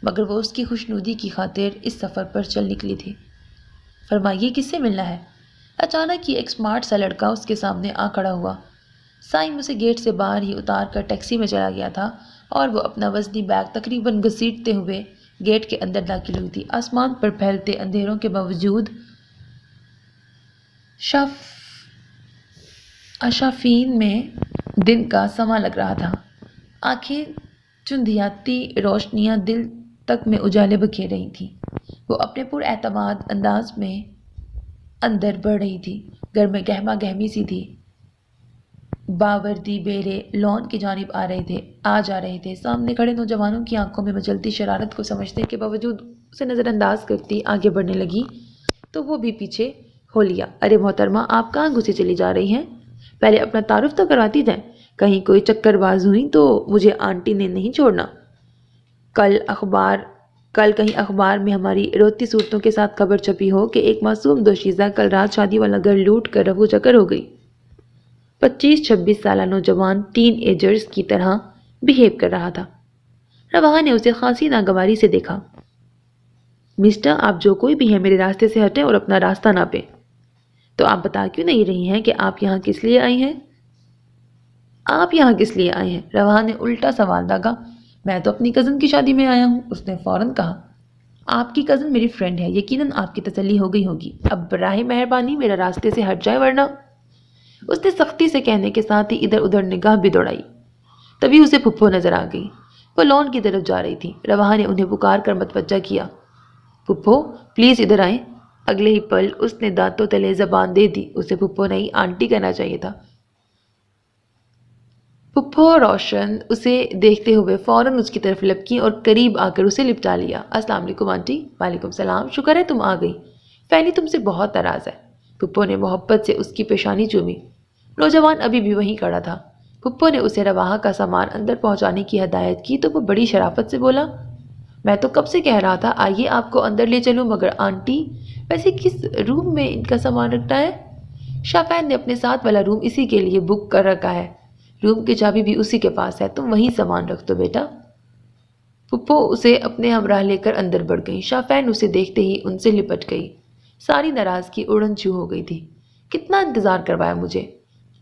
A: مگر وہ اس کی خوشنودی کی خاطر اس سفر پر چل نکلی تھی۔ فرمائیے کس سے ملنا ہے؟ اچانک ہی ایک سمارٹ سا لڑکا اس کے سامنے آ کھڑا ہوا۔ سائم اسے گیٹ سے باہر ہی اتار کر ٹیکسی میں چلا گیا تھا اور وہ اپنا وزنی بیگ تقریباً گھسیٹتے ہوئے گیٹ کے اندر داخل ہوئی تھی۔ آسمان پر پھیلتے اندھیروں کے باوجود اشافین میں دن کا سماں لگ رہا تھا۔ آنکھیں چندھیاتی روشنیاں دل تک میں اجالے بکھیر رہی تھیں۔ وہ اپنے پر اعتماد انداز میں اندر بڑھ رہی تھی۔ گھر میں گہما گہمی سی تھی۔ باوردی بیرے لان کی جانب آ جا رہے تھے۔ سامنے کھڑے نوجوانوں کی آنکھوں میں مچلتی شرارت کو سمجھنے کے باوجود اسے نظر انداز کرتی آگے بڑھنے لگی تو وہ بھی پیچھے ہو لیا۔ ارے محترمہ، آپ کہاں گھسے چلی جا رہی ہیں؟ پہلے اپنا تعارف تو کرواتی جائیں، کہیں کوئی چکر باز ہوئی تو مجھے آنٹی نے نہیں چھوڑنا۔ کل کہیں اخبار میں ہماری روتی صورتوں کے ساتھ خبر چھپی ہو کہ ایک معصوم دوشیزہ کل رات شادی والا گھر لوٹ کر رفو چکر ہو گئی۔ 25-26 سالہ نوجوان ٹین ایجرز کی طرح
B: بہیو کر رہا تھا۔ رواحہ نے اسے خاصی ناگواری سے دیکھا۔ مسٹر، آپ جو کوئی بھی ہیں میرے راستے سے ہٹیں اور اپنا راستہ ناپیں۔ تو آپ بتا کیوں نہیں رہی ہیں کہ آپ یہاں کس لیے آئی ہیں؟ آپ یہاں کس لیے آئے ہیں؟ رواحہ نے الٹا سوال داغا۔ میں تو اپنی کزن کی شادی میں آیا ہوں، اس نے فوراً کہا۔ آپ کی کزن میری فرینڈ ہے، یقیناً آپ کی تسلی ہو گئی ہوگی۔ اب براہ مہربانی میرا راستے سے ہٹ جائے ورنہ… اس نے سختی سے کہنے کے ساتھ ہی ادھر ادھر نگاہ بھی دوڑائی۔ تبھی اسے پھپھو نظر آ گئی۔ وہ لان کی طرف جا رہی تھی۔ رواحہ نے انہیں پکار کر متوجہ کیا۔ پھپھو پلیز ادھر آئیں۔ اگلے ہی پل اس نے دانتوں تلے زبان دے دی۔ اسے پھپھو نہیں آنٹی کہنا چاہیے تھا۔ پھپھو روشن اسے دیکھتے ہوئے فوراً اس کی طرف لپکی اور قریب آ کر اسے لپٹا لیا۔ السلام علیکم آنٹی۔ وعلیکم السلام، شکر ہے تم آ گئی۔ فینی تم سے بہت ناراض ہے۔ پھپھو نے محبت سے اس کی پیشانی چومی۔ نوجوان ابھی بھی وہیں کھڑا تھا۔ پھپھو نے اسے رواحہ کا سامان اندر پہنچانے کی ہدایت کی تو وہ بڑی شرافت سے بولا، میں تو کب سے کہہ رہا تھا آئیے آپ کو اندر لے چلوں، مگر آنٹی ویسے کس روم میں ان کا سامان رکھنا ہے؟ شافعین نے اپنے ساتھ والا روم اسی کے لیے بک کر رکھا ہے، روم کی چابی بھی اسی کے پاس ہے، تم وہیں سامان رکھ دو بیٹا۔ پھپھو اسے اپنے ہمراہ لے کر اندر بڑھ گئی۔ شافعین اسے دیکھتے ہی ان سے لپٹ گئی۔ ساری ناراضگی اڑن چھو ہو گئی تھی۔ کتنا انتظار کروایا مجھے،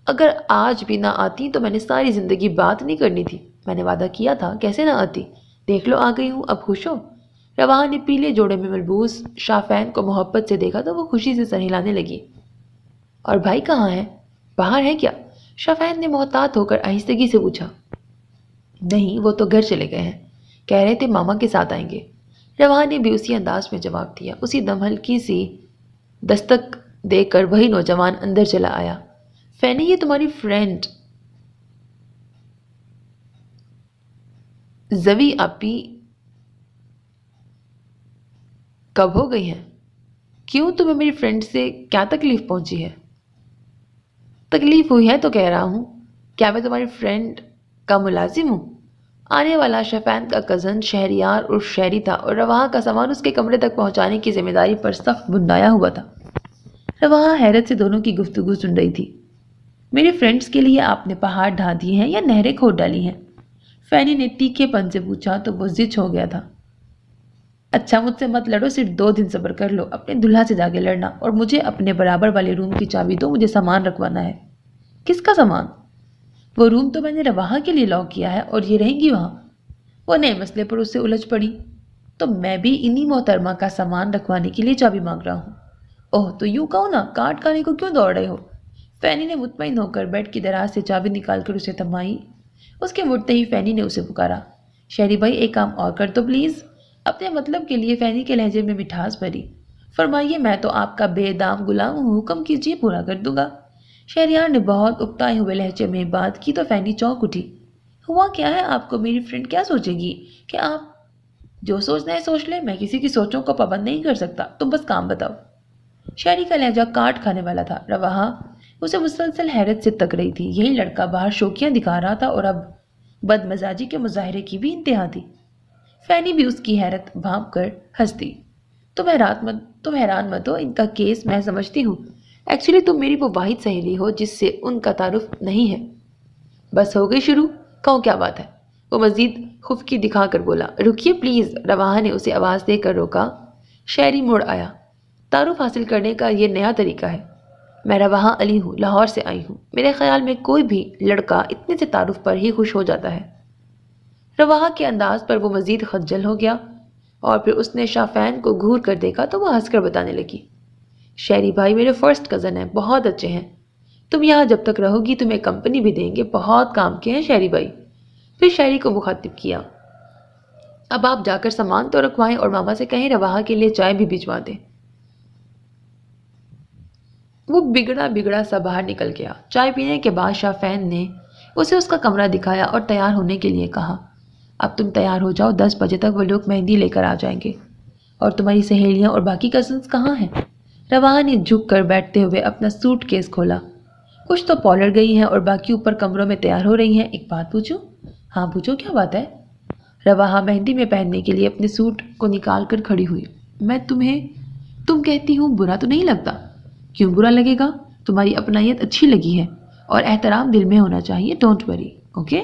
B: اگر آج بھی نہ آتی تو میں نے ساری زندگی بات نہیں کرنی تھی۔ میں نے وعدہ کیا تھا، کیسے نہ آتی؟ دیکھ لو آ گئی ہوں، اب خوش ہو؟ رواحہ نے پیلے جوڑے میں ملبوس شافعین کو محبت سے دیکھا تو وہ خوشی سے سر ہلانے لگی۔ اور بھائی کہاں ہے؟ باہر ہے کیا؟ شافعین نے محتاط ہو کر آہستگی سے پوچھا۔ نہیں، وہ تو گھر چلے گئے ہیں، کہہ رہے تھے ماما کے ساتھ آئیں گے۔ رواحہ نے بھی اسی انداز میں جواب دیا۔ اسی دم ہلکی سی دستک دے کر وہی نوجوان اندر چلا آیا۔ فینی یہ تمہاری فرینڈ زوی آپی کب ہو گئی ہیں؟ کیوں تمہیں میری فرینڈ سے کیا تکلیف پہنچی ہے؟ تکلیف ہوئی ہے تو کہہ رہا ہوں، کیا میں تمہاری فرینڈ کا ملازم ہوں؟ آنے والا شافعین کا کزن شہریار اور شہری تھا اور رواحہ کا سامان اس کے کمرے تک پہنچانے کی ذمہ داری پر سخت بندھایا ہوا تھا۔ رواحہ حیرت سے دونوں کی گفتگو سن رہی تھی۔ میرے فرینڈز کے لیے آپ نے پہاڑ ڈھا دیے ہیں یا نہریں کھود ڈالی ہیں؟ فینی نے تیکھے پن سے پوچھا تو وہ زچ ہو گیا تھا۔ اچھا مجھ سے مت لڑو، صرف 2 دن صبر کر لو، اپنے دلہا سے جا کے لڑنا، اور مجھے اپنے برابر والے روم کی چابی دو، مجھے سامان رکھوانا ہے۔ کس کا سامان؟ وہ روم تو میں نے رواحہ کے لیے لاک کیا ہے اور یہ رہیں گی وہاں۔ وہ نئے مسئلے پر اس سے الجھ پڑی۔ تو میں بھی انہی محترمہ کا سامان رکھوانے کے لیے چابی مانگ رہا ہوں۔ اوہ تو یوں کہو نا، کاٹ کھانے کو کیوں دوڑ رہے ہو؟ فینی نے مطمئن ہو کر بیڈ کی دراز سے چابی نکال کر اسے تھمائی۔ اس کے مڑتے ہی فینی نے اسے پکارا، شہری بھائی ایک کام اور کر دو پلیز۔ اپنے مطلب کے لیے فینی کے لہجے میں مٹھاس بھری۔ فرمائیے، میں تو آپ کا بے دام غلام ہوں، حکم کیجیے پورا کر دوں گا۔ شہریار نے بہت اکتائے ہوئے لہجے میں بات کی تو فینی چونک اٹھی۔ ہوا کیا ہے آپ کو؟ میری فرینڈ کیا سوچے گی؟ کہ آپ جو سوچنا ہے سوچ لیں، میں کسی کی سوچوں کو پابند نہیں کر سکتا، تم بس کام بتاؤ۔ شہری کا لہجہ کاٹ کھانے والا تھا۔ رواحہ اسے مسلسل حیرت سے تک رہی تھی۔ یہی لڑکا باہر شوخیاں دکھا رہا تھا اور اب بد مزاجی کے مظاہرے کی بھی انتہا تھی۔ فینی بھی اس کی حیرت بھانپ کر ہنس دی۔ تم حیران مت ہو، ان کا کیس میں سمجھتی ہوں۔ ایکچولی تم میری وہ واحد سہیلی ہو جس سے ان کا تعارف نہیں ہے۔ بس ہو گئی شروع، کہو کیا بات ہے؟ وہ مزید خفکی دکھا کر بولا۔ رکیے پلیز، رواحہ نے اسے آواز دے کر روکا۔ شہری مڑ آیا۔ تعارف حاصل کرنے کا یہ نیا طریقہ ہے۔ میں رواحہ علی ہوں، لاہور سے آئی ہوں۔ میرے خیال میں کوئی بھی لڑکا اتنے سے تعارف پر ہی خوش ہو جاتا ہے۔ رواحہ کے انداز پر وہ مزید خجل ہو گیا اور پھر اس نے شافعین کو گھور کر دیکھا تو وہ ہنس کر بتانے لگی، شہری بھائی میرے فرسٹ کزن ہیں، بہت اچھے ہیں۔ تم یہاں جب تک رہو گی تمہیں کمپنی بھی دیں گے، بہت کام کے ہیں شہری بھائی۔ پھر شہری کو مخاطب کیا، اب آپ جا کر سامان تو رکھوائیں اور ماما سے کہیں رواحہ کے لیے چائے بھی بھجوا دیں۔ وہ بگڑا سا باہر نکل گیا۔ چائے پینے کے بعد شافعین نے اسے اس کا کمرہ دکھایا اور تیار ہونے کے لیے کہا، اب تم تیار ہو جاؤ، 10 بجے تک وہ لوگ مہندی لے کر آ جائیں گے۔ اور تمہاری سہیلیاں اور باقی کزنس کہاں ہیں؟ رواحہ نے جھک کر بیٹھتے ہوئے اپنا سوٹ کیس کھولا۔ کچھ تو پارلر گئی ہیں اور باقی اوپر کمروں میں تیار ہو رہی ہیں۔ ایک بات پوچھوں؟ ہاں پوچھو، کیا بات ہے؟ رواحہ مہندی میں پہننے کے لیے اپنے سوٹ کو نکال کر کھڑی ہوئی۔ میں تم کہتی ہوں برا تو نہیں لگتا؟ کیوں برا لگے گا؟ تمہاری اپنائیت اچھی لگی ہے اور احترام دل میں ہونا چاہیے، ڈونٹ وری، اوکے؟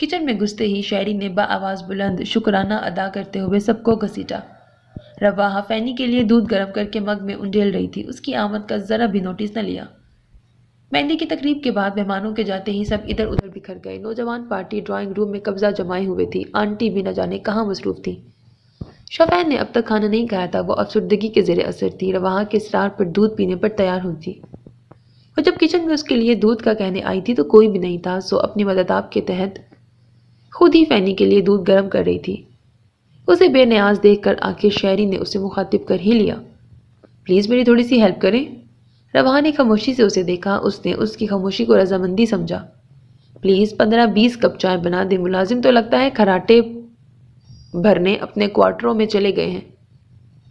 A: کچن میں گھستے ہی شہری نے بآواز بلند شکرانہ ادا کرتے ہوئے سب کو گھسیٹا۔ رواحہ فینی کے لیے دودھ گرم کر کے مگ میں انڈیل رہی تھی، اس کی آمد کا ذرا بھی نوٹس نہ لیا۔ مہندی کی تقریب کے بعد مہمانوں کے جاتے ہی سب ادھر ادھر بکھر گئے۔ نوجوان پارٹی ڈرائنگ روم میں قبضہ جمائے ہوئے تھی۔ آنٹی بھی نہ جانے کہاں مصروف تھی۔ شفین نے اب تک کھانا نہیں کھایا تھا، وہ افسردگی کے زیر اثر تھی۔ رواحہ کے اصرار پر دودھ پینے پر تیار ہوئی تھی، اور جب کچن میں اس کے لیے دودھ کا کہنے آئی تھی تو کوئی بھی نہیں تھا، سو اپنی مدداب کے تحت خود ہی فینی کے لیے دودھ گرم کر رہی تھی۔ اسے بے نیاز دیکھ کر آخر شہری نے اسے مخاطب کر ہی لیا۔ پلیز میری تھوڑی سی ہیلپ کریں۔ رواحہ نے خاموشی سے اسے دیکھا، اس نے اس کی خاموشی کو رضامندی سمجھا۔ پلیز 15-20 کپ چائے بنا دیں، ملازم تو لگتا ہے کھراٹے بھرنے اپنے کوارٹروں میں چلے گئے ہیں۔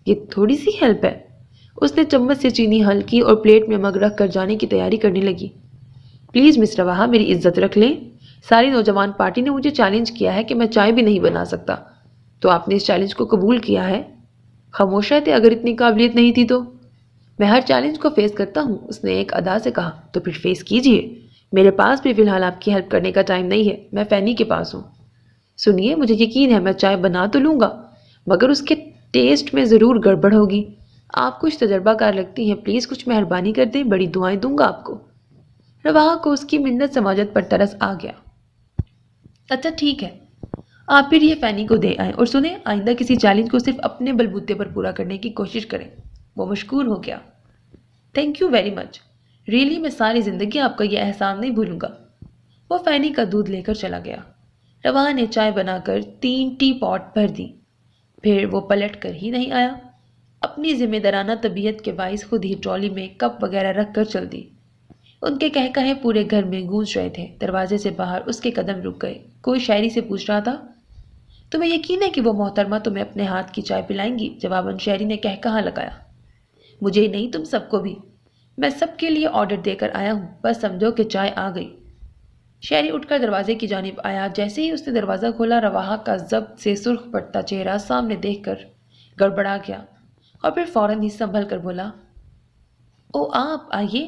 A: یہ تھوڑی سی ہیلپ ہے۔ اس نے چمچ سے چینی حل کی اور پلیٹ میں مگ رکھ کر جانے کی تیاری کرنے لگی۔ پلیز مس رواحہ میری عزت رکھ لیں، ساری نوجوان پارٹی نے مجھے چیلنج کیا ہے کہ میں چائے بھی نہیں بنا سکتا، تو آپ نے اس چیلنج کو قبول کیا ہے۔ خاموش رہتے اگر اتنی قابلیت نہیں تھی تو۔ میں ہر چیلنج کو فیس کرتا ہوں، اس نے ایک ادا سے کہا۔ تو پھر فیس کیجئے، میرے پاس بھی فی الحال آپ کی ہیلپ کرنے کا ٹائم نہیں ہے، میں فینی کے پاس ہوں۔ سنیے، مجھے یقین ہے میں چائے بنا تو لوں گا، مگر اس کے ٹیسٹ میں ضرور گڑبڑ ہوگی۔ آپ کچھ تجربہ کار لگتی ہیں، پلیز کچھ مہربانی کر دیں، بڑی دعائیں دوں گا آپ کو۔ رواحہ کو اس کی منت سماجت پر ترس آ گیا۔ اچھا ٹھیک ہے، آپ پھر یہ فینی کو دے آئیں، اور سنیں آئندہ کسی چیلنج کو صرف اپنے بلبوتے پر پورا کرنے کی کوشش کریں۔ وہ مشکور ہو گیا۔ Thank you very much, really میں ساری زندگی آپ کا یہ احسان نہیں بھولوں گا۔ وہ فینی کا دودھ لے کر چلا گیا۔ رواحہ نے چائے بنا کر 3 ٹی پاٹ بھر دی، پھر وہ پلٹ کر ہی نہیں آیا۔ اپنی ذمہ دارانہ طبیعت کے باعث خود ہی ٹرالی میں کپ وغیرہ رکھ کر چل دی۔ ان کے کہے پورے گھر میں گونج رہے تھے۔ دروازے سے باہر اس کے قدم رک گئے۔ کوئی شاعری سے پوچھ رہا تھا، تمہیں یقین ہے کہ وہ محترمہ تمہیں اپنے ہاتھ کی چائے پلائیں گی؟ جواباً شاعری نے کہا لگایا، مجھے نہیں تم سب کو بھی، میں سب کے لیے آرڈر دے کر آیا ہوں، بس سمجھو کہ چائے آ گئی۔ شہری اٹھ کر دروازے کی جانب آیا۔ جیسے ہی اس نے دروازہ کھولا، رواحہ کا ضبط سے سرخ پڑتا چہرہ سامنے دیکھ کر گڑبڑا گیا، اور پھر فوراً ہی سنبھل کر بولا، او آپ آئیے،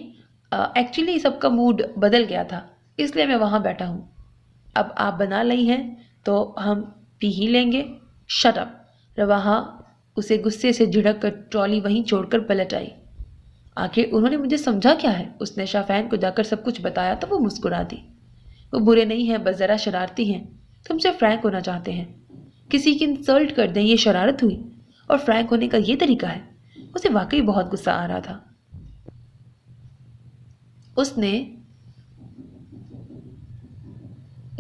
A: ایکچولی سب کا موڈ بدل گیا تھا، اس لیے میں وہاں بیٹھا ہوں۔ اب آپ بنا لی ہیں تو ہم پی ہی لیں گے۔ Shut up. رواحہ اسے غصے سے جھڑک کر ٹرالی وہیں چھوڑ کر پلٹ آئی۔ آخر انہوں نے مجھے سمجھا کیا ہے؟ اس نے شافعین کو جا کر سب کچھ بتایا تو وہ مسکرا دی۔ وہ برے نہیں ہیں، بس ذرا شرارتی ہیں، تم سے فرینک ہونا چاہتے ہیں۔ کسی کی انسلٹ کر دیں، یہ شرارت ہوئی؟ اور فرینک ہونے کا یہ طریقہ ہے؟ اسے واقعی بہت غصہ آ رہا تھا۔ اس نے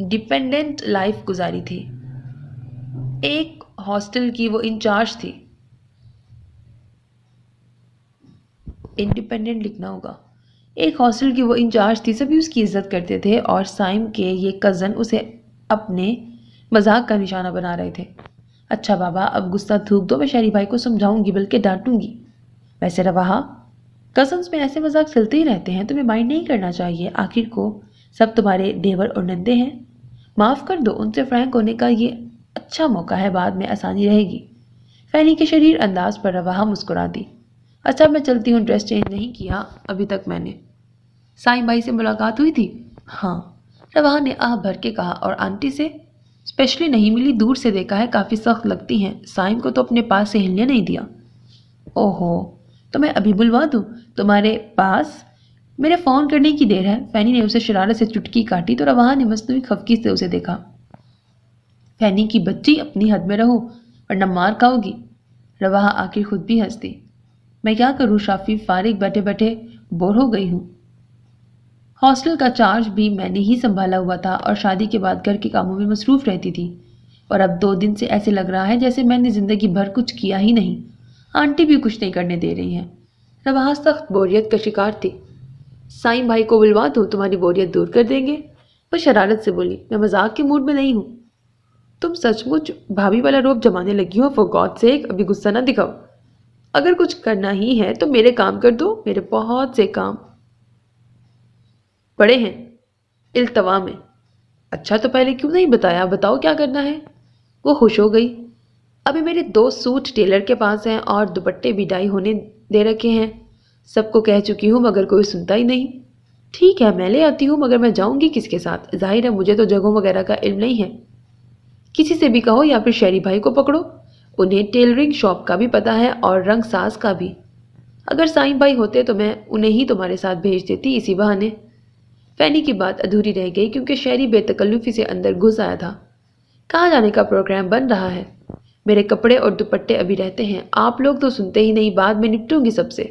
A: ڈیپینڈنٹ لائف گزاری تھی۔ ایک ہاسٹل کی وہ انچارج تھی۔ انڈیپینڈنٹ لکھنا ہوگا۔ ایک ہاسٹل کی وہ انچارج تھی، سبھی اس کی عزت کرتے تھے، اور سائم کے یہ کزن اسے اپنے مذاق کا نشانہ بنا رہے تھے۔ اچھا بابا، اب غصہ تھوک دو، میں شہری بھائی کو سمجھاؤں گی، بلکہ ڈانٹوں گی۔ ویسے رواحہ، کزنس میں ایسے مذاق چلتے ہی رہتے ہیں، تمہیں مائنڈ نہیں کرنا چاہیے، آخر کو سب تمہارے دیور اور نندے ہیں، معاف کر دو۔ ان سے فرینک ہونے کا یہ اچھا موقع ہے، بعد میں آسانی رہے گی۔ فینی کے شریر انداز پر رواحہ مسکرا دی۔ اچھا میں چلتی ہوں، ڈریس چینج نہیں کیا ابھی تک میں نے۔ سائم بھائی سے ملاقات ہوئی تھی؟ ہاں، رواحہ نے آہ بھر کے کہا، اور آنٹی سے اسپیشلی نہیں ملی، دور سے دیکھا ہے، کافی سخت لگتی ہیں، سائم کو تو اپنے پاس سے ہلنے نہیں دیا۔ اوہو، تو میں ابھی بلوا دوں تمہارے پاس؟ میرے فون کرنے کی دیر ہے۔ فینی نے اسے شرارت سے چٹکی کاٹی تو رواحہ نے مصنوعی خفگی سے اسے دیکھا۔ فینی کی بچی، اپنی حد میں رہو ورنہ مار کھاؤ گی۔ رواحہ آخر خود بھی ہنس دی۔ میں کیا کروں شافی، فارغ بیٹھے بیٹھے بور ہو گئی ہوں۔ ہاسٹل کا چارج بھی میں نے ہی سنبھالا ہوا تھا، اور شادی کے بعد گھر کے کاموں میں مصروف رہتی تھی، اور اب 2 دن سے ایسے لگ رہا ہے جیسے میں نے زندگی بھر کچھ کیا ہی نہیں۔ آنٹی بھی کچھ نہیں کرنے دے رہی ہیں۔ رواحہ سخت بوریت کا شکار تھی۔ سائم بھائی کو بلوا دو، تمہاری بوریت دور کر دیں گے۔ وہ شرارت سے بولی، میں مذاق کے موڈ میں نہیں ہوں۔ تم سچ مچ بھابھی والا روب جمانے لگی ہو، فور گاڈ سیک، ابھی غصہ نہ دکھاؤ۔ اگر کچھ کرنا ہی ہے تو میرے کام کر دو، میرے بہت سے کام پڑے ہیں التوا میں۔ اچھا تو پہلے کیوں نہیں بتایا؟ بتاؤ کیا کرنا ہے۔ وہ خوش ہو گئی۔ ابھی میرے 2 سوٹ ٹیلر کے پاس ہیں، اور دوپٹے بھی ڈائی ہونے دے رکھے ہیں، سب کو کہہ چکی ہوں مگر کوئی سنتا ہی نہیں۔
C: ٹھیک ہے میں لے آتی ہوں، مگر میں جاؤں گی کس کے ساتھ؟ ظاہر ہے مجھے تو جگہوں وغیرہ کا علم نہیں ہے۔ کسی سے بھی کہو یا پھر شہری بھائی کو پکڑو، انہیں ٹیلرنگ شاپ کا بھی پتہ ہے اور رنگ ساز کا بھی۔ اگر سائیں بھائی ہوتے تو میں انہیں ہی تمہارے ساتھ بھیج دیتی اسی بہانے۔ فینی کی بات ادھوری رہ گئی کیونکہ شہری بے تکلفی سے اندر گھس آیا تھا۔ کہاں جانے کا پروگرام بن رہا ہے؟ میرے کپڑے اور دوپٹے ابھی رہتے ہیں، آپ لوگ تو سنتے ہی نہیں، بعد میں نپٹوں گی سب سے۔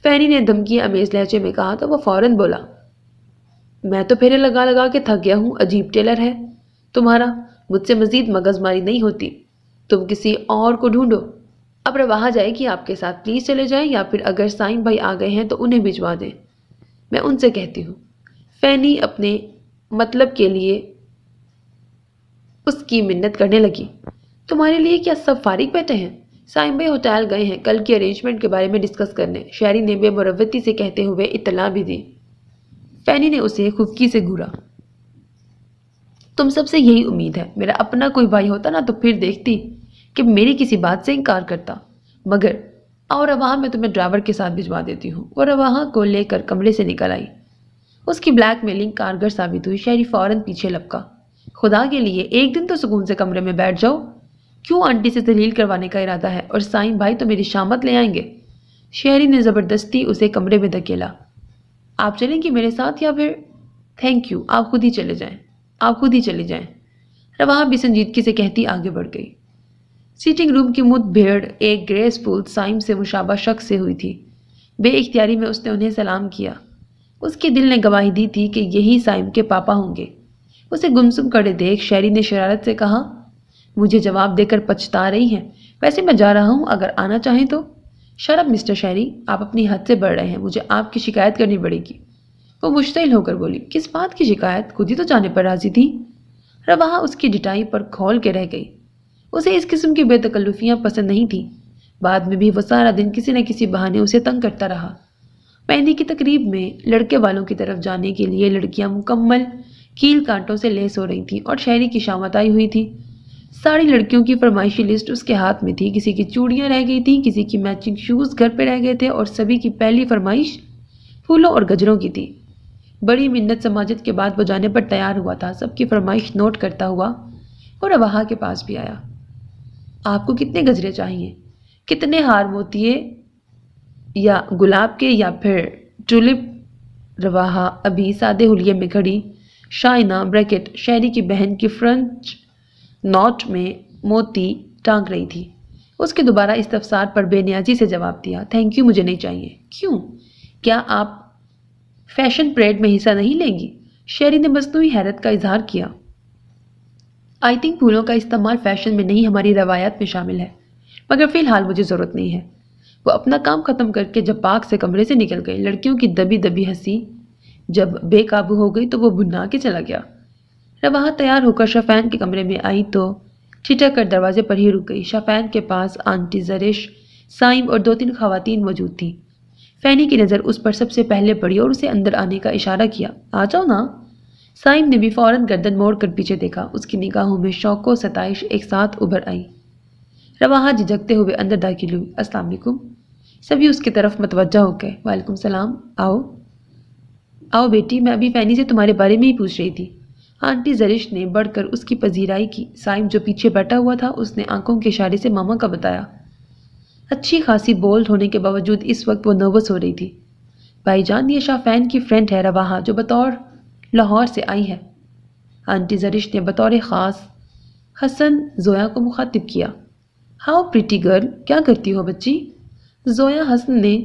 C: فینی نے دھمکی امیز لہجے میں کہا تو وہ فوراً بولا، میں تو پھیرے لگا لگا کے تھک گیا ہوں، عجیب ٹیلر ہے تمہارا، مجھ سے مزید مغز ماری نہیں ہوتی، تم کسی اور کو ڈھونڈو۔ اب رواحہ جائے کہ آپ کے ساتھ پلیز چلے جائیں، یا پھر اگر سائن بھائی آ گئے ہیں تو انہیں بھجوا دیں، میں ان سے کہتی ہوں۔ فینی اپنے مطلب کے لیے اس کی منت کرنے لگی، تمہارے لیے کیا سب فارغ بیٹھے ہیں؟ سائن بھائی ہوٹل گئے ہیں کل کی ارینجمنٹ کے بارے میں ڈسکس کرنے، شہری نے بے مروتی سے کہتے ہوئے اطلاع بھی دی۔ فینی نے اسے خفکی سے گھورا، تم سب سے یہی امید ہے، میرا اپنا کوئی بھائی ہوتا نا تو پھر دیکھتی کہ میری کسی بات سے انکار کرتا، مگر اور رواحہ میں تمہیں ڈرائیور کے ساتھ بھجوا دیتی ہوں۔ وہ رواحہ کو لے کر کمرے سے نکل آئی۔ اس کی بلیک میلنگ کارگر ثابت ہوئی۔ شہری فوراً پیچھے لپکا، خدا کے لیے ایک دن تو سکون سے کمرے میں بیٹھ جاؤ، کیوں آنٹی سے ذلیل کروانے کا ارادہ ہے؟ اور سائن بھائی تو میری شامت لے آئیں گے۔ شہری نے زبردستی اسے کمرے میں دھکیلا، آپ چلیں گی میرے ساتھ یا پھر؟ تھینک یو، آپ خود ہی چلے جائیں، آپ خود ہی چلے جائیں، رواحہ بھی سنجیدگی سے کہتی آگے بڑھ گئی۔ سیٹنگ روم کی مد بھیڑ ایک گریسفل سائم سے مشابہ شخص سے ہوئی تھی۔ بے اختیاری میں اس نے انہیں سلام کیا۔ اس کے دل نے گواہی دی تھی کہ یہی سائم کے پاپا ہوں گے۔ اسے گمسم کڑے دیکھ شہری نے شرارت سے کہا، مجھے جواب دے کر پچھتا رہی ہیں؟ ویسے میں جا رہا ہوں، اگر آنا چاہیں تو۔ شٹ اپ مسٹر شہری، آپ اپنی حد سے بڑھ رہے ہیں، مجھے آپ کی شکایت کرنی پڑے گی۔ وہ مشتعل ہو کر بولی، کس بات کی شکایت؟ خود ہی تو جانے پر راضی تھی۔ رواحہ اس کی ڈٹائی پر کھول کے رہ گئی۔ اسے اس قسم کی بے تکلفیاں پسند نہیں تھیں۔ بعد میں بھی وہ سارا دن کسی نہ کسی بہانے اسے تنگ کرتا رہا۔ مہندی کی تقریب میں لڑکے والوں کی طرف جانے کے لیے لڑکیاں مکمل کیل کانٹوں سے لیس ہو رہی تھیں اور شہری کی شامت آئی ہوئی تھی۔ ساری لڑکیوں کی فرمائشی لسٹ اس کے ہاتھ میں تھی، کسی کی چوڑیاں رہ گئی تھیں، کسی کی میچنگ شوز گھر پہ رہ گئے تھے، اور سبھی کی پہلی فرمائش پھولوں اور گجروں کی تھی۔ بڑی منت سماجت کے بعد وہ جانے پر تیار ہوا تھا۔ سب کی فرمائش نوٹ کرتا ہوا اور رواحہ کے پاس بھی آیا۔ آپ کو کتنے گجرے چاہیے؟ کتنے ہار موتیے یا گلاب کے یا پھر ٹولپ؟ رواحہ ابھی سادے حلیے میں کھڑی شائنہ بریکٹ شہری کی بہن کی فرنچ نوٹ میں موتی ٹانک رہی تھی۔ اس کے دوبارہ استفسار پر بے نیازی سے جواب دیا، تھینک یو، مجھے نہیں چاہیے۔ کیوں؟ کیا آپ فیشن پریڈ میں حصہ نہیں لیں گی؟ شہری نے مصنوعی حیرت کا اظہار کیا۔ آئی تھنک پھولوں کا استعمال فیشن میں نہیں، ہماری روایات میں شامل ہے، مگر فی الحال مجھے ضرورت نہیں ہے۔ وہ اپنا کام ختم کر کے جب پاک سے کمرے سے نکل گئی، لڑکیوں کی دبی دبی ہنسی جب بے قابو ہو گئی تو وہ بھنا کے چلا گیا۔ رواحہ تیار ہو کر شفین کے کمرے میں آئی تو ٹھٹک کر دروازے پر ہی رک گئی۔ شفین کے پاس آنٹی زرش، سائم اور 2-3 خواتین موجود تھیں۔ فینی کی نظر اس پر سب سے پہلے پڑی اور اسے اندر آنے کا اشارہ کیا، آ جاؤ نا۔ سائم نے بھی فوراً گردن موڑ کر پیچھے دیکھا۔ اس کی نگاہوں میں شوق و ستائش ایک ساتھ ابھر آئی۔ رواحہ جھجکتے ہوئے اندر داخل ہوئی، السلام علیکم۔ سبھی اس کی طرف متوجہ ہو گئے، وعلیکم السلام، آؤ آؤ بیٹی، میں ابھی فینی سے تمہارے بارے میں ہی پوچھ رہی تھی۔ آنٹی زرش نے بڑھ کر اس کی پذیرائی کی۔ سائم جو پیچھے بیٹھا ہوا تھا اس نے آنکھوں کے اشارے سے ماما کا بتایا۔ اچھی خاصی بولڈ ہونے کے باوجود اس وقت وہ نروس ہو رہی تھی۔ بھائی جان، یہ شافین کی فرینڈ ہے رواحہ، جو بطور لاہور سے آئی ہے۔ آنٹی زرش نے بطور خاص حسن زویا کو مخاطب کیا۔ ہاؤ پریٹی گرل، کیا کرتی ہو بچی؟ زویا حسن نے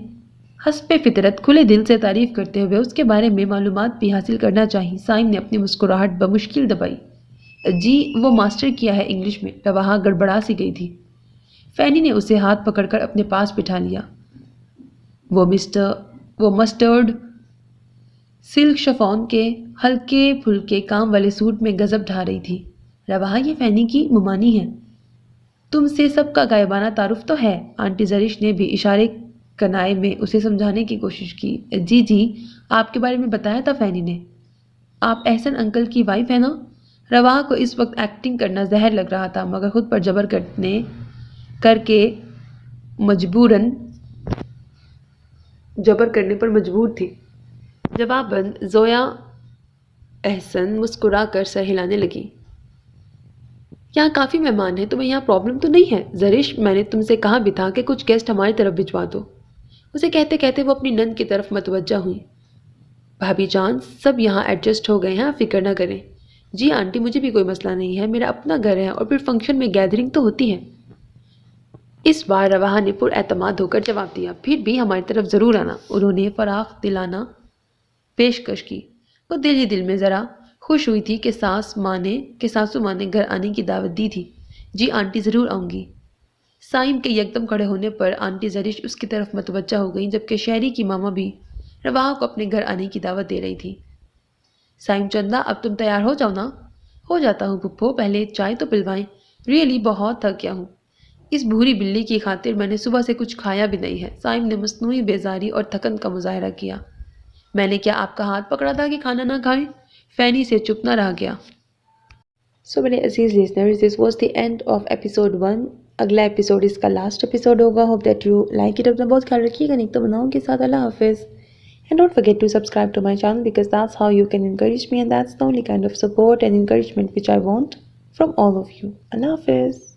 C: حسب فطرت کھلے دل سے تعریف کرتے ہوئے اس کے بارے میں معلومات بھی حاصل کرنا چاہی۔ سائم نے اپنی مسکراہٹ بمشکل دبائی۔ جی، وہ ماسٹر کیا ہے انگلش میں۔ رواحہ گڑبڑا سی گئی تھی۔ فینی نے اسے ہاتھ پکڑ کر اپنے پاس بٹھا لیا۔ وہ مسٹرڈ سلک شفون کے ہلکے پھلکے کام والے سوٹ میں غضب ڈھا رہی تھی۔ رواحہ، یہ فینی کی ممانی ہے، تم سے سب کا غائبانہ تعارف تو ہے۔ آنٹی زرش نے بھی اشارے کنائے میں اسے سمجھانے کی کوشش کی۔ جی جی، آپ کے بارے میں بتایا تھا فینی نے، آپ احسن انکل کی وائف ہے نا؟ رواحہ کو اس وقت ایکٹنگ کرنا زہر لگ رہا تھا، مگر خود پر جبر کرنے پر مجبور تھی۔ جواب بند زویا احسن مسکرا کر سر ہلانے لگی۔ یہاں کافی مہمان ہیں، تمہیں یہاں پرابلم تو نہیں ہے؟ زرش، میں نے تم سے کہا بھی تھا کہ کچھ گیسٹ ہماری طرف بھجوا دو۔ اسے کہتے کہتے وہ اپنی نند کی طرف متوجہ ہوئی۔ بھابھی جان، سب یہاں ایڈجسٹ ہو گئے ہیں، آپ فکر نہ کریں۔ جی آنٹی، مجھے بھی کوئی مسئلہ نہیں ہے، میرا اپنا گھر ہے اور پھر فنکشن میں گیدرنگ تو ہوتی ہے۔ اس بار رواحہ نے پر اعتماد ہو کر جواب دیا۔ پھر بھی ہماری طرف ضرور آنا۔ انہوں نے فراخ دلانہ پیشکش کی۔ وہ دل ہی دل میں ذرا خوش ہوئی تھی کہ ساسو ماں نے گھر آنے کی دعوت دی تھی۔ جی آنٹی، ضرور آؤں گی۔ سائم کے یکدم کھڑے ہونے پر آنٹی زرش اس کی طرف متوجہ ہو گئیں، جبکہ شہری کی ماما بھی رواحہ کو اپنے گھر آنے کی دعوت دے رہی تھی۔ سائم چندا، اب تم تیار ہو جاؤ نا۔ ہو جاتا ہوں پھپھو، پہلے چائے تو پلوائیں۔ ریئلی بہت تھک گیا ہوں۔ اس بھوری بلی کی خاطر میں نے صبح سے کچھ کھایا بھی نہیں ہے۔ سائم نے مصنوعی بیزاری اور تھکن کا مظاہرہ کیا۔ میں نے کیا آپ کا ہاتھ پکڑا تھا کہ کھانا نہ کھائیں؟ فینی سے چپ نہ رہ گیا۔
B: سو میرے عزیز listeners, this was the end of episode 1۔ اگلا ایپیسوڈ اس کا لاسٹ ایپیسوڈ ہوگا۔ Hope that you like it. اپنا بہت خیال رکھیے گا، نیک تو بناؤں کے ساتھ۔ اللہ حافظ۔ And don't forget to subscribe to my channel because that's how you can encourage me, and that's the only kind of support and encouragement which I want from all of you. Allah Hafiz.